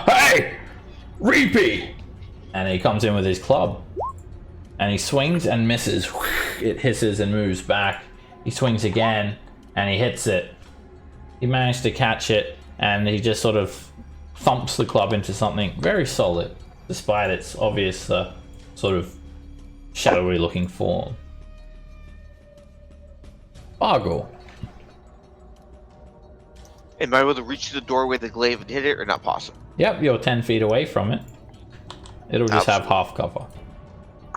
Hey! Reapy! And he comes in with his club. And he swings and misses. It hisses and moves back. He swings again and he hits it. He managed to catch it and he just sort of thumps the club into something very solid, despite its obvious sort of shadowy looking form. Bargle. Am I able to reach the doorway the glaive and hit it, or not possible? Yep, you're 10 feet away from it. It'll just have half cover.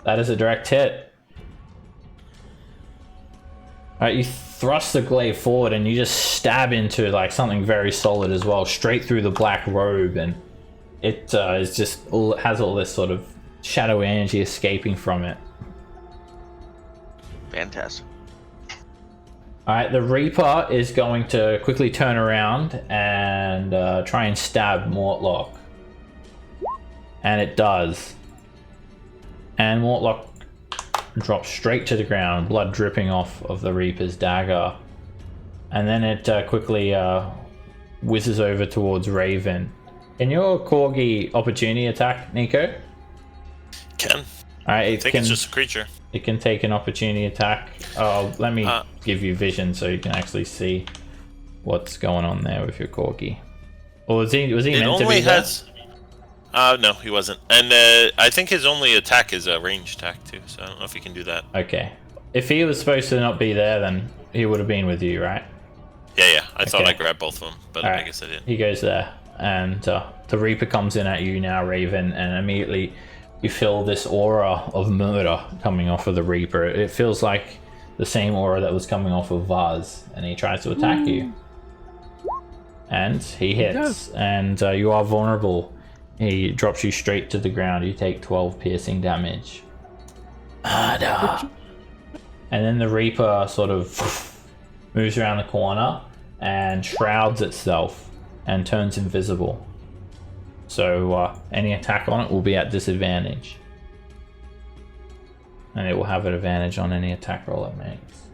That is a direct hit. Alright, you thrust the glaive forward and you just stab into like something very solid as well, straight through the black robe, and it is just has all this sort of shadowy energy escaping from it. Fantastic. Alright, the Reaper is going to quickly turn around and try and stab Mortlock. And it does. And Mortlock drops straight to the ground, blood dripping off of the Reaper's dagger. And then it quickly whizzes over towards Raven. Can your Corgi opportunity attack, Nico? Can. Alright, I think it's just a creature. It can take an opportunity attack. Oh, let me give you vision so you can actually see what's going on there with your Corgi. Or was he meant to be there? No, he wasn't. And I think his only attack is a range attack too, so I don't know if he can do that. Okay. If he was supposed to not be there, then he would have been with you, right? Yeah. I thought I grabbed both of them, but I guess I didn't. He goes there, and the Reaper comes in at you now, Raven, and immediately you feel this aura of murder coming off of the Reaper. It feels like the same aura that was coming off of Vazh, and he tries to attack you. And he hits, and you are vulnerable. He drops you straight to the ground. You take 12 piercing damage. And then the Reaper sort of moves around the corner and shrouds itself and turns invisible. So any attack on it will be at disadvantage. And it will have an advantage on any attack roll it makes.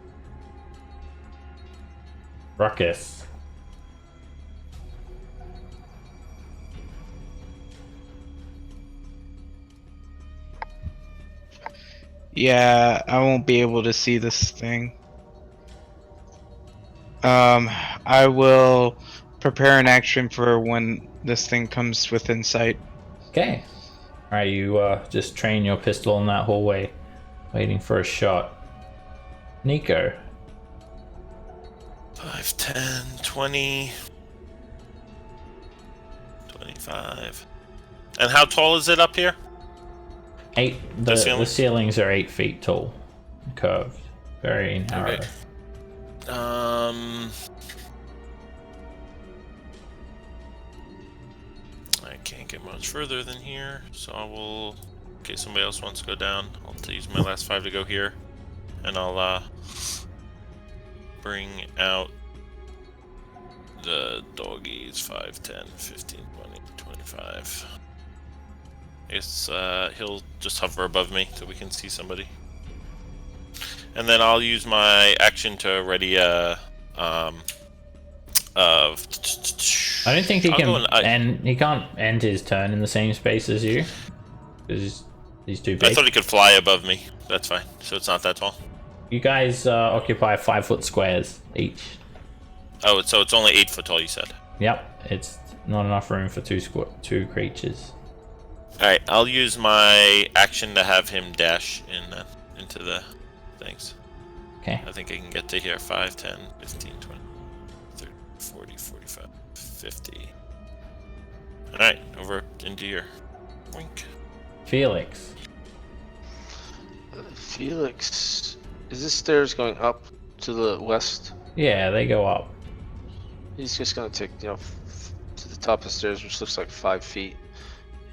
Ruckus. Yeah, I won't be able to see this thing. I will prepare an action for when this thing comes within sight. Okay. Alright, you just train your pistol in that hallway, waiting for a shot. Nico. 5, 10, 20, 25. And how tall is it up here? 8. The ceilings are 8 feet tall, curved, very narrow. Okay. I can't get much further than here, so I will. In case somebody else wants to go down, I'll use my last 5 to go here, and I'll bring out the doggies. 5, 10, 15, 20, 25. I guess he'll just hover above me so we can see somebody. And then I'll use my action to ready I don't think he can he can't end his turn in the same space as you. Because he's too big. I thought he could fly above me. That's fine. So it's not that tall. You guys occupy 5-foot squares each. Oh, so it's only 8 foot tall, you said? Yep, it's not enough room for two creatures. Alright, I'll use my action to have him dash into the things. Okay. I think I can get to here. 5, 10, 15, 20, 30, 40, 45, 50. Alright, over into here. Wink. Felix. Felix, is this stairs going up to the west? Yeah, they go up. He's just gonna take, to the top of the stairs, which looks like 5 feet.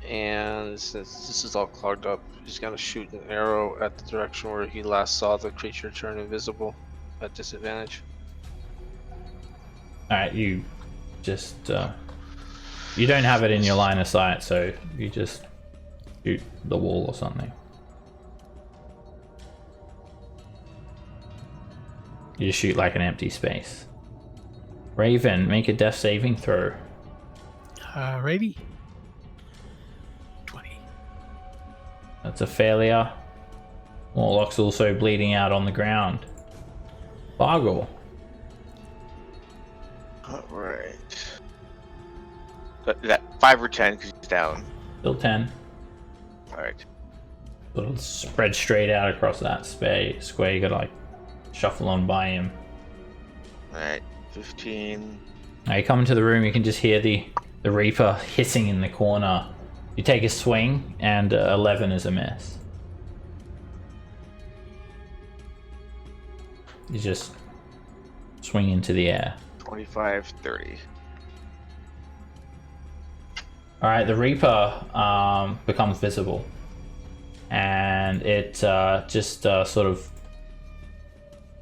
And since this is all clogged up, he's gonna shoot an arrow at the direction where he last saw the creature turn invisible at disadvantage. Alright, you just you don't have it in your line of sight, so you just shoot the wall or something. You just shoot like an empty space. Raven, make a death saving throw. Alrighty. 20. That's a failure. Mortlock's also bleeding out on the ground. Bargle. Alright. That 5 or 10 because he's down. Still 10. Alright. It'll spread straight out across that square. You gotta like shuffle on by him. Alright. 15. Now you come into the room, you can just hear the Reaper hissing in the corner. You take a swing, and 11 is a miss. You just swing into the air. 25, 30. Alright, the Reaper becomes visible. And it just sort of...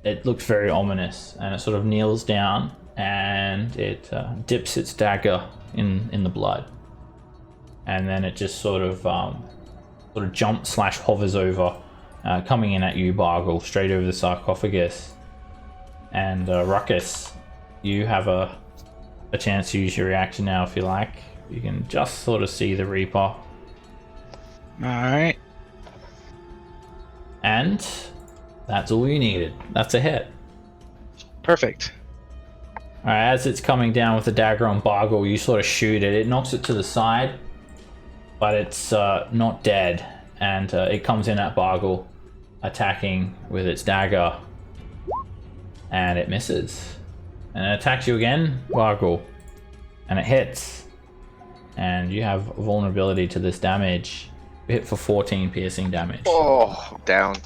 It looks very ominous, and it sort of kneels down, and it dips its dagger in the blood. And then it just sort of jumps / hovers over, coming in at you, Bargle, straight over the sarcophagus. And Ruckus, you have a chance to use your reaction now if you like. You can just sort of see the Reaper. Alright. And that's all you needed. That's a hit. Perfect. Alright, as it's coming down with the dagger on Bargle, you sort of shoot it. It knocks it to the side, but it's not dead. And it comes in at Bargle, attacking with its dagger. And it misses. And it attacks you again, Bargle. And it hits. And you have vulnerability to this damage. You hit for 14 piercing damage. Oh, down.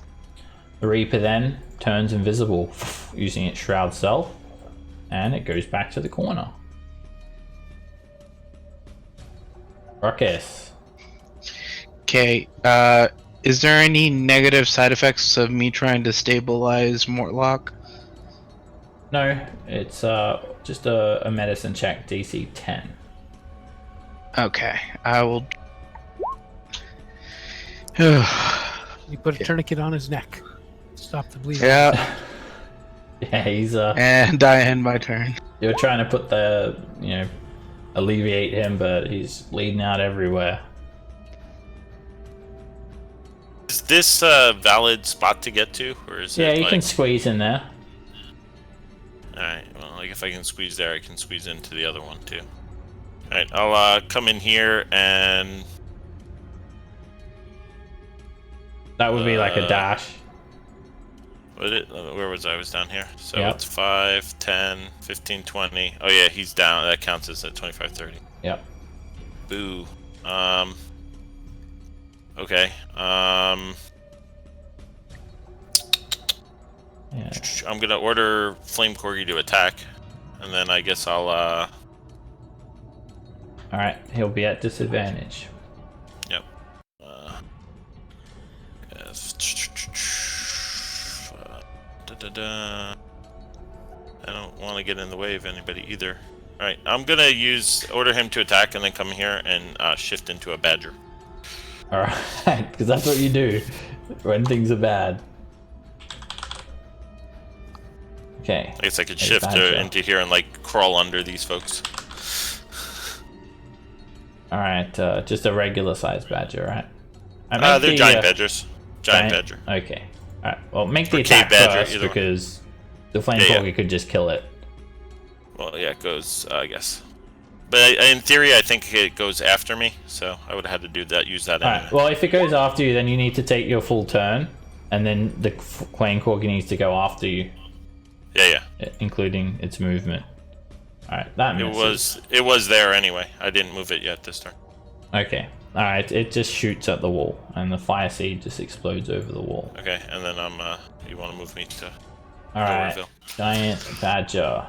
The Reaper then turns invisible using its Shroud Self. And it goes back to the corner. Ruckus. Okay, is there any negative side effects of me trying to stabilize Mortlock? No, it's just a medicine check, DC 10. Okay, I will... You put a tourniquet on his neck. Stop the bleeding. Yeah, Yeah, he's and I end my turn. you're trying to put the, alleviate him, but he's bleeding out everywhere. Is this a valid spot to get to, or is Yeah, it you like... can squeeze in there. Alright, well, like if I can squeeze there, I can squeeze into the other one too. Alright, I'll come in here and... That would be like a dash. Where was I? I was down here. So Yep. it's 5, 10, 15, 20. Oh yeah, he's down. That counts as at 25, 30. Yep. Boo. Okay. Yeah. I'm gonna order Flame Corgi to attack, and then I guess I'll Alright, he'll be at disadvantage. Yep. Yes. I don't want to get in the way of anybody either. Alright, I'm gonna order him to attack and then come here and shift into a badger. Alright, because that's what you do when things are bad. Okay. I guess I could Hey, shift badger. into here and like crawl under these folks. Alright, just a regular sized badger, right? They're giant badgers. Giant badger. Okay. Alright, well, make the Or cave attack badger, first either one. because the flame Yeah, corgi could just kill it. Well, yeah, it goes, I guess. But in theory, I think it goes after me, so I would have had to use that anyway. Alright, well, if it goes after you, then you need to take your full turn, and then the flame corgi needs to go after you, Yeah. including its movement. Alright, that misses. It was there anyway. I didn't move it yet this turn. Okay. Alright, it just shoots at the wall, and the fire seed just explodes over the wall. Okay, and then you want to move me to... Alright, reveal. giant badger.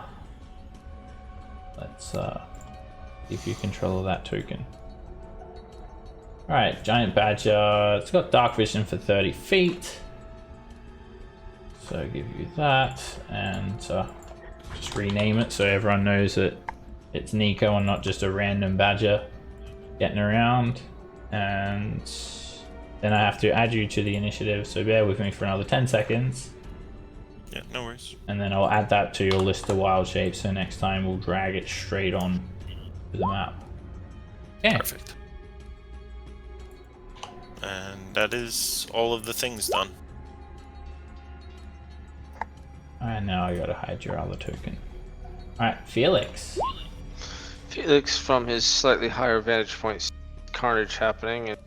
Let's give you control of that token. Alright, giant badger. It's got dark vision for 30 feet. So I'll give you that, and just rename it so everyone knows that it's Nico and not just a random badger getting around. And then I have to add you to the initiative, so bear with me for another 10 seconds. Yeah, no worries. And then I'll add that to your list of wild shapes, so next time we'll drag it straight on to the map. Okay. Perfect. And that is all of the things done. And now I gotta hide your other token. Alright, Felix. Felix, from his slightly higher vantage point, sees carnage happening and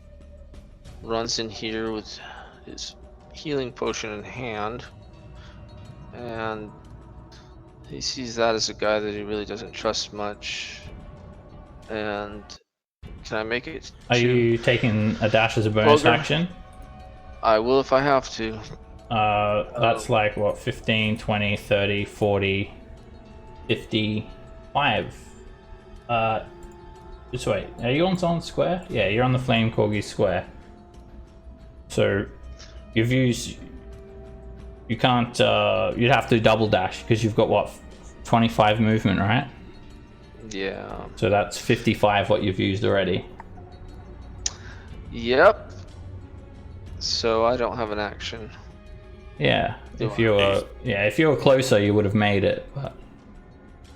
runs in here with his healing potion in hand. And he sees that as a guy that he really doesn't trust much. And can I make it? Are you taking a dash as a bonus Ogre? action? I will if I have to. That's like what, 15, 20, 30, 40, 55. Just wait, are you on someone's square? Yeah, you're on the Flame Corgi square. So you've used, you can't, you'd have to double dash because you've got what, 25 movement, right? Yeah. So that's 55 what you've used already. Yep. So I don't have an action. Yeah, Do if I? you were closer, you would have made it. But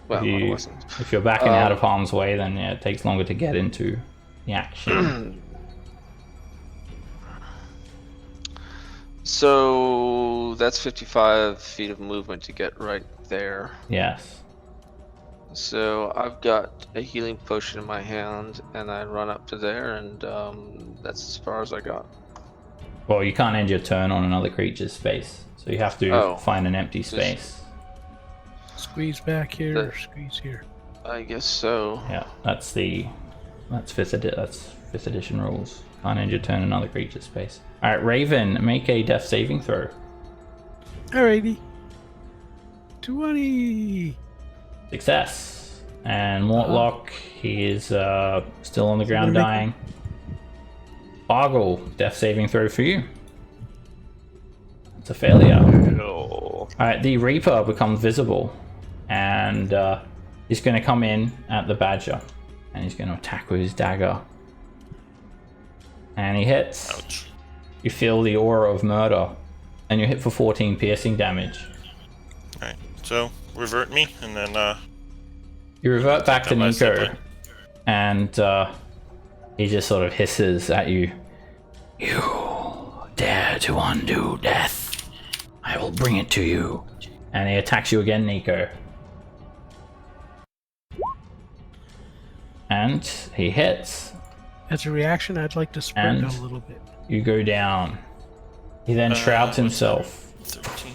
Well, I if, wasn't. if you're backing out of harm's way, then yeah, it takes longer to get into the action. So that's 55 feet of movement to get right there. Yes. So I've got a healing potion in my hand, and I run up to there, and that's as far as I got. Well, you can't end your turn on another creature's space, so you have to find an empty space. Squeeze back here, or squeeze here. I guess so. Yeah, that's fifth edition rules. Can't end your turn on another creature's space. All right, Raven, make a death saving throw. Alrighty. 20. Success. And Mortlock, he is still on the ground Gonna dying. Boggle, death saving throw for you. It's a failure. Alright, the Reaper becomes visible. And he's going to come in at the Badger. And he's going to attack with his dagger. And he hits. Ouch. You feel the aura of murder. And you hit for 14 piercing damage. Alright, so revert me, and then You revert back to that by Nico. separate. And he just sort of hisses at you. You dare to undo death. I will bring it to you. And he attacks you again, Nico. And he hits. As a reaction, I'd like to sprint And- a little bit. You go down. He then shrouds what's that? himself. 13.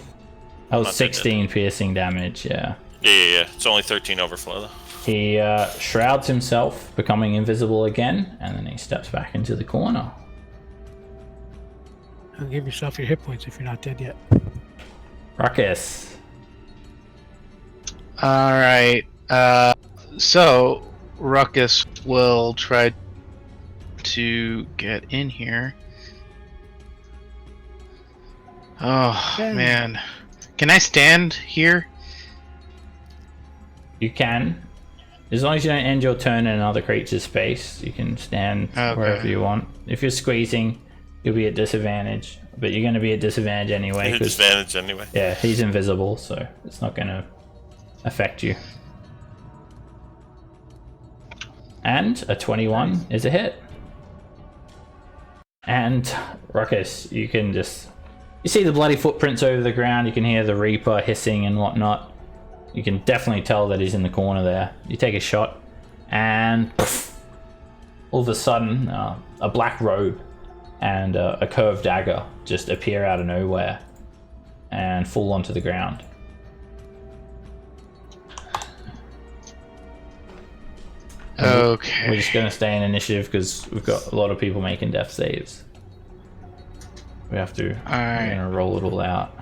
That was Not that 16 piercing damage, yeah. Yeah. It's only 13 overflow, though. He shrouds himself, becoming invisible again, and then he steps back into the corner. And give yourself your hit points if you're not dead yet. Ruckus. Alright, so Ruckus will try to get in here. Oh, Okay. man. Can I stand here? You can. As long as you don't end your turn in another creature's space, you can stand Okay. wherever you want. If you're squeezing, you'll be at disadvantage. But you're going to be at disadvantage anyway. 'Cause, Disadvantage anyway. yeah, he's invisible, so it's not going to affect you. And a 21 is a hit. And Ruckus, you can just... You see the bloody footprints over the ground, you can hear the Reaper hissing and whatnot. You can definitely tell that he's in the corner there. You take a shot, and poof, all of a sudden, a black robe and a curved dagger just appear out of nowhere and fall onto the ground. Okay. We're just going to stay in initiative because we've got a lot of people making death saves. We have to. We're Alright. going to roll it all out.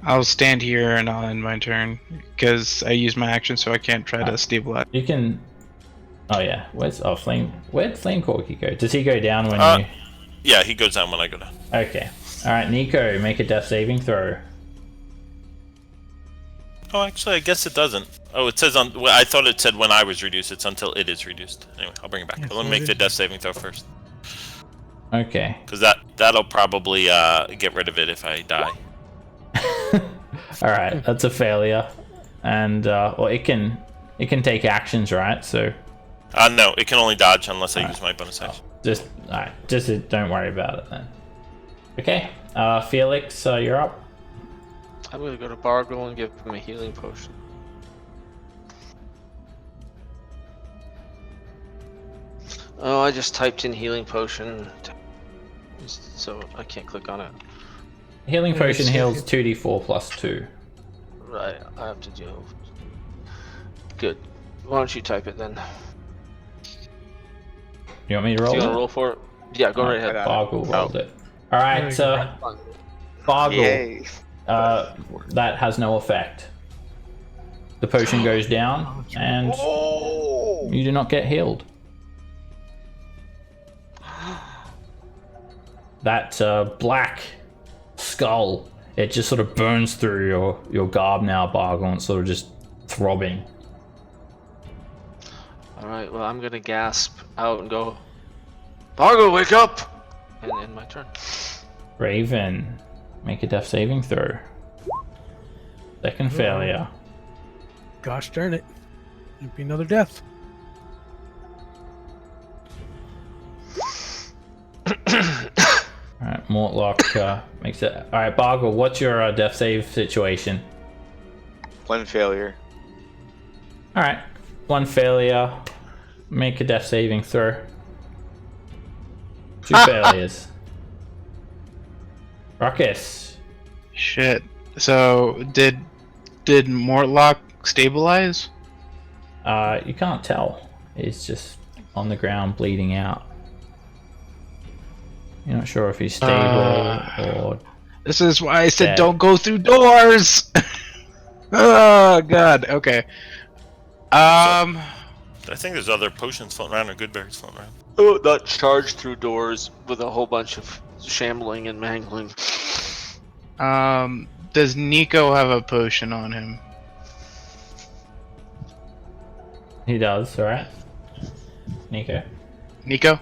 I'll stand here and I'll end my turn because I use my action, so I can't try to stabilize. You can. Oh yeah. Where'd Flame Corky go? Does he go down when you? Yeah, he goes down when I go down. Okay. All right, Nico, make a death saving throw. Oh, actually, I guess it doesn't. Oh, it says on. Well, I thought it said when I was reduced. It's until it is reduced. Anyway, I'll bring it back. Yeah, Let me make the death saving throw first, Okay. because that'll probably get rid of it if I die. All right, that's a failure, and well, it can take actions, right? So No, it can only dodge unless I use my bonus action. just don't worry about it then. Okay, Felix, you're up. I'm gonna go to Bargle and give him a healing potion. Oh, I just typed in healing potion, so I can't click on it. Healing potion heals 2d4 plus 2. Right, I have to do. Good. Why don't you type it then? You want me to roll Do you it? want to roll for it? Yeah, go right ahead. Bargle rolled it. All right, Bargle. Yay. That has no effect. The potion goes down, and you do not get healed. That black skull, it just sort of burns through your garb now, Bargle, and it's sort of just throbbing. Alright, well, I'm gonna gasp out and go, Bargle, wake up! And end my turn. Raven, make a death saving throw. Second failure. Gosh darn it. It'd be another death. Alright, Mortlock makes it. Alright, Bargle, what's your death save situation? One failure. Alright, one failure. Make a death saving throw. 2 failures. Ruckus. Shit. So did Mortlock stabilize? You can't tell. He's just on the ground bleeding out. You're not sure if he's stable or... This is why I said dead. don't go through doors. Oh god. Okay. I think there's other potions floating around or good berries floating around. Oh, not charged through doors with a whole bunch of shambling and mangling. Does Nico have a potion on him? He does, alright. Nico. Nico?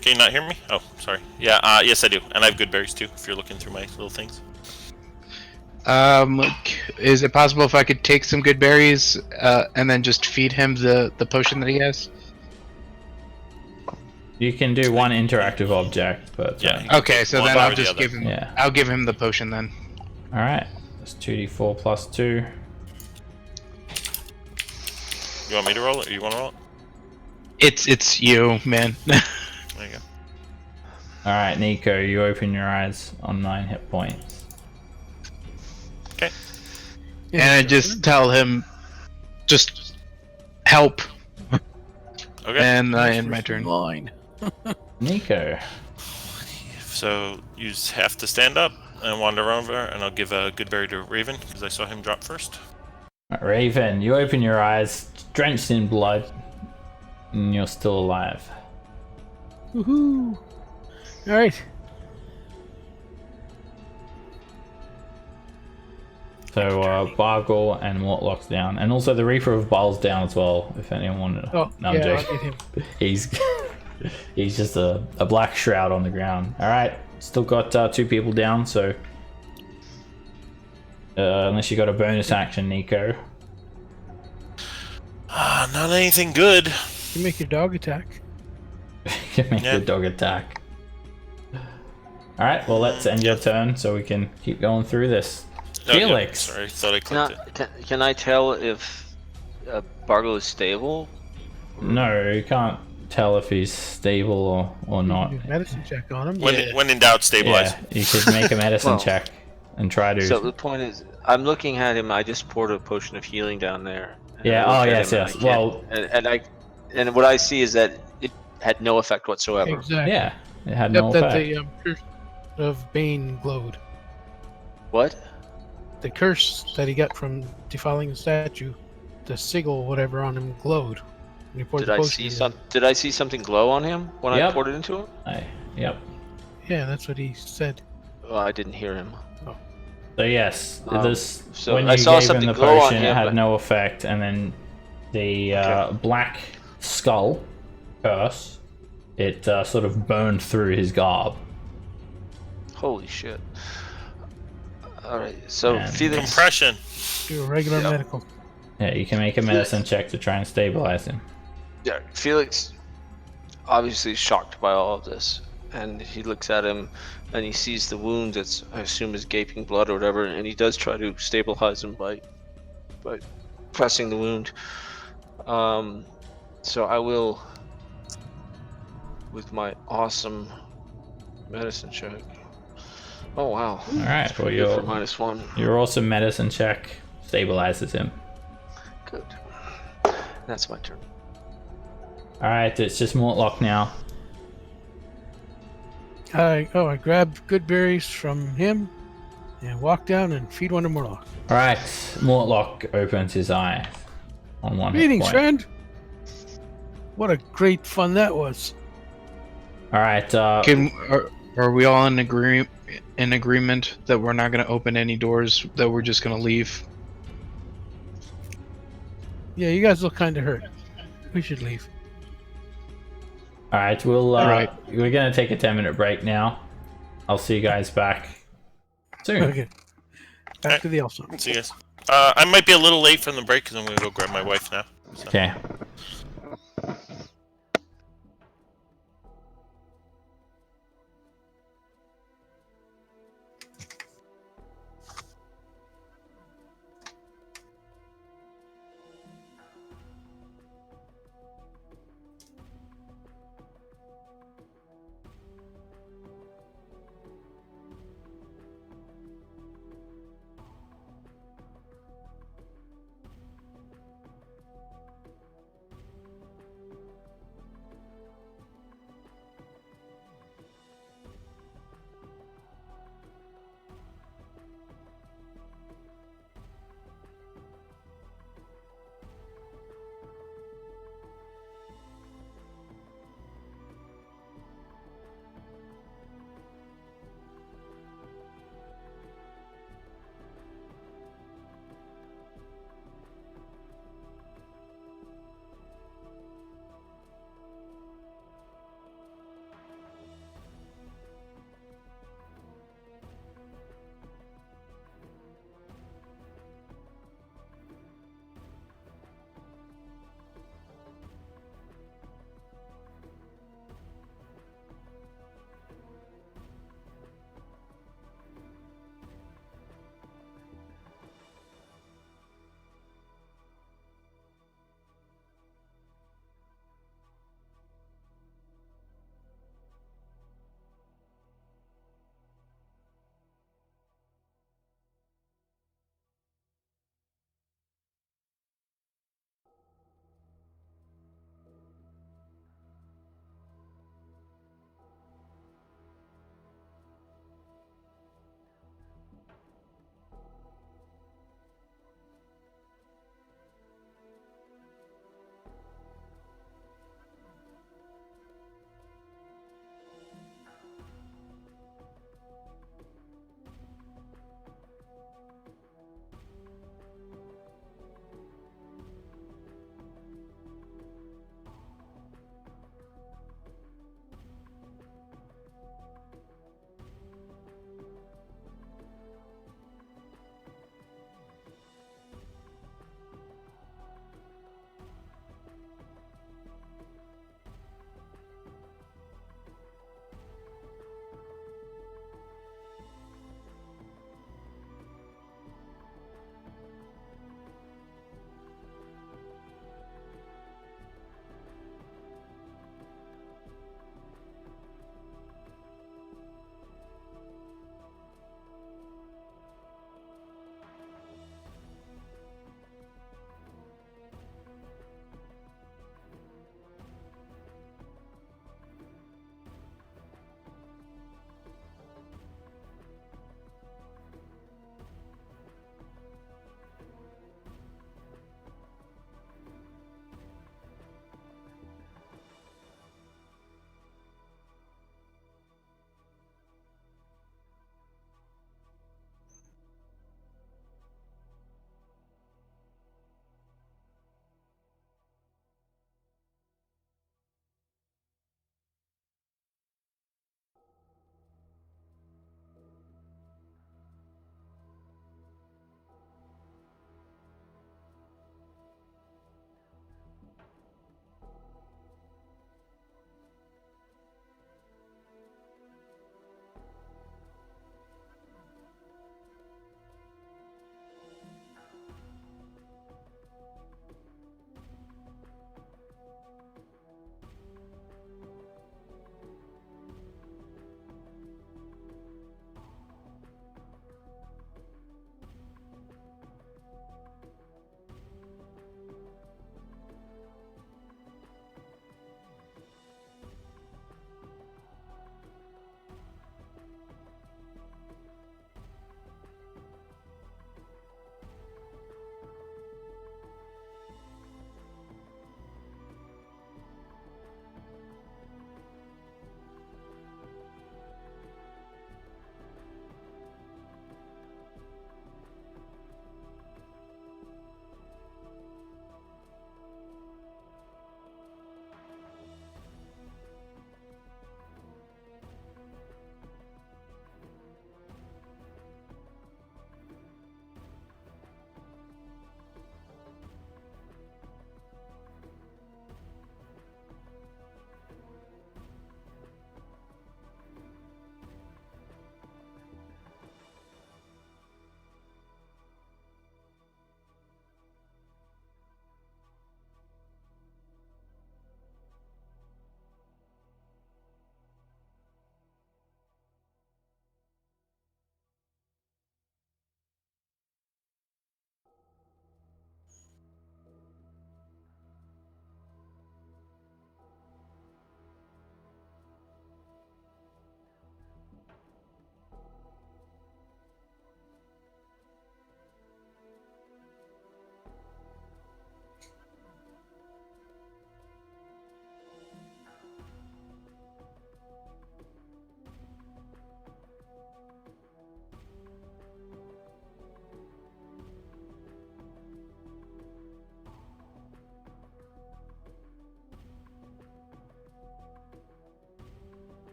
Can you not hear me? Oh, sorry. Yeah, yes I do. And I have good berries too, if you're looking through my little things. Is it possible if I could take some good berries, and then just feed him the potion that he has? You can do one interactive object, but... Yeah. Okay, so then I'll just give him... Yeah. I'll give him the potion then. Alright. That's 2d4 plus 2. You want me to roll it or you want to roll it? It's you, man. There you go. Alright, Nico, you open your eyes on 9 hit points. Okay. And I just tell him, just help. Okay. And I end my turn. Line. Nico. So you just have to stand up and wander over, and I'll give a good berry to Raven because I saw him drop first. Raven, you open your eyes, drenched in blood, and you're still alive. Woohoo! Alright. So, Bargle and Mortlock's down. And also the Reaper of Baal's down as well, if anyone wanted to... Oh, no, I'm yeah, I'll joking. get him. He's just a black shroud on the ground. Alright, still got 2 people down, so... unless you got a bonus action, Nico. Not anything good. You make your dog attack. You can make the dog attack. Alright, well let's end your turn so we can keep going through this. Felix! Sorry, thought I clicked it. Can I tell if Bargle is stable? No, you can't tell if he's stable or not. You can do a medicine check on him. When in doubt, stabilize. Yeah, you could make a medicine Well, check and try to... So the point is, I'm looking at him. I just poured a potion of healing down there. and Yeah, I oh look at yes, him yes. and I can't- Well, and what I see is that it had no effect whatsoever. Exactly. yeah, it had Yep, no that effect. the Curse of Bane glowed. What? The curse that he got from defiling the statue, the sigil, whatever, on him glowed. When he poured Did the I potion see into some? Did I see something glow on him when I Yep. poured it into him? Yep. it. Yeah, that's what he said. Oh, I didn't hear him. So yes, this So when I you saw gave him something the glow on potion, it him, had but- no effect, and then the Okay. black skull curse, it sort of burned through his garb. Holy shit. Alright, so And- Felix. Compression. Do a regular Yeah. medical. Yeah, you can make a medicine check to try and stabilize him. Yeah, Felix obviously is shocked by all of this. And he looks at him and he sees the wound that's, I assume, is gaping blood or whatever, and he does try to stabilize him by pressing the wound. So I will, with my awesome medicine check. Oh wow. Alright, well Good for your -1. your awesome medicine check stabilizes him. Good. That's my turn. Alright, it's just Mortlock now. I grabbed good berries from him and walked down and feed one to Morlock. Alright, Mortlock opens his eyes on one hit Greetings, point. friend. What a great fun that was. Alright, Are we all in agreement that we're not going to open any doors, that we're just going to leave? Yeah, you guys look kind of hurt. We should leave. alright, we'll Alright. we're gonna take a 10-minute break now. I'll see you guys back soon. Okay. Back to the elf song. See you guys. I might be a little late from the break because I'm gonna go grab my wife now. So. Okay.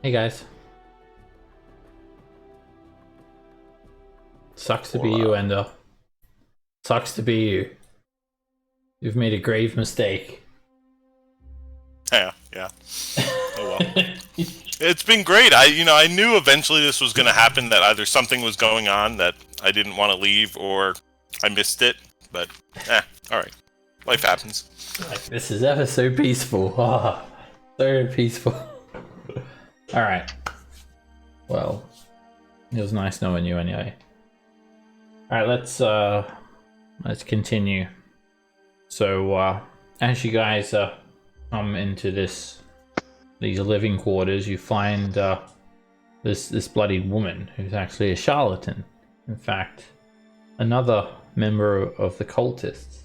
Hey guys. Sucks to be you, Ender. Sucks to be you. You've made a grave mistake. Yeah. Oh well. It's been great. I knew eventually this was going to happen, that either something was going on that I didn't want to leave or I missed it. But, alright. Life happens. Like, this is ever so peaceful. Oh, so peaceful. Alright. Well, it was nice knowing you anyway. Alright, let's continue. So, as you guys come into these living quarters, you find this bloodied woman who's actually a charlatan. In fact, another member of the cultists,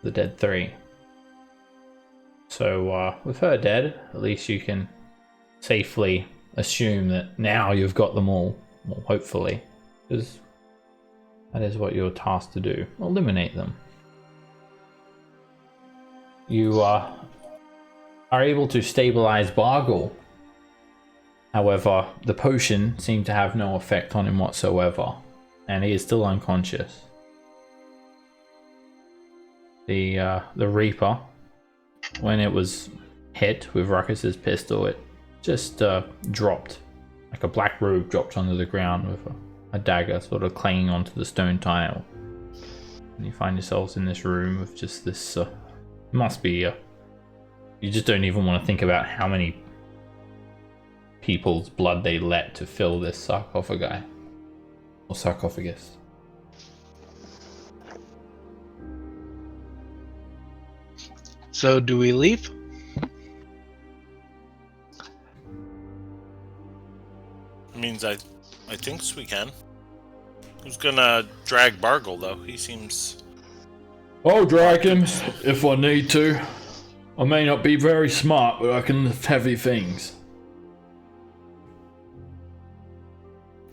the Dead 3. So with her dead, at least you can safely assume that now you've got them all. Well, hopefully, because that is what you're tasked to do: eliminate them. You are able to stabilize Bargle. However, the potion seemed to have no effect on him whatsoever, and he is still unconscious. The Reaper, when it was hit with Ruckus's pistol, it just dropped, like a black robe dropped onto the ground with a dagger sort of clanging onto the stone tile. And you find yourselves in this room with just this, must be, you just don't even want to think about how many people's blood they let to fill this sarcophagi, or sarcophagus. So, do we leave? Means I think we can. Who's gonna drag Bargle, though? He seems... I'll drag him if I need to. I may not be very smart, but I can lift heavy things.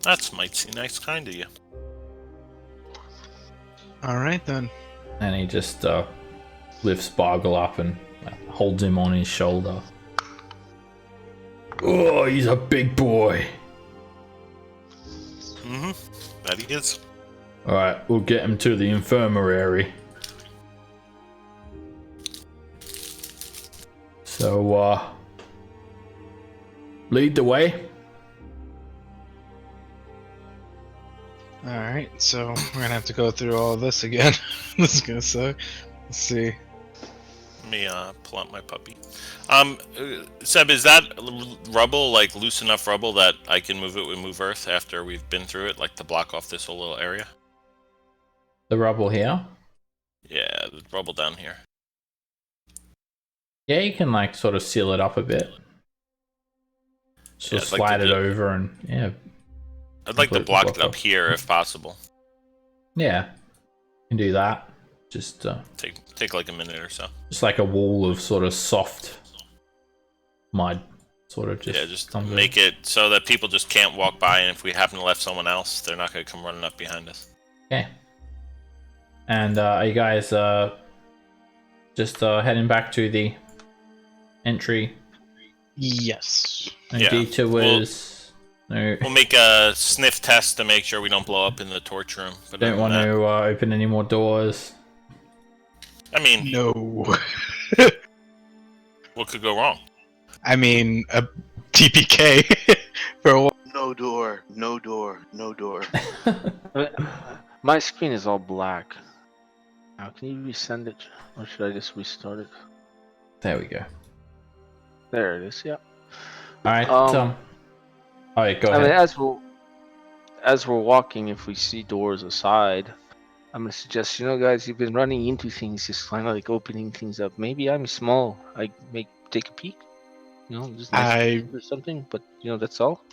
That's mighty nice kind of you. Alright then. And he just lifts Bargle up and holds him on his shoulder. Oh, he's a big boy. Mm-hmm. That he is. Alright, we'll get him to the infirmary. So, lead the way. Alright, so we're gonna have to go through all this again. This is gonna suck. Let's see. Let me pull out my puppy. Seb, is that rubble, like, loose enough rubble that I can move it with Move Earth after we've been through it, like to block off this whole little area? The rubble here? Yeah, the rubble down here. Yeah, you can like sort of seal it up a bit. So Yeah, I'd like slide to it do- over and yeah. I'd like to Completely block block it up off. here if possible. Yeah. You can do that. Just Take like a minute or so. just like a wall of sort of soft mud. Sort of just Yeah, just comes in. make it so that people just can't walk by, and if we happen to left someone else, they're not going to come running up behind us. Okay. And are you guys just heading back to the entry? Yes. And Yeah, detours. No, We'll make a sniff test to make sure we don't blow up in the torch room. But don't want to open any more doors. I mean, No. what could go wrong? I mean, a TPK for a while. No door, no door, no door. My screen is all black. Now, can you resend it? Or should I just restart it? There we go. There it is, yeah. Alright, alright, go I mean, ahead. as we're walking, if we see doors aside, I'm gonna suggest, guys, you've been running into things, just kind of like opening things up. Maybe I'm small. I may take a peek. Just nice or something. But that's all.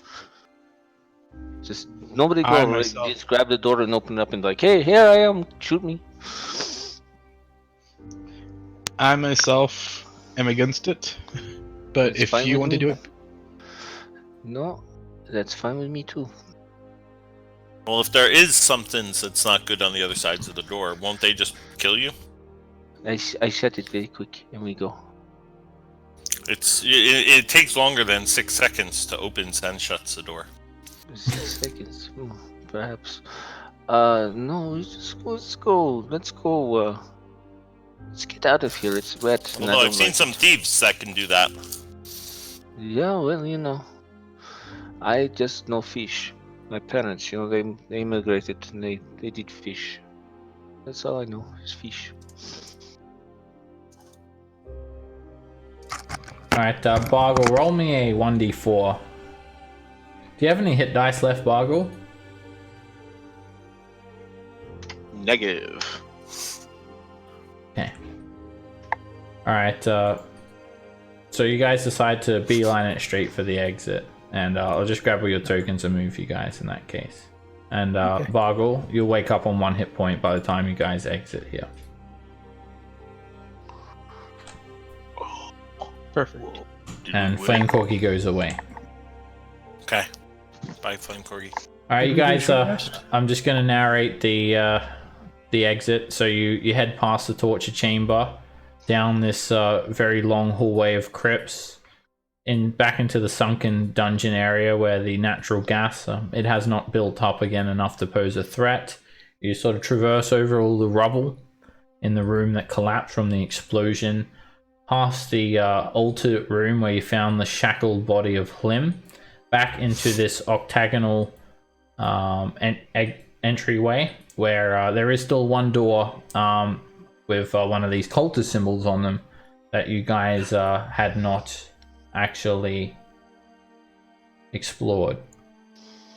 Just nobody go. Like, just grab the door and open it up and like, hey, here I am. Shoot me. I myself am against it, but It's if fine you with want to me. do it, No, that's fine with me too. Well, if there is something that's not good on the other sides of the door, won't they just kill you? I shut it very quick and we go. It takes longer than 6 seconds to open and shuts the door. 6 seconds, perhaps. No, let's go. Let's get out of here. It's wet. And Although I've seen some thieves that can do that. Yeah, well, I just know fish. My parents, they immigrated and they did fish. That's all I know is fish. Alright, Bargle, roll me a 1d4. Do you have any hit dice left, Bargle? Negative. Okay. Alright, so you guys decide to beeline it straight for the exit. And I'll just grab all your tokens and move you guys in that case. And Okay. Bargle, you'll wake up on 1 hit point by the time you guys exit here. Perfect. And Flame Corky goes away. Okay. Bye, Flame Corgi. Alright, you Did we do guys, short rest? I'm just going to narrate the exit. So you head past the torture chamber, down this very long hallway of crypts, back into the sunken dungeon area where the natural gas, it has not built up again enough to pose a threat. You sort of traverse over all the rubble in the room that collapsed from the explosion, past the altar room where you found the shackled body of Hlim, back into this octagonal entryway where there is still one door with one of these cultist symbols on them that you guys had not actually explored.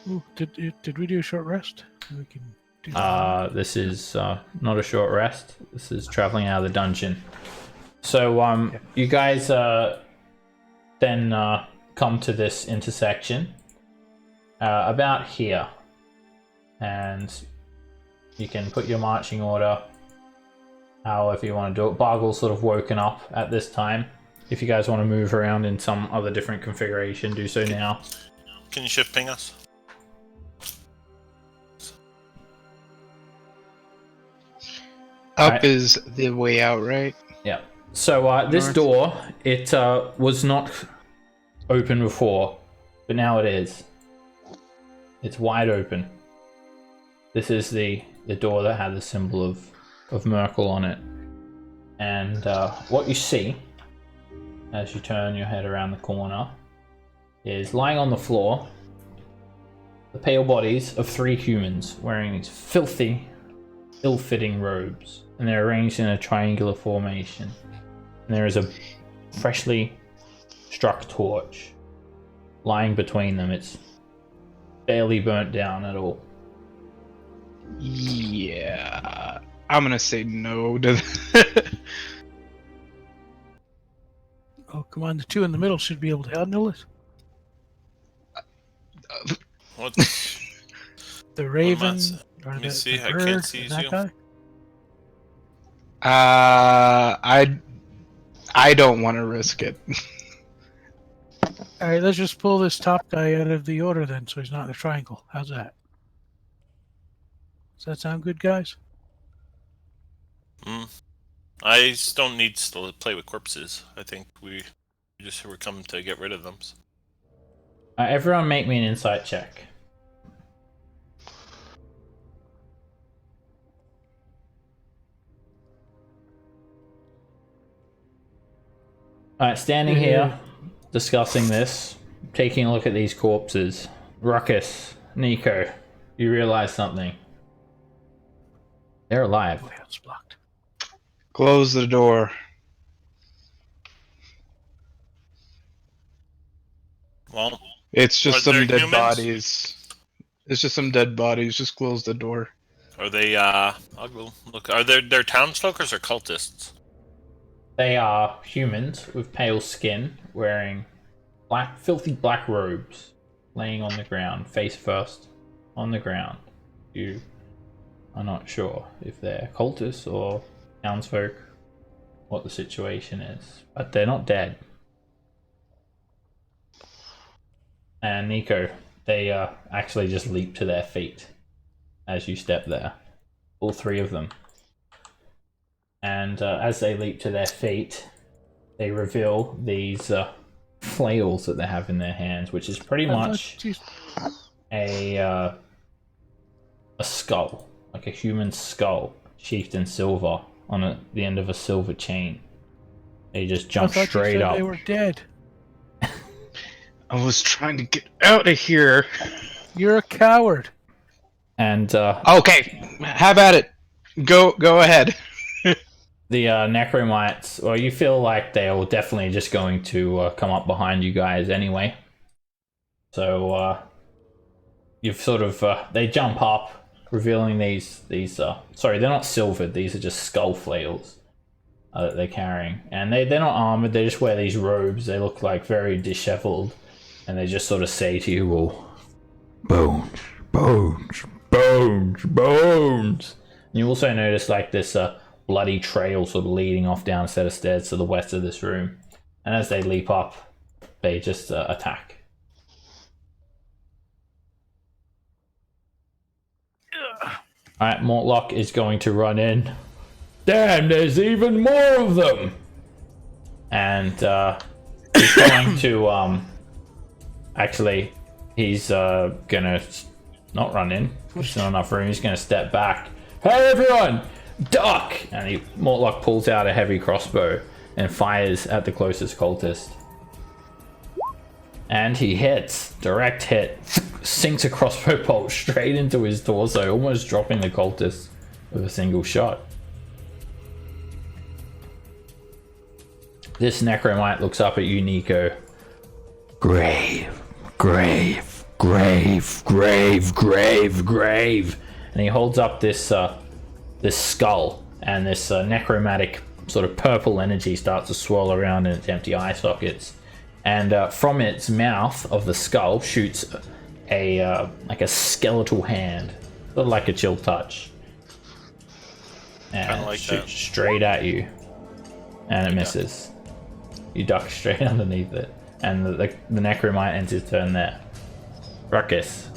Ooh, did we do a short rest? We can do that. This is not a short rest. This is traveling out of the dungeon. So you guys then come to this intersection about here, and you can put your marching order however you want to do it. Bargle's sort of woken up at this time. If you guys want to move around in some other different configuration, do so now. Can you shift ping us? Up Right. is the way out, right? Yeah. So this North. door, it was not open before, but now it is. It's wide open. This is the door that had the symbol of Merkel on it. And what you see as you turn your head around the corner is lying on the floor the pale bodies of 3 humans wearing these filthy, ill-fitting robes, and they're arranged in a triangular formation. And there is a freshly struck torch lying between them. It's barely burnt down at all. Yeah. I'm gonna say no to that. Oh, come on. The two in the middle should be able to handle it. What? The Raven. or Let me the, see, the I bird, can't see and that you. guy? I don't want to risk it. All right, let's just pull this top guy out of the order then, so he's not in the triangle. How's that? Does that sound good, guys? I just don't need to play with corpses. I think we just were coming to get rid of them. Everyone make me an insight check. Alright, standing here, discussing this, taking a look at these corpses. Ruckus, Nico, you realize something. They're alive. Oh, yeah, it's blocked. Close the door. Well, It's just Are some there dead humans? bodies. It's just some dead bodies. Just close the door. are they, I'll go look. Are they townsfolk or cultists? They are humans with pale skin, wearing filthy black robes, laying on the ground, face first on the ground. You are not sure if they're cultists or townsfolk, what the situation is, but they're not dead. And Nico, they actually just leap to their feet as you step there, all 3 of them. And as they leap to their feet, they reveal these flails that they have in their hands, which is pretty much a skull, like a human skull, sheathed in silver on the end of a silver chain. They just jump straight up. They were dead. I was trying to get out of here. You're a coward. And okay, have at it. Go ahead. the necromites, well, you feel like they're definitely just going to come up behind you guys anyway. So you've sort of they jump up, revealing these sorry, they're not silvered, these are just skull flails that they're carrying, and they're not armored, they just wear these robes. They look like very disheveled, and they just sort of say to you, well, bones, bones, bones, bones. And you also notice like this bloody trail sort of leading off down a set of stairs to the west of this room, and as they leap up, they just attack. Alright, Mortlock is going to run in. Damn, there's even more of them! And he's going to actually, he's gonna not run in. There's not enough room. He's gonna step back. Hey everyone, duck! And Mortlock pulls out a heavy crossbow and fires at the closest cultist. And he hits, direct hit, sinks a crossbow bolt straight into his torso, almost dropping the cultist with a single shot. This necromite looks up at you, Nico. Grave, grave, grave, grave, grave, grave. And he holds up this this skull, and this necromantic sort of purple energy starts to swirl around in its empty eye sockets. And from its mouth of the skull shoots a like a skeletal hand, sort of like a chill touch, and like shoots that. straight at you, and it misses. You duck straight underneath it, and the necromite ends his turn there. Ruckus.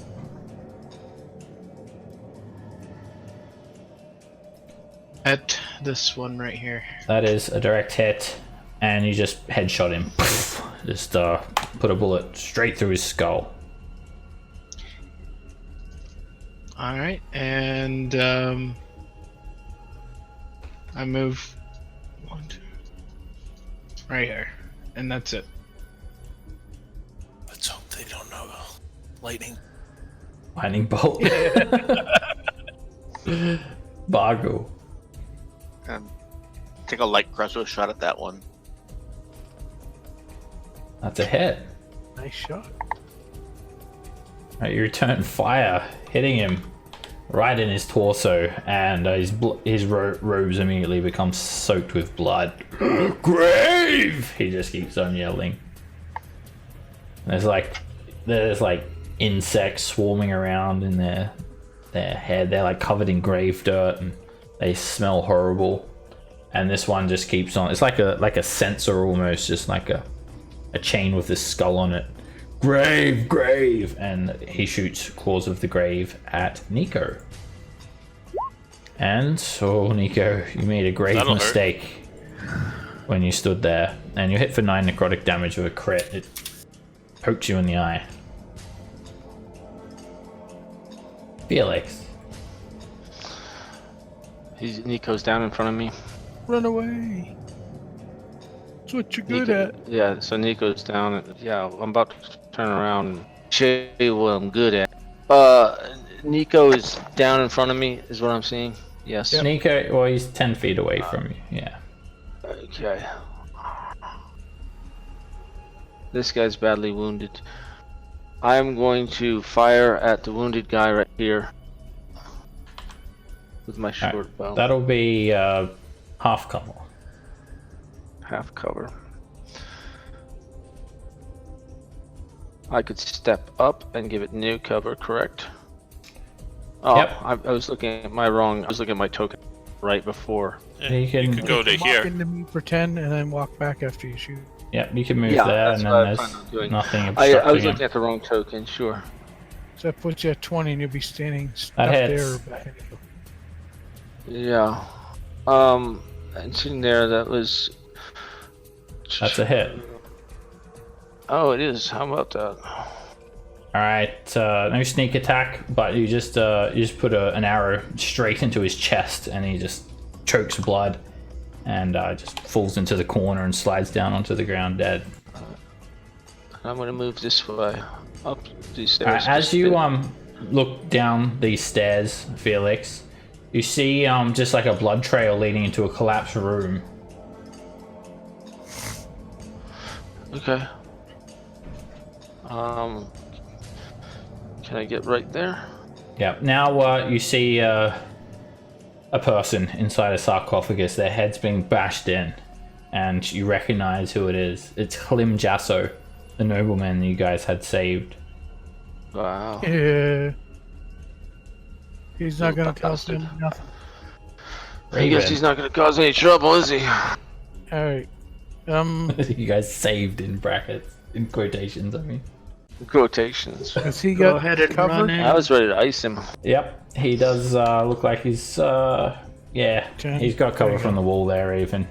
At this one right here. That is a direct hit, and you just headshot him. Just put a bullet straight through his skull. Alright, and I move 1, 2, right here, and that's it. Let's hope they don't know. Lightning. Lightning bolt. Bargo. Take a light crossbow shot at that one. That's a hit. Nice shot. Right, you return fire, hitting him right in his torso, and his robes immediately become soaked with blood. Grave! He just keeps on yelling. And there's like insects swarming around in their head. They're like covered in grave dirt, and they smell horrible. And this one just keeps on. It's like a sensor almost, just like a chain with this skull on it. Grave, grave! And he shoots Claws of the Grave at Nico. And so, Nico, you made a grave mistake when you stood there, and you hit for 9 necrotic damage with a crit. It poked you in the eye. Felix. Nico's down in front of me. Run away. That's what you're good at. Yeah, so Nico's down. Yeah, I'm about to turn around and show you what I'm good at. Nico is down in front of me, is what I'm seeing. Yes. Yep. Nico, well, he's 10 feet away from you. Yeah. Okay. This guy's badly wounded. I'm going to fire at the wounded guy right here with my short bow. That'll be half cover. Half cover. I could step up and give it new cover, correct? Oh, yep. I was looking at my token right before. Yeah, you could go to here. Walk into me for 10 and then walk back after you shoot. Yep, you can move there, and then there's nothing obstructing I was looking him. at the wrong token, sure. So that puts you at 20 and you'll be standing stuck That there. hits. Behind you. Yeah. And sitting there, that was That's a hit. Oh, it is. How about that? Alright, no sneak attack, but you just put an arrow straight into his chest, and he just chokes blood, and just falls into the corner and slides down onto the ground dead. I'm gonna move this way, up these stairs. As you look down these stairs, Felix, you see just like a blood trail leading into a collapsed room. Okay. Can I get right there? Yeah. Now you see a person inside a sarcophagus. Their head's being bashed in, and you recognize who it is. It's Hlim Jasso, the nobleman you guys had saved. Wow. Yeah. He's not Little gonna tell us bastard. nothing. I guess he's not gonna cause any trouble, is he? Alright. You guys saved in brackets, in quotations. I mean. Quotations. Has he Go got ahead and cover? run in. I was ready to ice him. Yep, he does look like he's yeah, 10. he's got cover There you from go. the wall there even.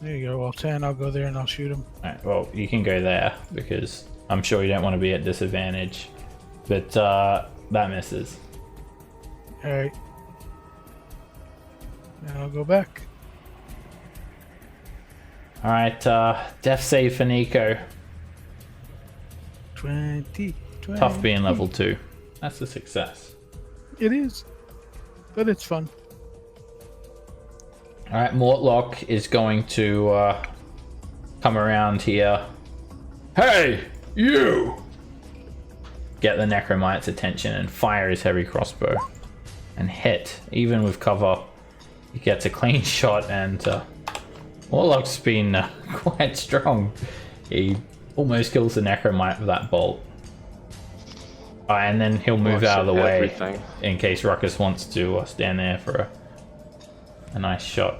There you go. Well, 10. I'll go there and I'll shoot him. Alright, well, you can go there because I'm sure you don't want to be at disadvantage, but that misses. Alright. Now I'll go back. Alright, death save for Nico. 20. Tough being level 2. That's a success. It is. But it's fun. Alright, Mortlock is going to come around here. Hey, you! Get the Necromite's attention and fire his heavy crossbow. And hit, even with cover. He gets a clean shot, and Mortlock's been quite strong. He almost kills the Necromite with that bolt. And then he'll move out of the way Everything. in case Ruckus wants to stand there for a nice shot.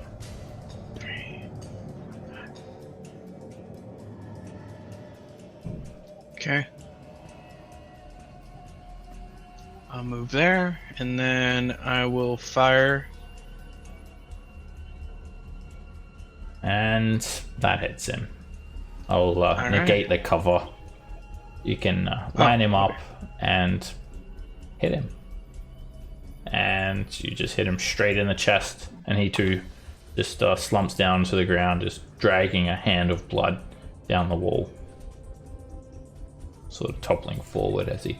Okay. I'll move there, and then I will fire. And that hits him. I'll negate the cover. You can line him up and hit him. And you just hit him straight in the chest. And he too just slumps down to the ground, just dragging a hand of blood down the wall. Sort of toppling forward as he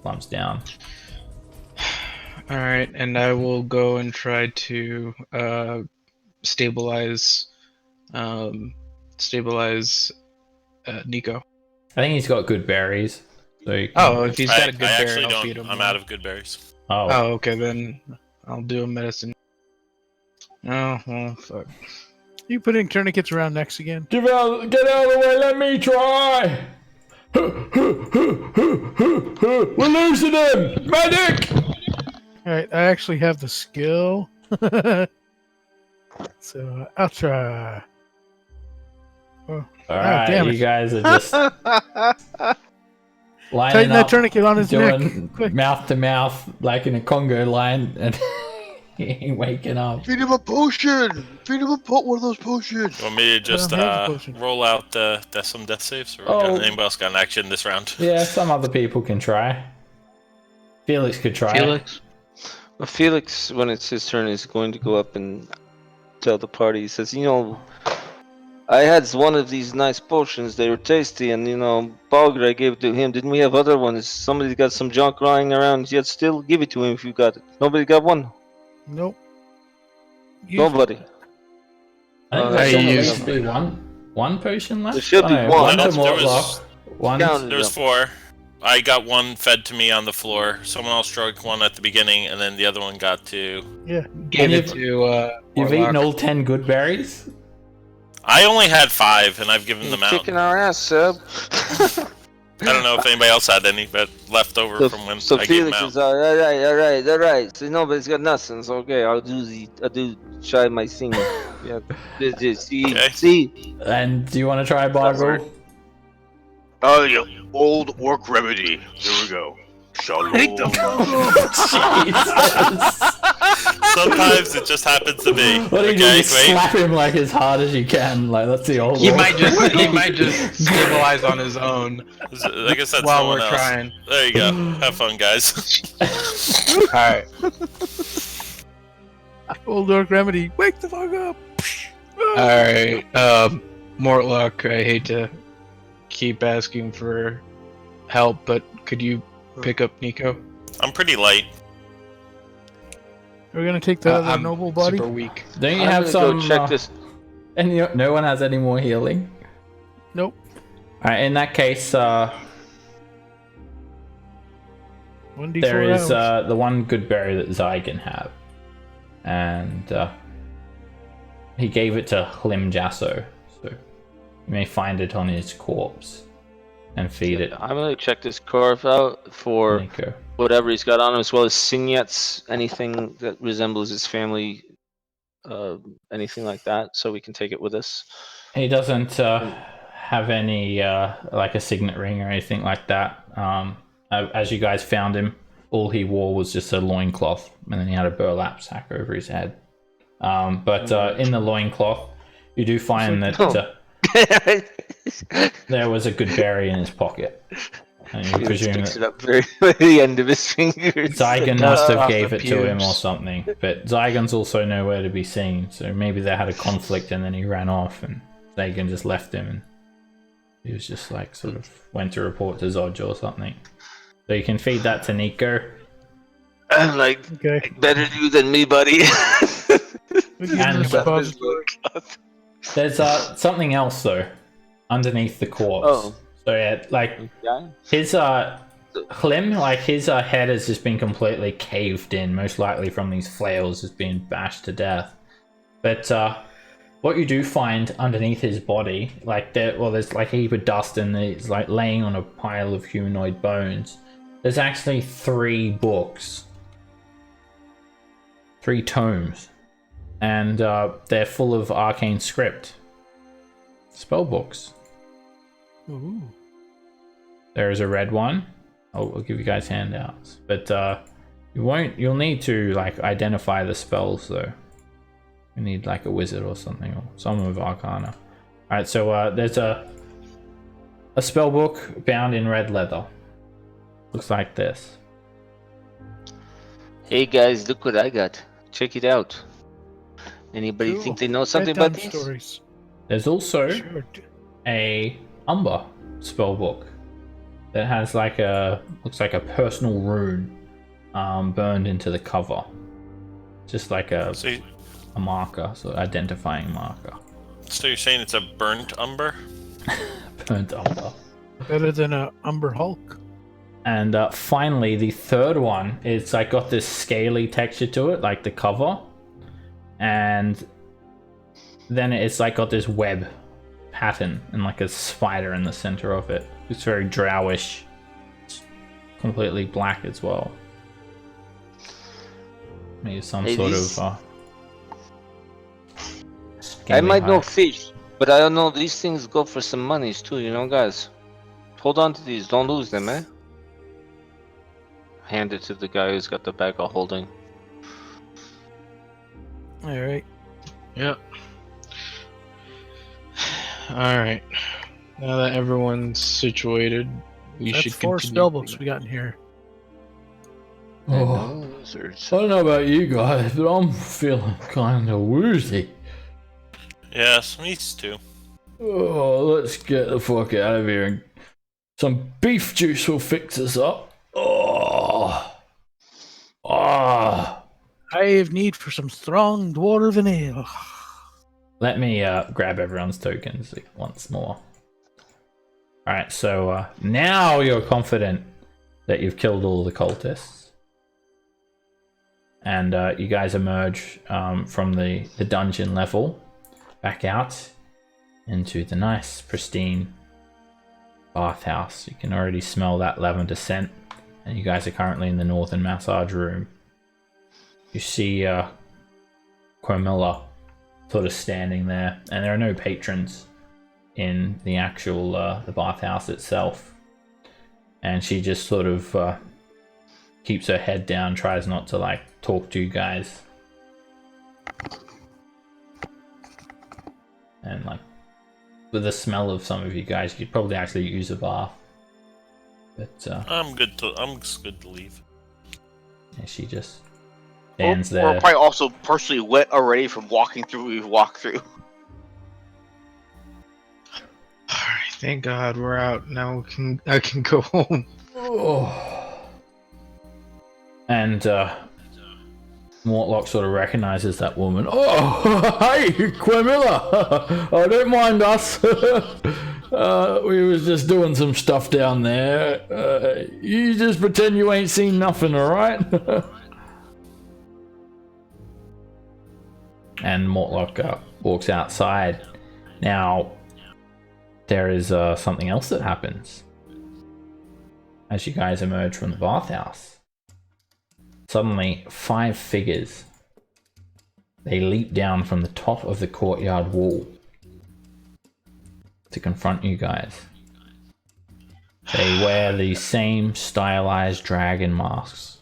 slumps down. Alright, and I will go and try to stabilize Nico. I think he's got good berries. So you can... Oh, if he's got a good I berry, actually I'll feed don't. him. I'm out of good berries. Oh, Oh, okay, then I'll do a medicine. Oh, well, fuck. You putting tourniquets around necks again? get out of the way, let me try! We're losing him! Medic! Alright, I actually have the skill. So I'll try. Oh, Alright, damn you it. guys are just lining Tighten that up, tourniquet on his neck. doing Quick. mouth to mouth like in a Congo line, and he ain't waking up. Feed him a potion! Feed him one of those potions! You want me to just have a potion. roll out some death saves? Or Oh. anybody else got an action this round? Yeah, some other people can try. Felix could try. Felix? Well, Felix, when it's his turn, is going to go up and tell the party. He says, I had one of these nice potions. They were tasty, and Baldur I gave it to him. Didn't we have other ones? Somebody got some junk lying around. Yet still, give it to him if you got it. Nobody got one. Nope. Nobody. I think I there should used- be one potion left. There should be Oh, no, one. One to There was- Mortlock. One. Count. There was 4. I got one fed to me on the floor. Someone else drank one at the beginning, and then the other one got to. Yeah. Gave it you've- to You've Mortlock. eaten all 10 good berries? I only had 5, and I've given them out. Kicking our ass, Seb. I don't know if anybody else had any, but left over from when So I gave them Felix out. is all right. So nobody's got nothing. So okay, I'll do try my thing. Yeah, see, Okay. see. And do you want to try Bargle? Oh, you old orc remedy. Here we go. Shalom. Jesus. Sometimes it just happens to be. What do you do? Okay, Just slap him like as hard as you can. Like that's the old. He law. might just stabilize on his own I guess that's while someone we're else. trying. There you go. Have fun, guys. Alright. Old Orc Remedy, wake the fuck up! Alright. Mortlock, I hate to keep asking for help, but could you pick up Nico? I'm pretty light. We're gonna take the other I'm noble body. super weak. Don't you I'm have gonna some? go check this. And no one has any more healing. Nope. All right. In that case, 1d4 there is hours. the one good berry that Zai can have, and he gave it to Hlim Jasso, so you may find it on his corpse and feed it. I'm gonna check this corpse out for Nico. whatever he's got on him, as well as signets, anything that resembles his family, anything like that, so we can take it with us. He doesn't have any like a signet ring or anything like that. As you guys found him, all he wore was just a loincloth, and then he had a burlap sack over his head. But in the loincloth, you do find that there was a good berry in his pocket. And you He presume sticks it that up very by the end of his fingers. Zygon must have off gave the it to him or pubes. something. But Zygon's also nowhere to be seen, so maybe they had a conflict and then he ran off and Zygon just left him and he was just like sort of went to report to Zodge or something. So you can feed that to Nico. I'm like, Okay. better you than me, buddy. We give And- him a suppository. There's something else though underneath the corpse. Oh. So yeah, like Yeah. his Hlim, like his head has just been completely caved in, most likely from these flails just being bashed to death. But what you do find underneath his body, like there's like a heap of dust and it's like laying on a pile of humanoid bones. There's actually 3 books, 3 tomes, and they're full of arcane script, spell books. Ooh. There is a red one. I'll give you guys handouts, but you'll need to like identify the spells though. You need like a wizard or something, or some of Arcana. All right, so there's a spell book bound in red leather. Looks like this. Hey guys, look what I got. Check it out. Anybody Cool. think they know something Bedtime about this? stories. There's also Sure. a Umber spell book that has like looks like a personal rune burned into the cover, just like a marker, so identifying marker. So you're saying it's a burnt umber? Burnt Umber. Better than a Umber Hulk. And finally, the third one is like got this scaly texture to it, like the cover, and then it's like got this web pattern and like a spider in the center of it. It's very drowish. It's completely black as well. Maybe some Hey, sort these- of. I scaly might know hide. fish, but I don't know. These things go for some monies too, you know, guys. Hold on to these. Don't lose them, eh? Hand it to the guy who's got the bag of holding. All right. Yep. Alright. Now that everyone's situated, we That's should 4 continue. spell books we got in here. Oh, Losers. I don't know about you guys, but I'm feeling kind of woozy. Yes, me too. Oh, let's get the fuck out of here and some beef juice will fix us up. Oh. Ah. I have need for some strong dwarven ale. Let me grab everyone's tokens once more. Alright, so now you're confident that you've killed all the cultists. And you guys emerge from the dungeon level back out into the nice, pristine bathhouse. You can already smell that lavender scent. And you guys are currently in the northern massage room. You see Quomilla sort of standing there, and there are no patrons in the actual the bathhouse itself. And she just sort of keeps her head down, tries not to like talk to you guys. and like with the smell of some of you guys, you'd probably actually use a bath. But I'm good to leave. yeah, she just stands We're there. probably also partially wet already from walking through. We've walked through. Alright, thank God we're out. Now I can go home. Oh. And Mortlock sort of recognizes that woman. Oh, hey, Quemilla! Oh, don't mind us. We was just doing some stuff down there. You just pretend you ain't seen nothing, alright? And Mortlock walks outside. Now, there is something else that happens as you guys emerge from the bathhouse. Suddenly, 5 figures, they leap down from the top of the courtyard wall to confront you guys. They wear the same stylized dragon masks.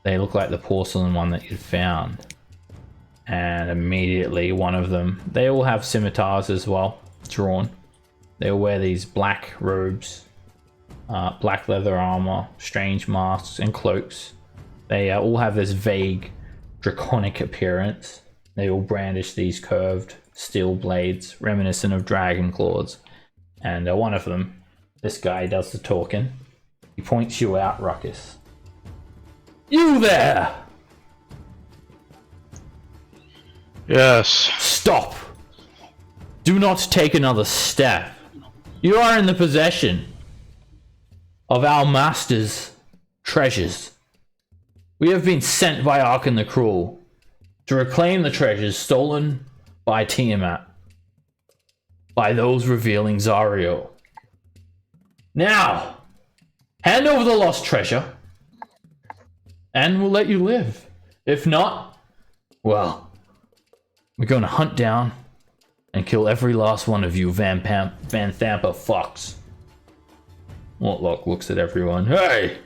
They look like the porcelain one that you'd found. And immediately one of them, they all have scimitars as well, drawn. They all wear these black robes, black leather armor, strange masks, and cloaks. They all have this vague, draconic appearance. They all brandish these curved steel blades, reminiscent of dragon claws. And one of them, this guy does the talking. He points you out, Ruckus. You there! Yes. Stop! Do not take another step. You are in the possession of our master's treasures. We have been sent by Arkan the Cruel to reclaim the treasures stolen by Tiamat, by those revealing Zariel. Now, hand over the lost treasure, and we'll let you live. If not, well, we're going to hunt down and kill every last one of you Van Thampa fucks. Mortlock looks at everyone. Hey!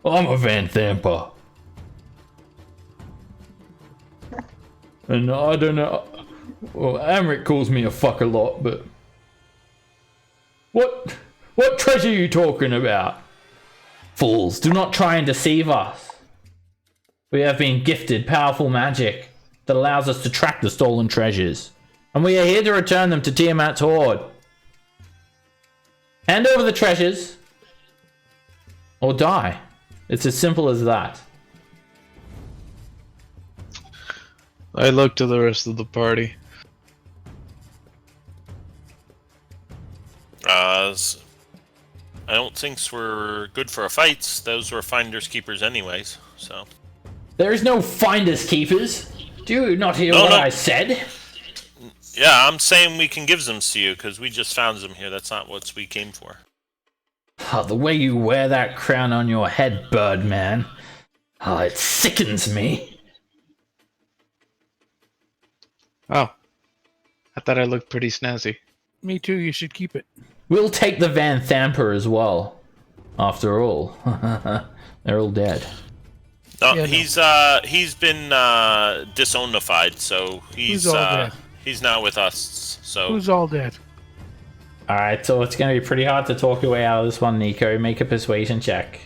I'm a Van Thampa. And I don't know. Well, Amric calls me a fuck a lot, but what treasure are you talking about? Fools, do not try and deceive us. We have been gifted powerful magic that allows us to track the stolen treasures, and we are here to return them to Tiamat's horde. Hand over the treasures, or die. It's as simple as that. I look to the rest of the party. I don't think we're good for a fight. Those were finders keepers anyways, so. There is no finders keepers. Do you not hear what I said? Yeah, I'm saying we can give them to you because we just found them here. That's not what we came for. Oh, the way you wear that crown on your head, Birdman. Oh, it sickens me. Oh. I thought I looked pretty snazzy. Me too, you should keep it. We'll take the Van Thampa as well. After all, they're all dead. No, Yeah, he's been disownified, so he's all dead? He's not with us. So Who's all dead? Alright, so it's going to be pretty hard to talk your way out of this one, Nico. Make a persuasion check.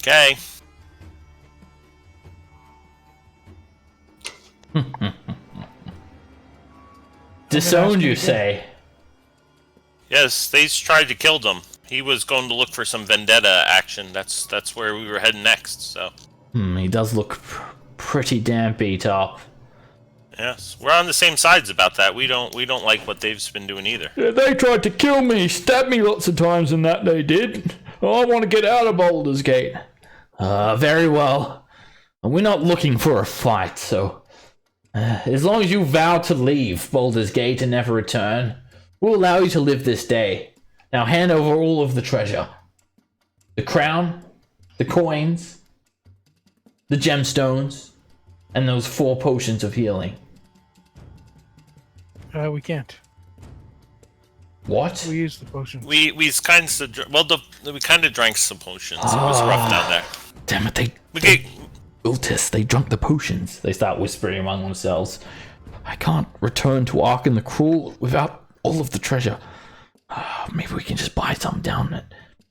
Okay. Disowned, you say? Yes, they tried to kill him. He was going to look for some vendetta action. That's where we were heading next. So. He does look pretty damn beat up. Yes, we're on the same sides about that. We don't like what they've been doing either. Yeah, they tried to kill me, stabbed me lots of times, and that they did. I want to get out of Baldur's Gate. Very well. We're not looking for a fight, so as long as you vow to leave Baldur's Gate and never return, we'll allow you to live this day. Now hand over all of the treasure. The crown, the coins, the gemstones, and those 4 potions of healing. We can't. What? We use the potions. We kind of we kind of drank some potions. It was rough down there. Damn it, Cultists, they drunk the potions. They start whispering among themselves. I can't return to Ark and the Cruel without all of the treasure. Maybe we can just buy some down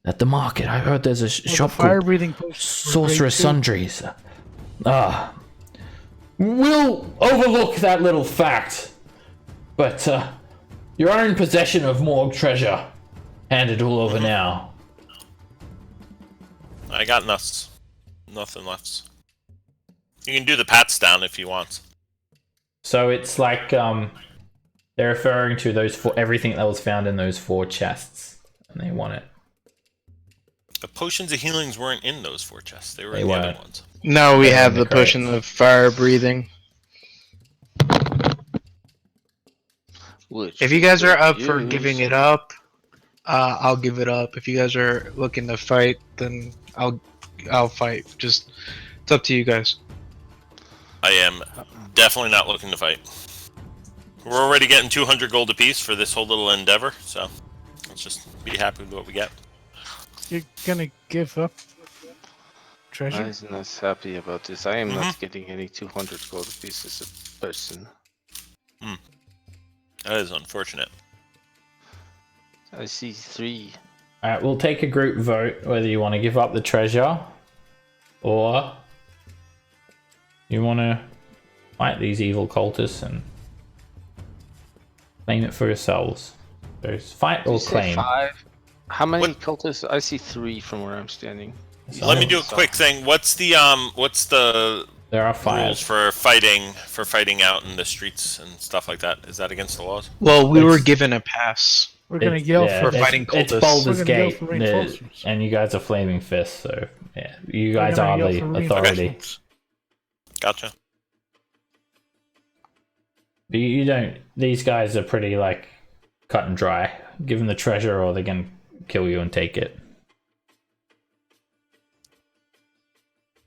at the market. I heard there's a shop called Sorceress Sundries. We'll overlook that little fact. But you're in possession of more treasure. Hand it all over now. I got nothing left. You can do the pats down if you want. So it's like they're referring to those everything that was found in those 4 chests, and they want it. The potions of healings weren't in those 4 chests. They were They in the weren't. other ones. No, we They're have in the the potion crates. of fire breathing. Which If you guys are up for use. giving it up, I'll give it up. If you guys are looking to fight, then I'll fight. Just it's up to you guys. I am definitely not looking to fight. We're already getting 200 gold apiece for this whole little endeavor, so let's just be happy with what we get. You're gonna give up treasure? I'm not happy about this. I am not getting any 200 gold pieces a person. That is unfortunate. I see 3. Alright, we'll take a group vote whether you want to give up the treasure or you want to fight these evil cultists and claim it for yourselves. So it's fight or You say claim. 5? How many What- cultists? I see 3 from where I'm standing. Let me do a quick thing. What's the There are rules fires. for fighting out in the streets and stuff like that? Is that against the laws? Well, we were It's- given a pass. We're gonna yell Yeah, for it's- fighting It's cultists. Baldur's We're gonna yell Gate, for reinforcements. and you guys are flaming fists, so yeah, you We're guys gonna are yell the for authority. reinforcements. Gotcha. But you don't. These guys are pretty like cut and dry. Give them the treasure, or they're gonna kill you and take it.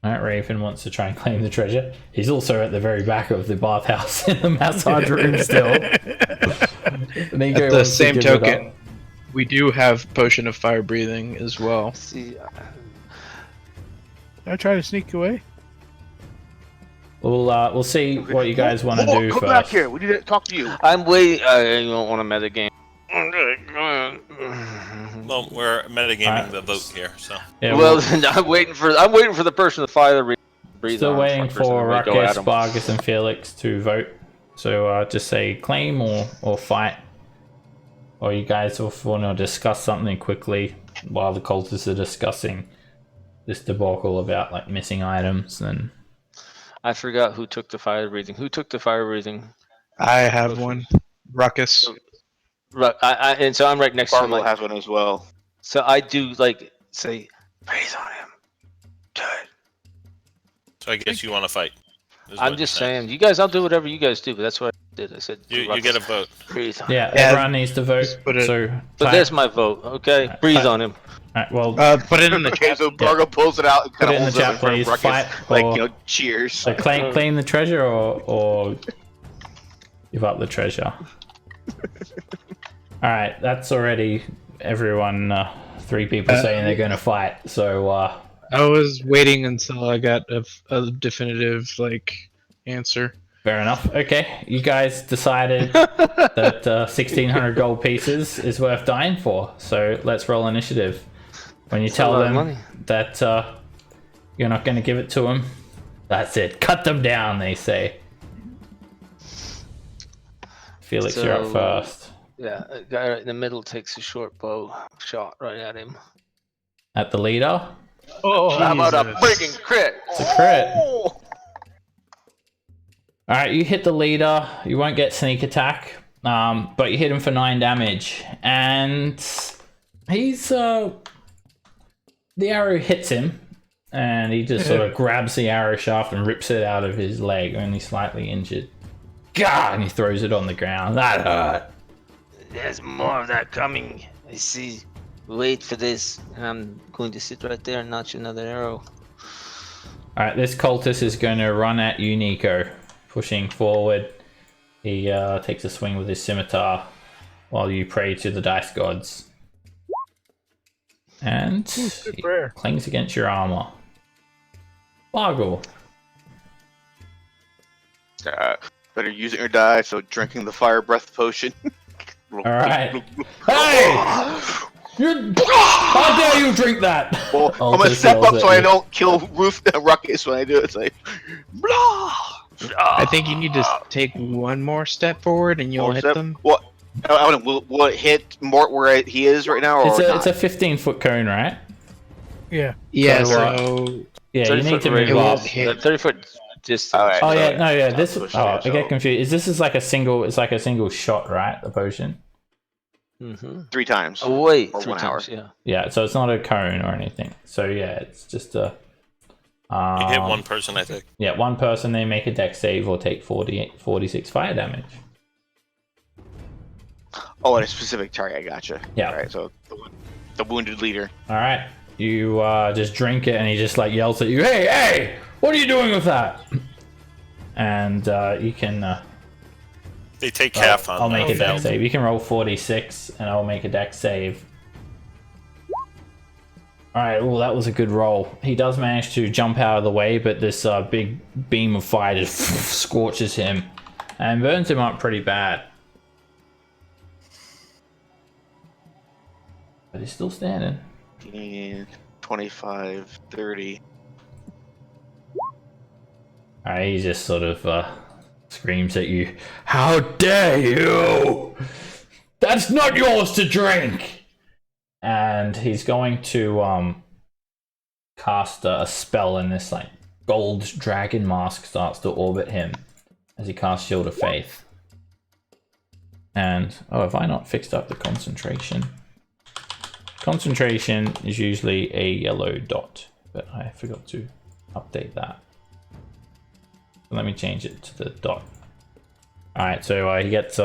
Alright, Raven wants to try and claim the treasure. He's also at the very back of the bathhouse in the massage room still. Nico At the wants to same give it up. token, we do have potion of fire breathing as well. See, I try to sneak away. We'll see what you guys want to Hold on, do come first. back here. We need to talk to you. I'm waiting. I don't want to metagame. Well, we're metagaming the vote here, so. Yeah, Well, we'll- then I'm waiting for the person to fire the breathe. still on waiting front person for and we go at Ruckus, 'em. Bargus, and Felix to vote. So just say claim or fight. Or you guys will want to discuss something quickly while the cultists are discussing this debacle about like missing items and I forgot who took the fire breathing. Who took the fire breathing? I have one. Ruckus. Right, and so I'm right next to him. Farmville Like, has one as well. so I do like say, breathe on him. Do it. So I guess you want to fight. is I'm what just you're saying, you guys, I'll do whatever you guys do, but that's what I did. I said, You get a vote. breathe on him. yeah, Yeah, everyone needs to vote. just put it- So But fight. there's my vote. Okay, breathe on him. Alright, well, Put it in the Okay, chat. so Bargo pulls it out and Put kind it in of the holds chat, it in front of please. Ruckus, Fight like, or- cheers. so claim the treasure or give up the treasure. Alright, that's already everyone. 3 people saying they're going to fight. So I was waiting until I got a definitive answer. fair enough. Okay, you guys decided that 1,600 gold pieces is worth dying for. So let's roll initiative. When you a tell lot of them money. that you're not going to give it to them, that's it. Cut them down, they say. Felix, you're up So- first. Yeah, a guy right in the middle takes a short bow shot right at him. At the leader. Oh, How about a freaking crit? It's a crit. Oh! Alright, you hit the leader. You won't get sneak attack. But you hit him for 9 damage. And he's the arrow hits him. And he just sort of grabs the arrow shaft and rips it out of his leg, only slightly injured. Gah! And he throws it on the ground. That hurt. There's more of that coming. I see. Wait for this. I'm going to sit right there and notch another arrow. Alright, this cultist is going to run at you, Nico. Pushing forward. He takes a swing with his scimitar while you pray to the dice gods. And Good he prayer. clings against your armor. Bargle. Better use it or die. So drinking the fire breath potion. All right. Hey! How dare you drink that? Well, I'm gonna step up so I don't kill Ruckus when I do it. It's like, blah. I think you need to take one more step forward and you'll hit them. What? Will it hit Mort where he is right now, or it's a 15-foot cone, right? Yeah. Yeah, So, yeah, you need to move It will up. hit. 30-foot distance. Alright, Oh so yeah, no, yeah. This. pushing Oh, it, I get so- confused. This is like a single. It's like a single shot, right? The potion. Mm-hmm. 3 times. Oh wait, Or 3 1 times. hour. Yeah. Yeah, so it's not a cone or anything. So yeah, it's just a. You hit one person, I think. Yeah, one person. They make a dex save or take 46 fire damage. Oh, at a specific target. I gotcha. Yeah. All right. So the wounded leader. All right, you just drink it, and he just like yells at you, "Hey, hey! What are you doing with that?" And you can. They take half on I'll make a fail. dex save. You can roll 46, and I'll make a dex save. Alright, well, that was a good roll. He does manage to jump out of the way, but this big beam of fire just scorches him and burns him up pretty bad. But he's still standing. 25, 30. Alright, he just sort of screams at you, "How dare you! That's not yours to drink!" And he's going to cast a spell, and this like gold dragon mask starts to orbit him as he casts Shield of Faith. And have I not fixed up the concentration? Concentration is usually a yellow dot, but I forgot to update that. Let me change it to the dot. Alright, so he gets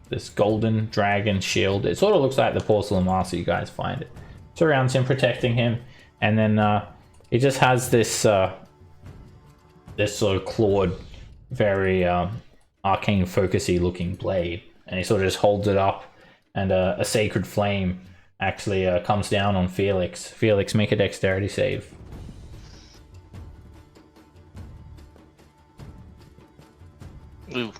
this golden dragon shield. It sort of looks like the porcelain mask, you guys find it. Surrounds him, protecting him, and then he just has this this sort of clawed, very arcane focusy looking blade, and he sort of just holds it up, and a sacred flame actually comes down on Felix. Felix, make a dexterity save. Ooh.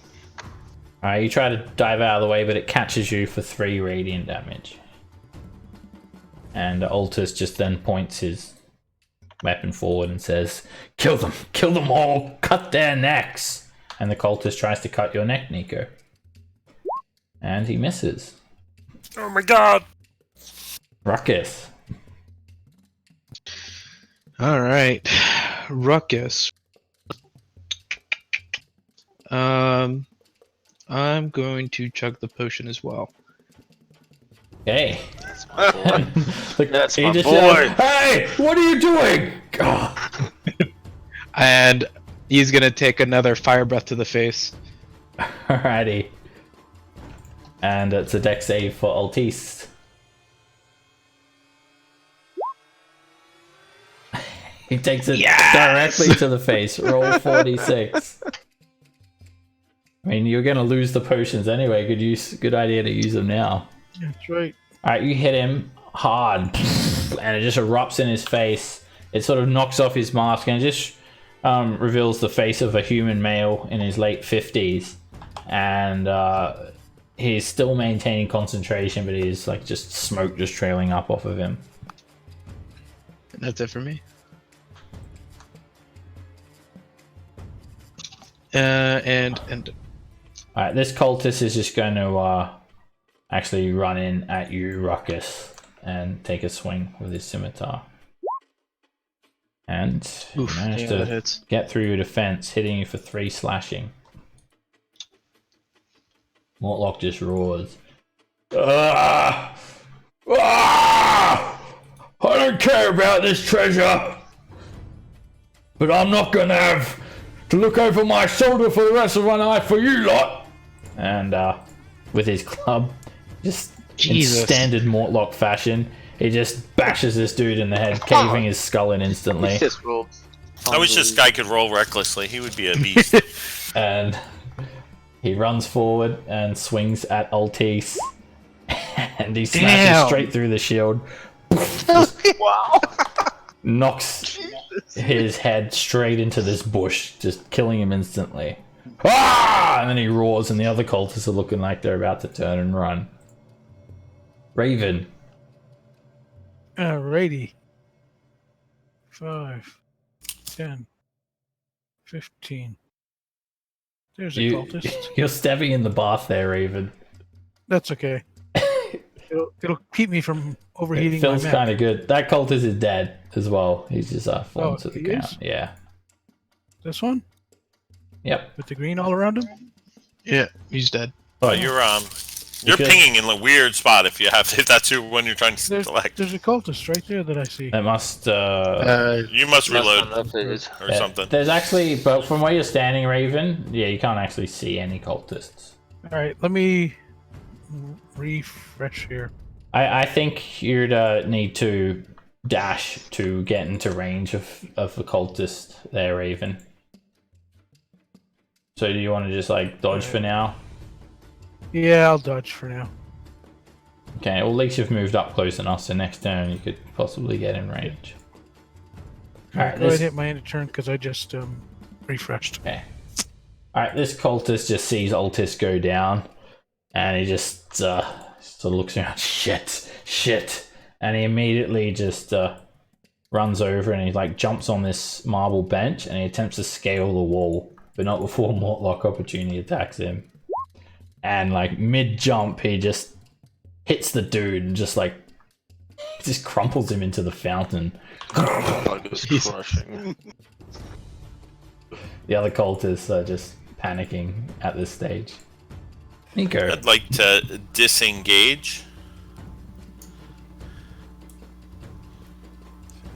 You try to dive out of the way, but it catches you for 3 radiant damage. And Altus just then points his weapon forward and says, kill them all, cut their necks." And the cultist tries to cut your neck, Nico. And he misses. Oh my god! Ruckus. Alright. Ruckus. I'm going to chug the potion as well. Okay. That's my boy. That's He my just boy. yells, "Hey, what are you doing?" And he's gonna take another fire breath to the face. Alrighty. And it's a dex save for Altis. He takes it directly to the face. Roll 46. I mean, you're gonna lose the potions anyway. Good idea to use them now. That's right. Alright, you hit him hard, and it just erupts in his face. It sort of knocks off his mask, and it just reveals the face of a human male in his late 50s. And he's still maintaining concentration, but he's like just smoke just trailing up off of him. That's it for me. And Alright, this cultist is just going to actually run in at you, Ruckus, and take a swing with his scimitar. And he oof, managed yeah, to that hits. get through your defense, hitting you for 3 slashing. Mortlock just roars. Ah! Ah! I don't care about this treasure, but I'm not gonna have to look over my shoulder for the rest of my life for you lot. And with his club, just Jesus. in standard Mortlock fashion, he just bashes this dude in the head, caving his skull in instantly. He just rolled. I wish this guy could roll recklessly. He would be a beast. And he runs forward and swings at Altis, and he smashes Damn. straight through the shield. Wow. Knocks his head straight into this bush, just killing him instantly. ah! And then he roars, and the other cultists are looking like they're about to turn and run. Raven. Alrighty. 5, 10, 15. There's a cultist. You're stepping in the bath there, Raven. That's okay. It'll keep me from overheating. It feels my mech. kind of good. That cultist is dead as well. He's just fallen to the he ground. is? Yeah. This one Yep. with the green all around him. Yeah, he's dead. Oh, you're Because- pinging in a weird spot if that's your one you're trying to select. There's a cultist right there that I see. That must. You must reload Enough it is. or something. There's actually, but from where you're standing, Raven, yeah, you can't actually see any cultists. All right, let me refresh here. I think you'd need to dash to get into range of the cultist there, Raven. So do you want to just like dodge for now? Yeah, I'll dodge for now. Okay, well at least you've moved up close enough, so next turn you could possibly get in range. Alright, Go ahead and hit my end of turn because I just refreshed. Okay. Alright, this cultist just sees Altis go down, and he just sort of looks around, shit, and he immediately just runs over and he like jumps on this marble bench and he attempts to scale the wall, but not before Mortlock opportunity attacks him. And like mid-jump, he just hits the dude and just crumples him into the fountain. He's crushing. The other cultists are just panicking at this stage. Nico. I'd like to disengage.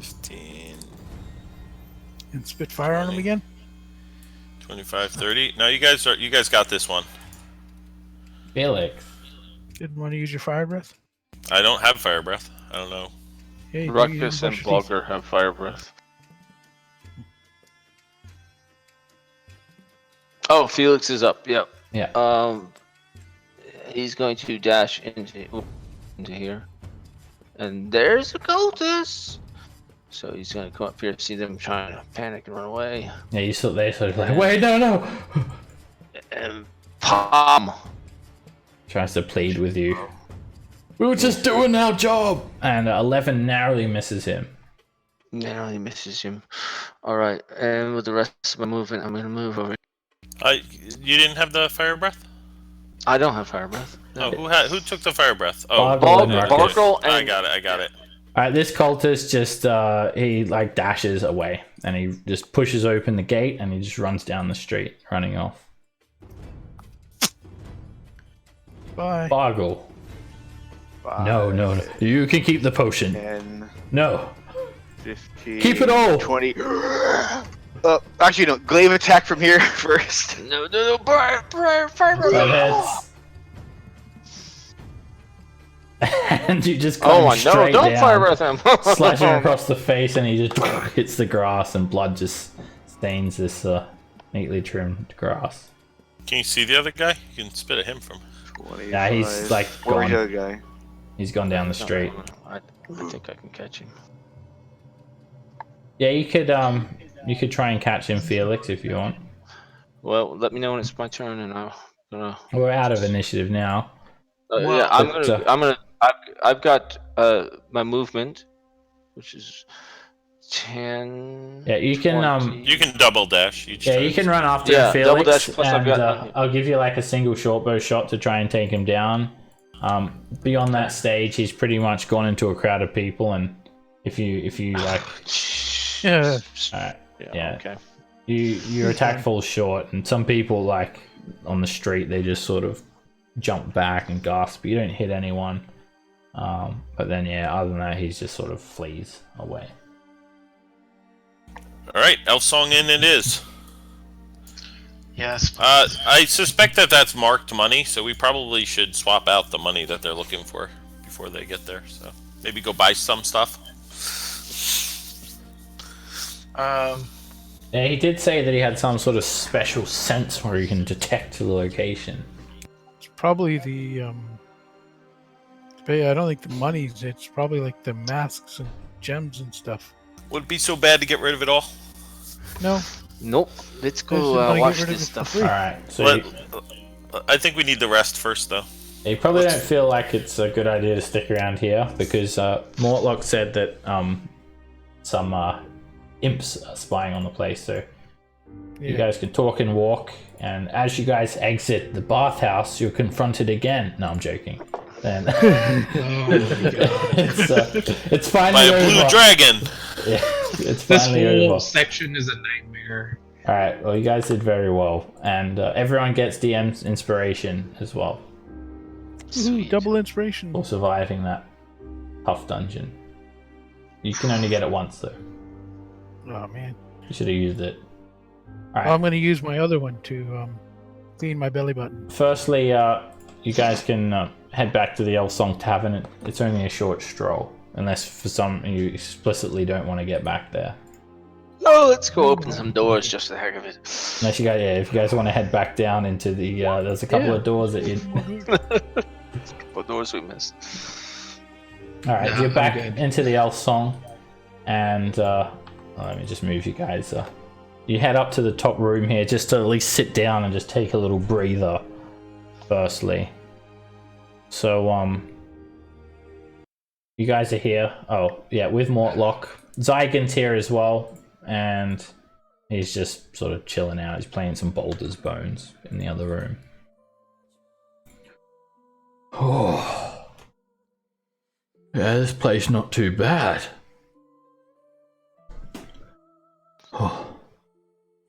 15, And spit fire on him again. 25, 30. No, you guys got this one. Felix. Didn't want to use your fire breath. I don't have fire breath. I don't know. Yeah, you Ruckus and brush your teeth. Baldur have fire breath. Oh, Felix is up. Yep. Yeah. He's going to dash into here, and there's a cultist. So he's gonna come up here, see them trying to panic and run away, Yeah, they sort of like, wait, no. and palm. Tries to plead with you. We were just doing our job! And 11 narrowly misses him. Narrowly misses him. All right, and with the rest of my movement, I'm gonna move over. You didn't have the fire breath? I don't have fire breath. Oh, who took the fire breath? Oh, Bargle and Baldur, Ruckus. Bargle, I and got it. Alright, this cultist just, he like dashes away. And he just pushes open the gate and he just runs down the street, running off. Bye. Bargle. 5, No. You can keep the potion. 10, No. 15. Keep it all. 20. Actually, no. Glaive attack from here first. no, fire breath. That hits. And you just Oh, come straight don't down, fire breath him. slash him across the face, and he just hits the grass, and blood just stains this neatly trimmed grass. Can you see the other guy? You can spit at him from. 25. Yeah, he's like Where's the gone. other guy? He's gone down the street. I think I can catch him. Yeah, you could try and catch him, Felix, if you want. Well, let me know when it's my turn, and I'm gonna. We're out of initiative now. Yeah, I've got my movement, which is 10. Yeah, you can 20. You can double dash each Yeah, turn. you can run after Yeah, him, double Felix, dash plus I've and got- I'll give you like a single short bow shot to try and take him down. Beyond that stage, he's pretty much gone into a crowd of people, and if you like, Yeah. alright, Yeah. yeah. Okay. your attack falls short, and some people like on the street they just sort of jump back and gasp. You don't hit anyone, but then yeah, other than that, he's just sort of flees away. All right, Elf Song in it is. Yes. I suspect that's marked money, so we probably should swap out the money that they're looking for before they get there. So maybe go buy some stuff. Yeah, he did say that he had some sort of special sense where he can detect the location. It's probably the but yeah, I don't think the money's. It's probably like the masks and gems and stuff. Would it be so bad to get rid of it all? No, Nope. Let's I just go wanna get watch rid of this it for stuff. free. Alright, so I think we need the rest first, though. you probably don't feel like it's a good idea to stick around here because Mortlock said that some imps are spying on the place, so you guys can talk and walk, and as you guys exit the bathhouse, you're confronted again. No, I'm joking. Then it's finally By a over. blue dragon! Yeah, it's This finally whole over. section is a nightmare. Alright, well, you guys did very well, and everyone gets DM's inspiration as well Ooh, double inspiration. for surviving that tough dungeon. You can only get it once, though. Oh man. You should have used it. Alright. Well, I'm going to use my other one to clean my belly button. Firstly, you guys can head back to the El Song Tavern. It's only a short stroll, unless for some you explicitly don't want to get back there. No, let's go open some doors just for the heck of it. Unless you guys, if you guys want to head back down into the, there's a couple of doors that you. What doors we missed? All right, No, you're I'm back good. into the El Song, and let me just move you guys. You head up to the top room here just to at least sit down and just take a little breather. Firstly, so you guys are here. Oh yeah, with Mortlock. Zygon's here as well, and he's just sort of chilling out. He's playing some Baldur's Bones in the other room. Oh, yeah, this place not too bad.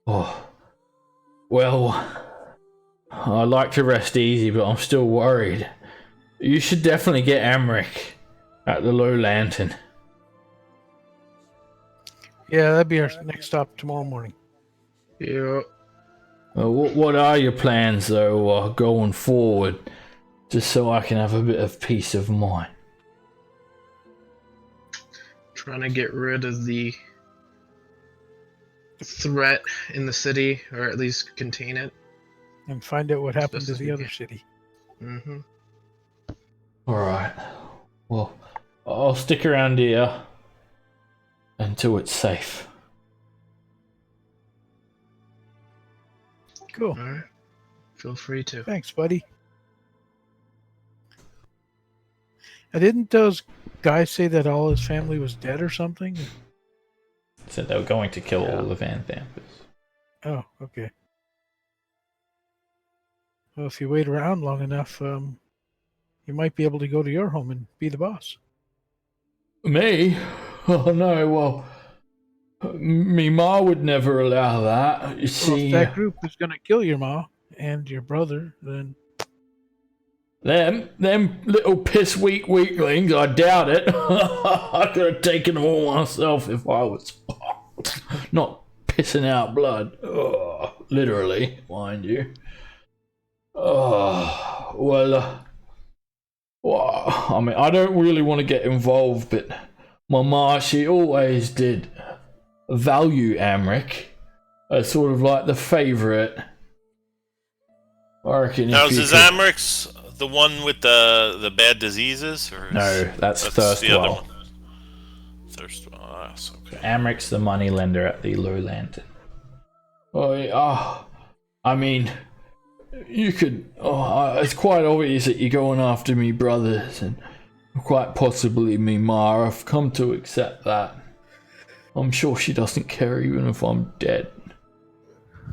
Oh, well, I like to rest easy, but I'm still worried. You should definitely get Amric at the Low Lantern. Yeah, that'd be our next stop tomorrow morning. Yeah. What are your plans, though, going forward? Just so I can have a bit of peace of mind. Trying to get rid of the threat in the city, or at least contain it. And find out what happened Best to as the we other can. city. Mm-hmm. Alright. Well, I'll stick around here until it's safe. Cool. Alright. Feel free to. Thanks, buddy. And didn't those guys say that all his family was dead or something? So they were going to kill all the Van Vampers. Oh, okay. Well, if you wait around long enough, you might be able to go to your home and be the boss. Me? Oh no, well, me ma would never allow that. You Well, see, if that group is going to kill your ma and your brother, then them little piss weak weaklings, I doubt it. I could have taken them all myself if I was not pissing out blood. Oh, literally, mind you. Oh, well, I mean, I don't really want to get involved, but my ma, she always did value Amric as sort of like the favourite. I reckon. Now, if you is could... Amric's the one with the bad diseases? Or No, that's the other Thirstwell. one? Thirstwell, that's okay. Amric's the money lender at the Low Lantern. I mean, you could. It's quite obvious that you're going after me brothers, and quite possibly me ma. I've come to accept that. I'm sure she doesn't care even if I'm dead.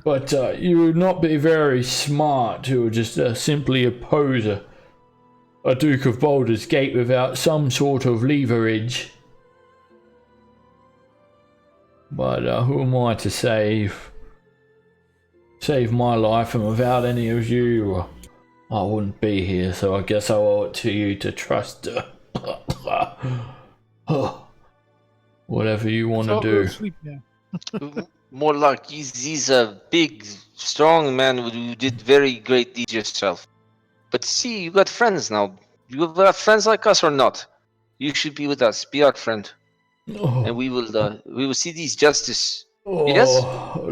But you would not be very smart to just simply oppose a Duke of Baldur's Gate without some sort of leverage. But who am I to save my life, and without any of you, I wouldn't be here, so I guess I owe it to you to trust whatever you want to I'll go do. to sleep now. Mortlock, he's a big, strong man who did very great deeds yourself. But see, you got friends now. You have friends like us or not? You should be with us. Be our friend, and we will see these justice. Yes?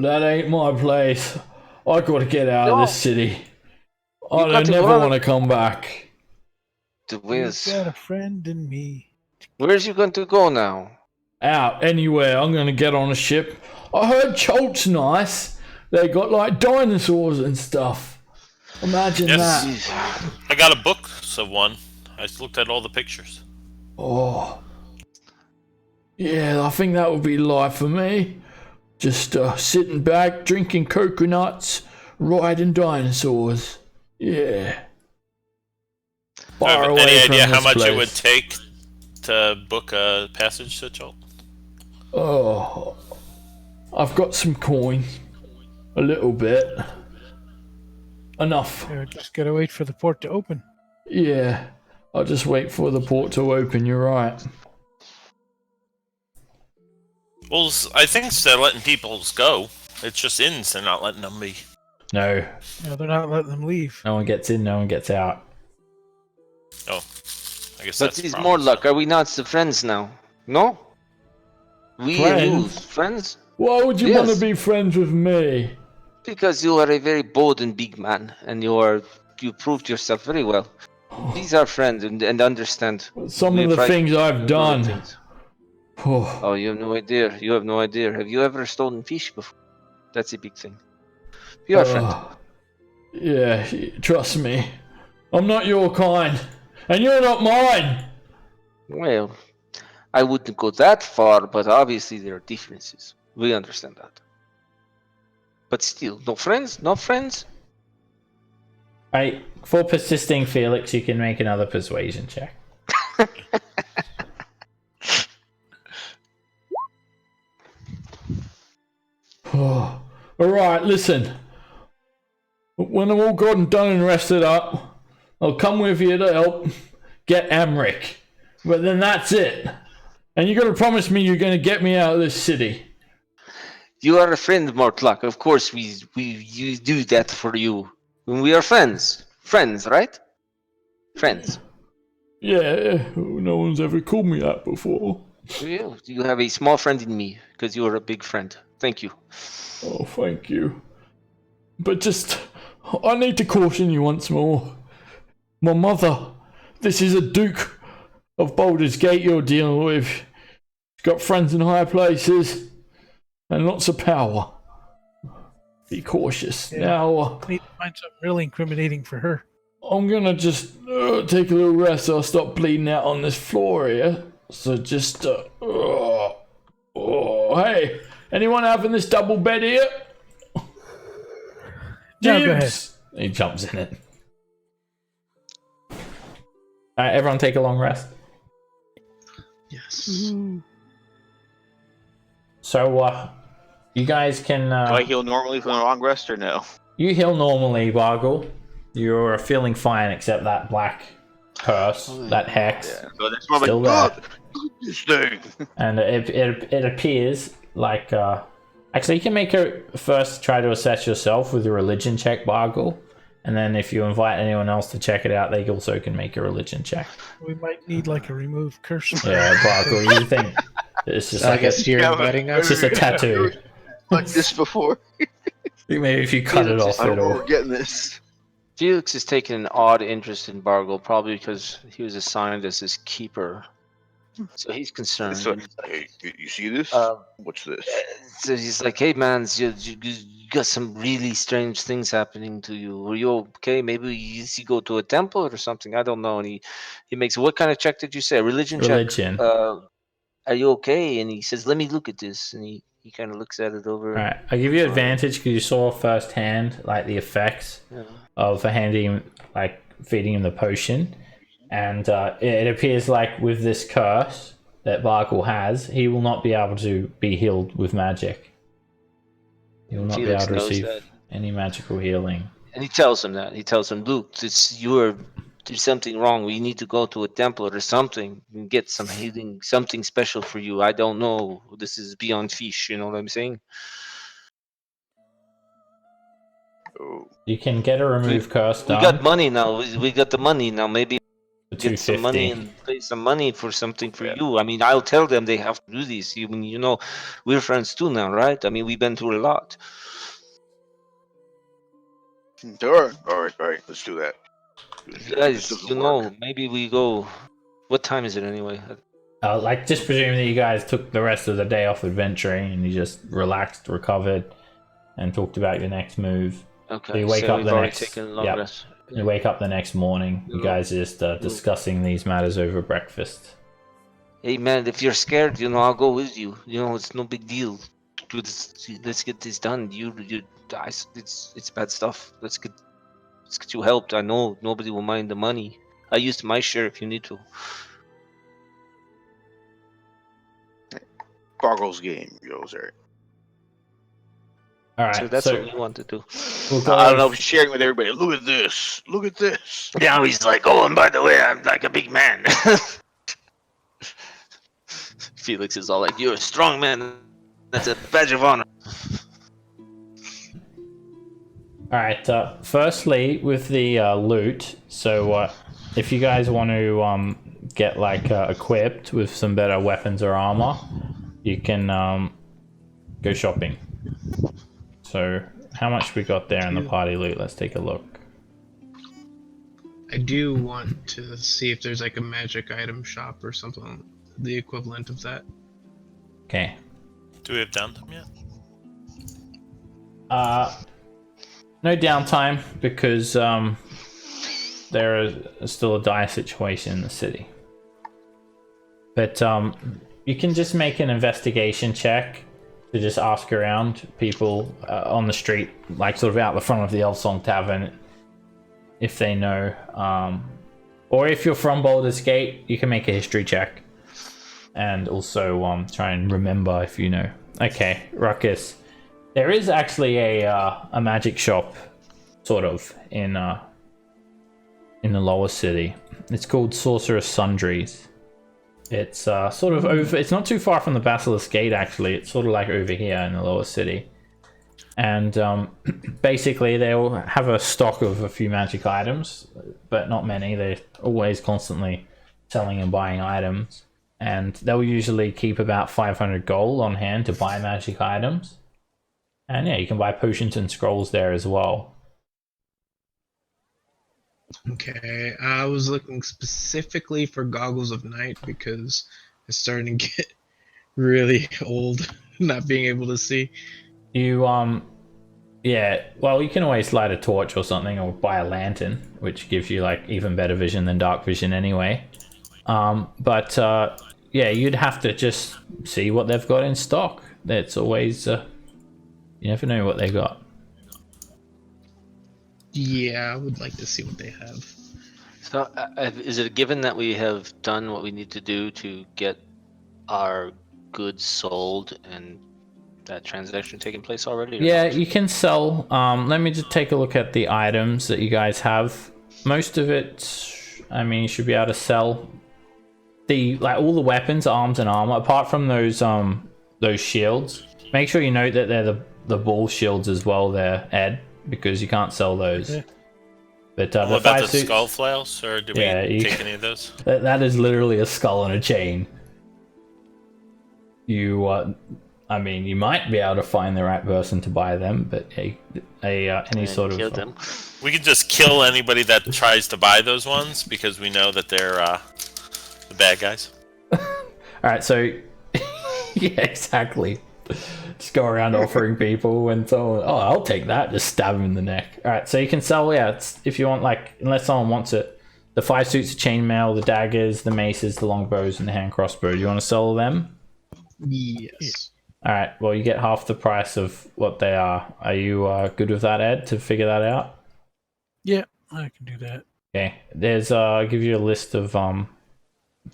That ain't my place. I gotta get out of this city. I got to never go. want to come back. You've got a friend in me. Where's you going to go now? Out anywhere. I'm gonna get on a ship. I heard Cholt's nice. They got like dinosaurs and stuff. Imagine Yes. that. I got a book of one. I just looked at all the pictures. Oh. Yeah, I think that would be life for me. Just sitting back, drinking coconuts, riding dinosaurs. Yeah. Far away Any from idea how this much place. it would take to book a passage to Cholt? Oh, I've got some coin. A little bit. Enough. Just gotta wait for the port to open. Yeah, I'll just wait for the port to open, you're right. Well, I think they're letting people go. It's just inns they're not letting them be. No, No, they're not letting them leave. no one gets in, no one gets out. Oh, I guess But that's these the problem. Mortlock, are we not the friends now? No? We and you, Friends? friends? Why would you Yes. want to be friends with me? Because you are a very bold and big man, and you proved yourself very well. Please are friends and understand. Some We of the fight things I've for done. things. Oh, Oh, you have no idea. You have no idea. Have you ever stolen fish before? That's a big thing. You are friends. yeah, trust me. I'm not your kind. And you're not mine. Well, I wouldn't go that far, but obviously there are differences. We understand that. But still, no friends? No friends? Right, for persisting, Felix, you can make another persuasion check. Alright, listen. When I'm all got and done and rested up, I'll come with you to help get Amric. But then that's it. And you're going to promise me you're going to get me out of this city. You are a friend, Mortlock. Of course, we do that for you. When we are friends. Friends, right? Friends. Yeah, no one's ever called me that before. You have a small friend in me, because you are a big friend. Thank you. Oh, thank you. But just, I need to caution you once more. My mother, this is a Duke of Baldur's Gate you're dealing with. She's got friends in high places and lots of power. Be cautious. Yeah. Now, I need to find something really incriminating for her. I'm gonna just take a little rest so I'll stop bleeding out on this floor here. So just, hey, anyone having this double bed here? No, go ahead. James! He jumps in it. Alright, everyone take a long rest. Yes. So, you guys can, Do I heal normally from the long rest or no? you heal normally, Bargle. You're feeling fine except that black curse, that hex. Yeah. So that's more Still like, there. "God, this thing. And it appears like, actually you can make a first try to assess yourself with a religion check, Bargle. And then if you invite anyone else to check it out, they also can make a religion check. We might need like a remove curse. Yeah, Bargle, you think it's just So I like guess you're Yeah, inviting it's us. just a tattoo. Like this before. Maybe if you cut it off, I don't know where it'll... we're getting this. Felix is taking an odd interest in Bargle, probably because he was assigned as his keeper. So he's concerned. So, hey, you see this? What's this? So he's like, hey man, you got some really strange things happening to you. Are you okay? Maybe you go to a temple or something. I don't know. And he makes, what kind of check did you say? Religion check. Religion. Are you okay? And he says, let me look at this. And he kind of looks at it over. Alright, I give you advantage because you saw firsthand, like, the effects of handing, feeding him the potion. And it appears like with this curse that Bargle has, he will not be able to be healed with magic. He will not be Felix able to knows receive that. any magical healing. And he tells him that. He tells him, Luke, there's something wrong. We need to go to a temple or something and get some healing, something special for you. I don't know. This is beyond fish. You know what I'm saying? Oh, You can get a remove curse We done got money now. We got the money now. Maybe for get some money 250. and pay some money for something for you. I mean, I'll tell them they have to do this. You know, we're friends too now, right? I mean, we've been through a lot. all right. Let's do that. This Guys, doesn't you work. know, maybe we go. What time is it anyway? Like, just presuming that you guys took the rest of the day off adventuring and you just relaxed, recovered, and talked about your next move. Okay. So you wake up we've the already next. taken a long Yep. rest. You wake up the next morning. You guys are just discussing these matters over breakfast. Hey man, if you're scared, I'll go with you. It's no big deal. Let's get this done. It's bad stuff. Let's get you helped. I know nobody will mind the money. I used my share if you need to. Gargoyle's game goes right. All right. So that's what we want to do. We'll go I don't know if he's sharing with everybody. Look at this. Look at this. Now he's like, oh, and by the way, I'm like a big man. Felix is all like, you're a strong man. That's a badge of honor. All right. Firstly, with the loot. So, if you guys want to get like equipped with some better weapons or armor, you can go shopping. So, how much we got there in the party loot? Let's take a look. I do want to see if there's like a magic item shop or something, the equivalent of that. Okay. Do we have downtime yet? No downtime because there is still a dire situation in the city. But you can just make an investigation check to just ask around people on the street, like sort of out the front of the Elfsong Tavern, if they know. Or if you're from Baldur's Gate, you can make a history check. And also try and remember if you know. Okay, Ruckus. There is actually a magic shop, sort of, in the lower city. It's called Sorcerer's Sundries. It's sort of over. It's not too far from the Basilisk Gate, actually. It's sort of like over here in the lower city. And basically, they'll have a stock of a few magic items, but not many. They're always constantly selling and buying items. And they'll usually keep about 500 gold on hand to buy magic items. And yeah, you can buy potions and scrolls there as well. Okay, I was looking specifically for Goggles of Night because it's starting to get really old, not being able to see. You yeah, well, you can always light a torch or something, or buy a lantern, which gives you like even better vision than dark vision anyway. But yeah, you'd have to just see what they've got in stock. That's always you never know what they got. Yeah, I would like to see what they have. So, is it a given that we have done what we need to do to get our goods sold and that transaction taking place already? Yeah, not? you can sell. Let me just take a look at the items that you guys have. Most of it, I mean, you should be able to sell. Like all the weapons, arms, and armor, apart from those shields. Make sure you note that they're the ball shields as well there, Ed, because you can't sell those. Okay. But what about the skull flails, or do we take any of those? That is literally a skull and a chain. I mean, you might be able to find the right person to buy them, but any sort of them. We could just kill anybody that tries to buy those ones because we know that they're the bad guys. All right, so yeah, exactly. Just go around offering people and so, oh, I'll take that. Just stab him in the neck. All right, so you can sell, yeah, if you want, like, unless someone wants it, the 5 suits of chainmail, the daggers, the maces, the longbows, and the hand crossbow. Do you want to sell them? Yes. All right, well, you get half the price of what they are. Are you good with that, Ed, to figure that out? Yeah, I can do that. Okay, there's I'll give you a list of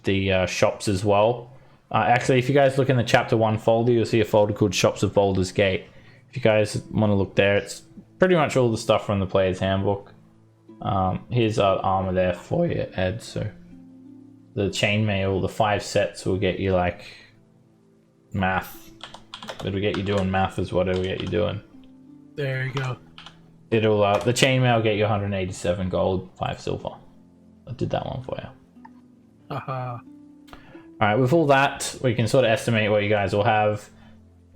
the shops as well. Actually, if you guys look in the chapter 1 folder, you'll see a folder called Shops of Baldur's Gate. If you guys want to look there, it's pretty much all the stuff from the player's handbook. Here's our armor there for you, Ed. So the chainmail, the 5 sets will get you like math. It'll get you doing math is what it'll get you doing. There you go. It'll the chainmail will get you 187 gold, 5 silver. I did that one for you. Haha. Alright, with all that, we can sort of estimate what you guys will have.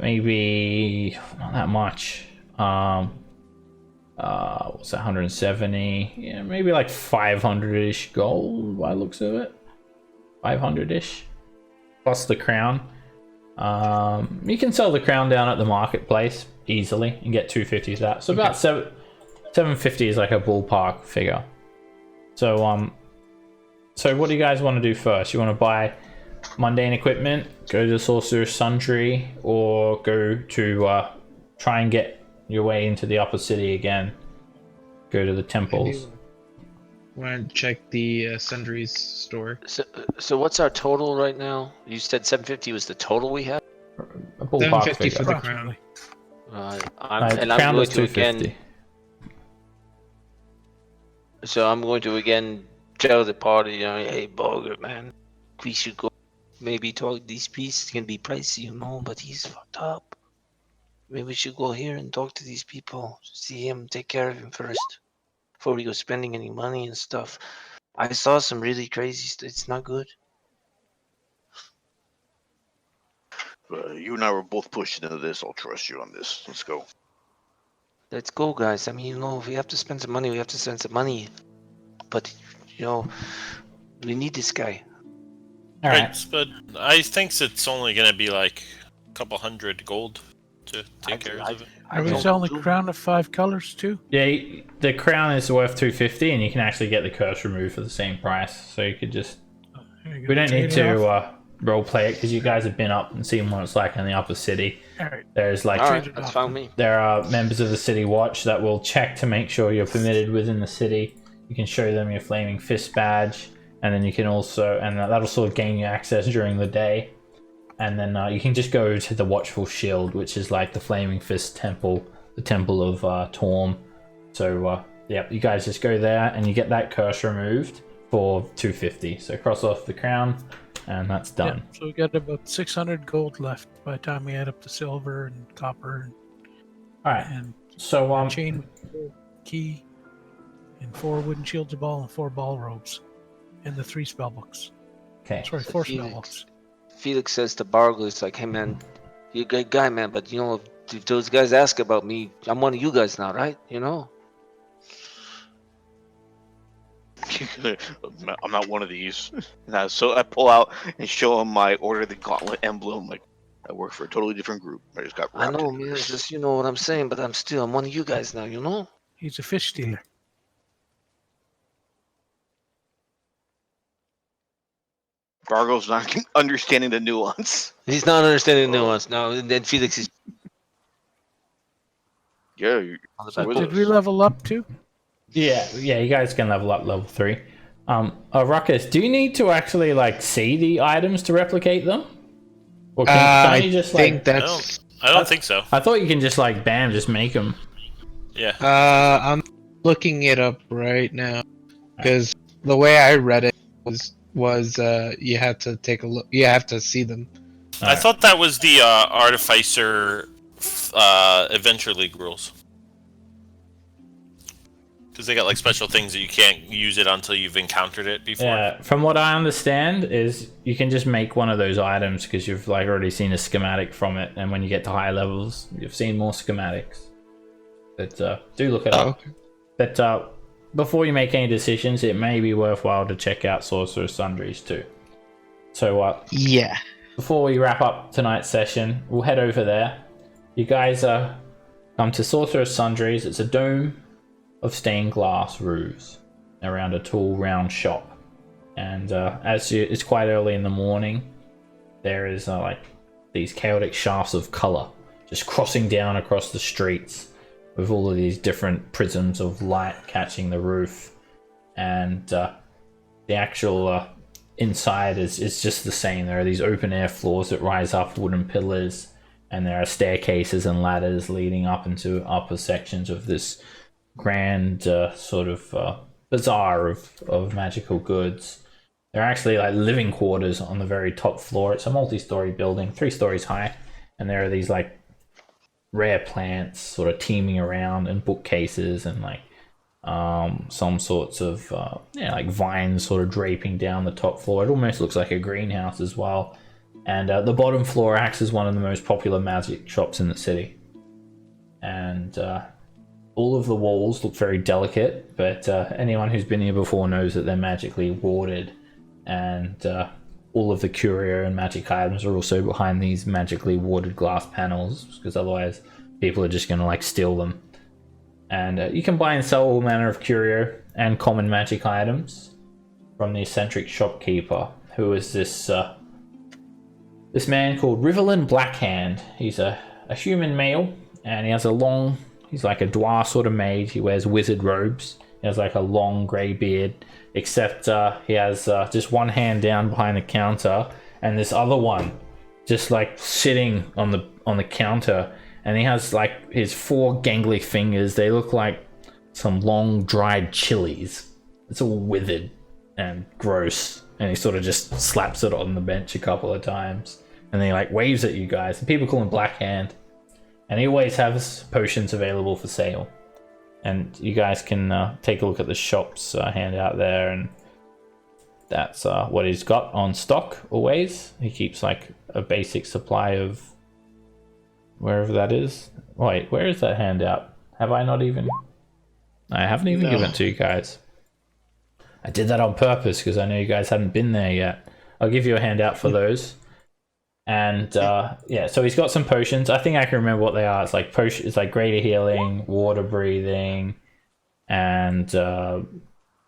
Maybe not that much. What's that, 170? Yeah, maybe like 500-ish gold by the looks of it. 500-ish. plus the crown. You can sell the crown down at the marketplace easily and get 250 for that. So about 750 is like a ballpark figure. So so what do you guys want to do first? You want to buy mundane equipment, go to the Sorcerer's Sundry, or go to try and get your way into the upper city again? Go to the temples. Want to check the Sundry's store? So what's our total right now? You said 750 was the total we had. A ballpark 750 figure. for the crown. I'm crown going is to again. 250. So I'm going to again tell the party, hey, Baldur, man, we should go. Maybe talk. These pieces can be pricey, but he's fucked up. Maybe we should go here and talk to these people, see him, take care of him first, before we go spending any money and stuff. I saw some really crazy stuff. It's not good. You and I were both pushed into this. I'll trust you on this. Let's go. Let's go, guys. I mean, if we have to spend some money, we have to spend some money. But, we need this guy. All right. Right, but I think it's only gonna be like a couple hundred gold to take care of it. Are we selling the crown of 5 colors too? Yeah, the crown is worth 250, and you can actually get the curse removed for the same price. So you could just. We don't need to role play it because you guys have been up and seen what it's like in the upper city. Alright. There's like Alright, that's fine with me. there are members of the city watch that will check to make sure you're permitted within the city. You can show them your flaming fist badge, and then you can also, and that'll sort of gain you access during the day. And then you can just go to the Watchful Shield, which is like the Flaming Fist Temple, the Temple of Torm. So yeah, you guys just go there and you get that curse removed for 250. So cross off the crown, and that's done. Yeah, so we got about 600 gold left by the time we add up the silver and copper All right. and So chain key and 4 wooden shields of ball and 4 ball robes and the 3 spell books. okay. Sorry, 4 spell books. Felix says to Bargle, it's like, hey, man, you're a great guy, man, but, if those guys ask about me, I'm one of you guys now, right? I'm not one of these. So I pull out and show him my Order of the Gauntlet emblem. Like, I work for a totally different group. I just got I wrapped know, in man, this. it's just, you know what I'm saying, but I'm one of you guys now, He's a fish stealer. Bargo's not understanding the nuance. He's not understanding the nuance now, and then Felix is Yeah, you're on the So back. did we level up too? Yeah, you guys can level up level 3. Ruckus, do you need to actually see the items to replicate them? Or can you just think that's. I don't think so. I thought you can just bam, just make them. Yeah. I'm looking it up right now because the way I read it was you had to take a look. You have to see them. I thought that was the Artificer Adventure League rules. Because they got special things that you can't use it until you've encountered it before. Yeah, from what I understand is you can just make one of those items because you've already seen a schematic from it, and when you get to higher levels, you've seen more schematics. But do look it up. Okay. But before you make any decisions, it may be worthwhile to check out Sorcerer's Sundries too. So Yeah. before we wrap up tonight's session, we'll head over there. You guys come to Sorcerer's Sundries. It's a dome of stained glass roofs around a tall round shop, and it's quite early in the morning, there is these chaotic shafts of color just crossing down across the streets with all of these different prisms of light catching the roof, and the actual inside is just the same. There are these open air floors that rise up wooden pillars, and there are staircases and ladders leading up into upper sections of this grand sort of bazaar of magical goods. There are actually living quarters on the very top floor. It's a multi-story building, 3 stories high, and there are these rare plants sort of teeming around, and bookcases, and some sorts of vines sort of draping down the top floor. It almost looks like a greenhouse as well. And the bottom floor acts as one of the most popular magic shops in the city. And all of the walls look very delicate, but anyone who's been here before knows that they're magically warded. And all of the curio and magic items are also behind these magically warded glass panels, because otherwise people are just going to like steal them. And you can buy and sell all manner of curio and common magic items from the eccentric shopkeeper, who is this man called Riverland Blackhand. He's a human male, and he has he's like a dwarf sort of mage. He wears wizard robes. He has like a long grey beard, except he has just one hand down behind the counter, and this other one just like sitting on the counter, and he has like his 4 gangly fingers. They look like some long dried chilies. It's all withered and gross, and he sort of just slaps it on the bench a couple of times, and then he like waves at you guys, and people call him Blackhand. And he always has potions available for sale. And you guys can take a look at the shop's handout there, and that's what he's got on stock always. He keeps like a basic supply of wherever that is. Wait, where is that handout? I haven't even given it to you guys. I did that on purpose because I know you guys hadn't been there yet. I'll give you a handout for those. And yeah, so he's got some potions. I think I can remember what they are. It's like it's like greater healing, water breathing, and a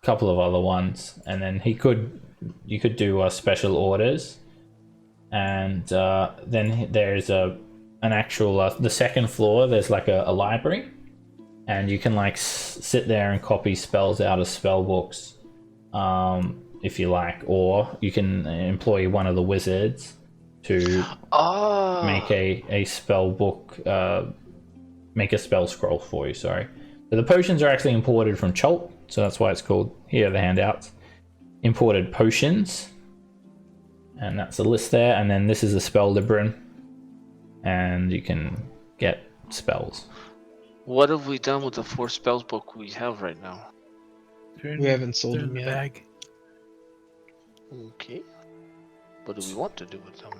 couple of other ones. And then you could do special orders. And then there's an actual the second floor. There's like a library, and you can like sit there and copy spells out of spell books, if you like, or you can employ one of the wizards to make a spell book, make a spell scroll for you, sorry. So the potions are actually imported from Chult, so that's why it's called, here are the handouts, imported potions, and that's the list there, and then this is the spell libran, and you can get spells. What have we done with the 4 spells book we have right now? We haven't sold them yet. Bag. Okay. What do we want to do with them?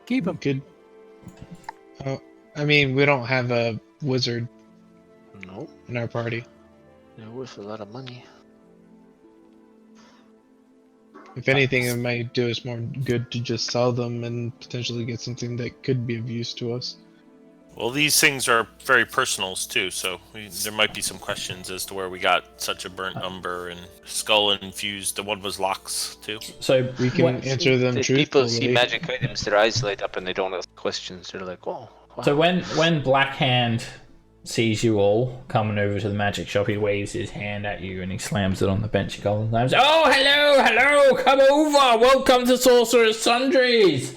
Keep them. Good. Oh, I mean, we don't have a wizard No, in our party. they're worth a lot of money. If anything, it might do us more good to just sell them and potentially get something that could be of use to us. Well, these things are very personals too, so there might be some questions as to where we got such a burnt umber and skull infused. The one was locks too. So We can answer them If truthfully. people see magic items, their eyes light up and they don't ask questions. They're like, oh, wow. So when Blackhand sees you all coming over to the magic shop, he waves his hand at you and he slams it on the bench a couple of times. Oh, hello, come over, welcome to Sorcerer's Sundries.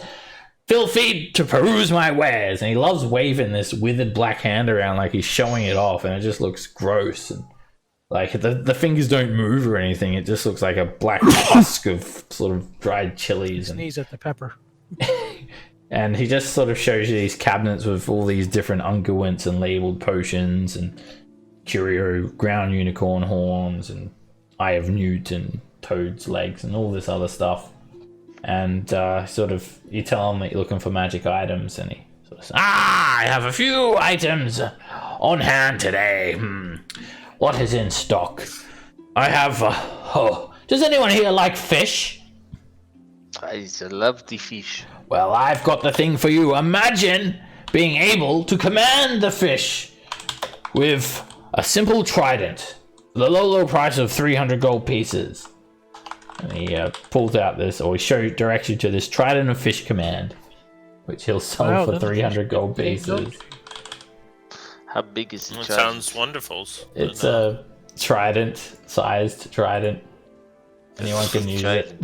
Feel free to peruse my wares. And he loves waving this withered black hand around like he's showing it off, and it just looks gross. And like the fingers don't move or anything. It just looks like a black husk of sort of dried chilies. And Sneeze at the pepper. and he just sort of shows you these cabinets with all these different unguents and labeled potions and curio ground unicorn horns and eye of newt and toad's legs and all this other stuff. And sort of, you tell him that you're looking for magic items, and he sort of says, I have a few items on hand today. What is in stock? I have, does anyone here like fish? I love the fish. Well, I've got the thing for you. Imagine being able to command the fish with a simple trident for the low price of 300 gold pieces. And he pulls out this, or he directs you to this trident of fish command, which he'll sell for 300 gold pieces. How big is it? It sounds wonderful. It's a trident-sized trident. Anyone can use it.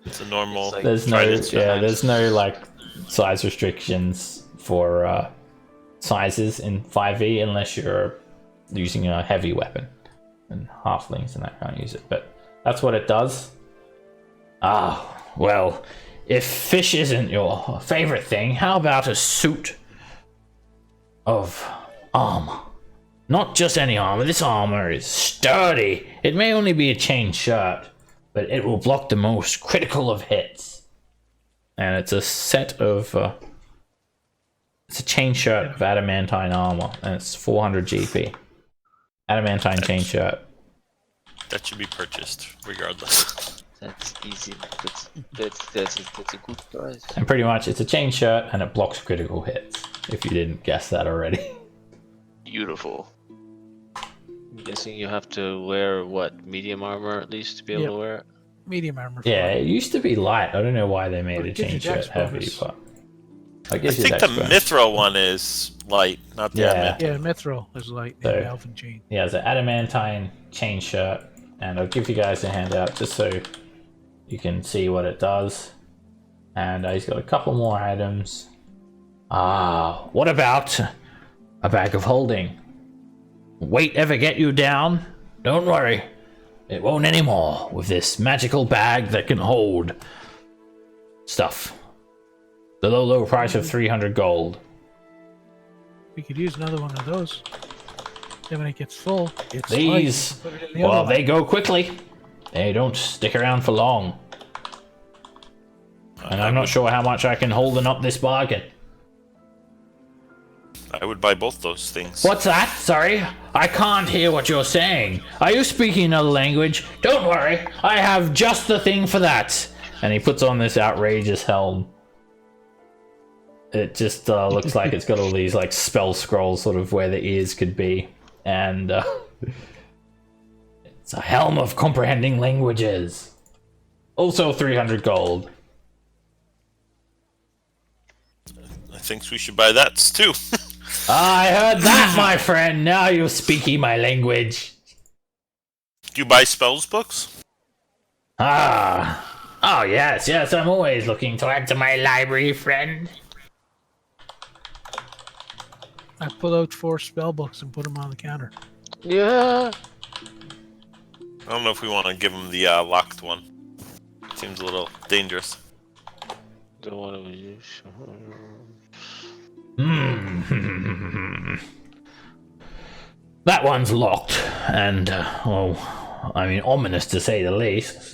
It's a normal. It's like There's no like size restrictions for sizes in 5e unless you're using a heavy weapon, and halflings and that can't use it. But that's what it does. Well, if fish isn't your favorite thing, how about a suit of armor? Not just any armor. This armor is sturdy. It may only be a chain shirt, but it will block the most critical of hits. And it's a set of it's a chain shirt of adamantine armor, and it's 400 GP. Adamantine chain shirt. That should be purchased, regardless. That's easy. That's a good price. And pretty much it's a chain shirt and it blocks critical hits, if you didn't guess that already. Beautiful. I'm guessing you have to wear what, medium armor at least to be able to wear it? Medium armor. Yeah, it used to be light. I don't know why they made But a it gives chain you shirt dex heavy, bonus. but I think the bonus. mithril one is light, not the Yeah. adamant. Yeah, mithril is light So- and elven chain. Yeah, it's an adamantine chain shirt, and I'll give you guys a handout just so you can see what it does. And he's got a couple more items. What about a bag of holding? Weight ever get you down? Don't worry, it won't anymore with this magical bag that can hold stuff. The low price of 300 gold. We could use another one of those. Then when it gets full, it's These, light. Put it in the other well, one. they go quickly. They don't stick around for long. And I'm not sure how much I can hold up this bargain. I would buy both those things. What's that? Sorry, I can't hear what you're saying. Are you speaking another language? Don't worry, I have just the thing for that. And he puts on this outrageous helm. It just looks like it's got all these like spell scrolls sort of where the ears could be. And it's a helm of comprehending languages. Also 300 gold. I think we should buy that too. I heard that, my friend. Now you're speaking my language. Do you buy spells books? Oh yes, I'm always looking to add to my library, friend. I pull out 4 spell books and put them on the counter. Yeah. I don't know if we want to give him the locked one. Seems a little dangerous. Don't want to use. That one's locked, and ominous to say the least.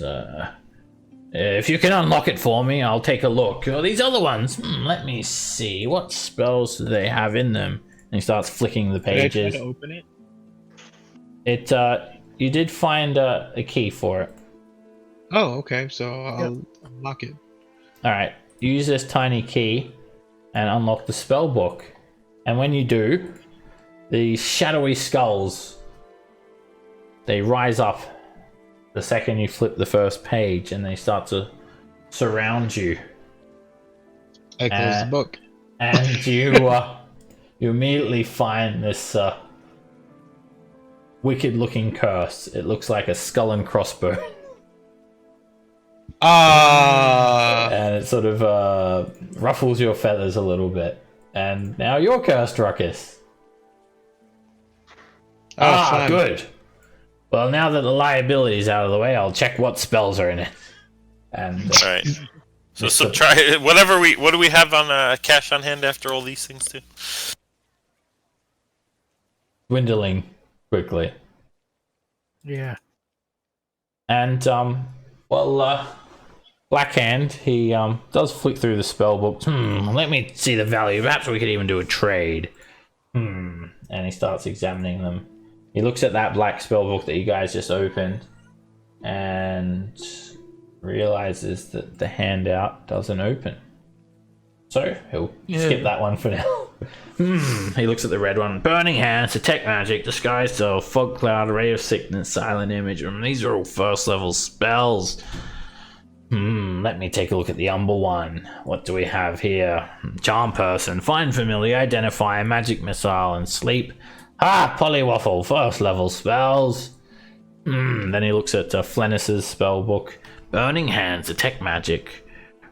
If you can unlock it for me, I'll take a look. Oh, these other ones, let me see. What spells do they have in them? And he starts flicking the Did I try pages. to open it? You did find a key for it. Oh, okay. So I'll unlock it. All right, use this tiny key and unlock the spell book. And when you do, the shadowy skulls, they rise up the second you flip the first page, and they start to surround you. I close the book. And you you immediately find this wicked-looking curse. It looks like a skull and crossbow. And it sort of ruffles your feathers a little bit. And now you're cursed, Ruckus. Fun. Good. Well, now that the liability's out of the way, I'll check what spells are in it. And All right. So try whatever we. What do we have on cash on hand after all these things too? dwindling quickly. Yeah. And Blackhand, he does flick through the spell book. Let me see the value. Perhaps we could even do a trade. And he starts examining them. He looks at that black spell book that you guys just opened and realizes that the handout doesn't open. So he'll skip that one for now. He looks at the red one. Burning Hands, Detect Magic, Disguise Self, Fog Cloud, Ray of Sickness, Silent Image. These are all first level spells. Let me take a look at the Umber one. What do we have here? Charm Person, Find Familiar, Identify, Magic Missile, and Sleep. Polywaffle, first level spells. Then he looks at Flennis's spell book. Burning Hands, Detect Magic,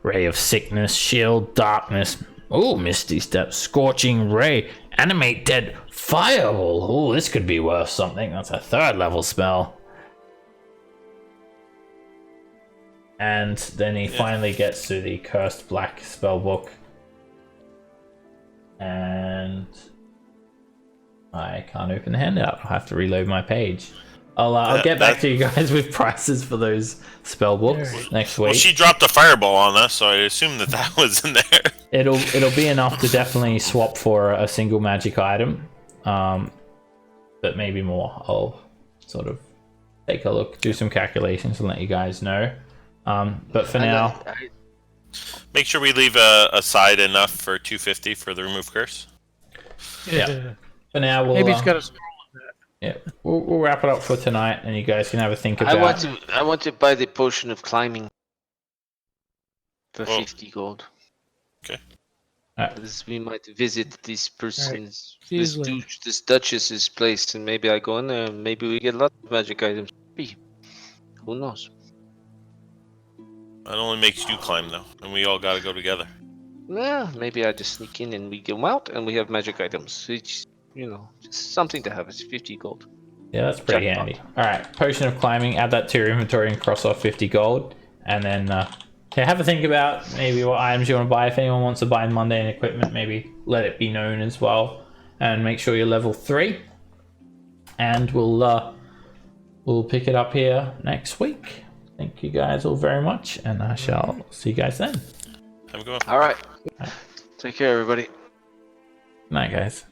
Ray of Sickness, Shield, Darkness. Misty Step, Scorching Ray, Animate Dead, Fireball. This could be worth something. That's a third level spell. And then he finally gets to the Cursed Black spellbook. And I can't open the handout. I'll have to reload my page. I'll get back to you guys with prices for those spell books next week. Well, she dropped a fireball on us, so I assume that was in there. It'll be enough to definitely swap for a single magic item, but maybe more. I'll sort of take a look, do some calculations, and let you guys know. But for now, Make sure we leave aside enough for 250 for the remove curse. Yeah. for now we'll Maybe he's got a scroll of that. yeah, we'll wrap it up for tonight, and you guys can have a think about. I want to buy the potion of climbing for Well, 50 gold. Okay. Because we might visit this person's, See this you later. this duchess's place, and maybe I go in there, and maybe we get lots of magic items free. Who knows? It only makes you climb though, and we all gotta go together. Yeah, maybe I just sneak in and we go out, and we have magic items. It's, just something to have. It's 50 gold. Yeah, that's pretty Jackpot. handy. All right, potion of climbing. Add that to your inventory and cross off 50 gold, and then have a think about maybe what items you want to buy. If anyone wants to buy mundane equipment, maybe let it be known as well, and make sure you're level 3. And we'll pick it up here next week. Thank you guys all very much, and I shall see you guys then. Have a good one. All right. Take care, everybody. Good night, guys.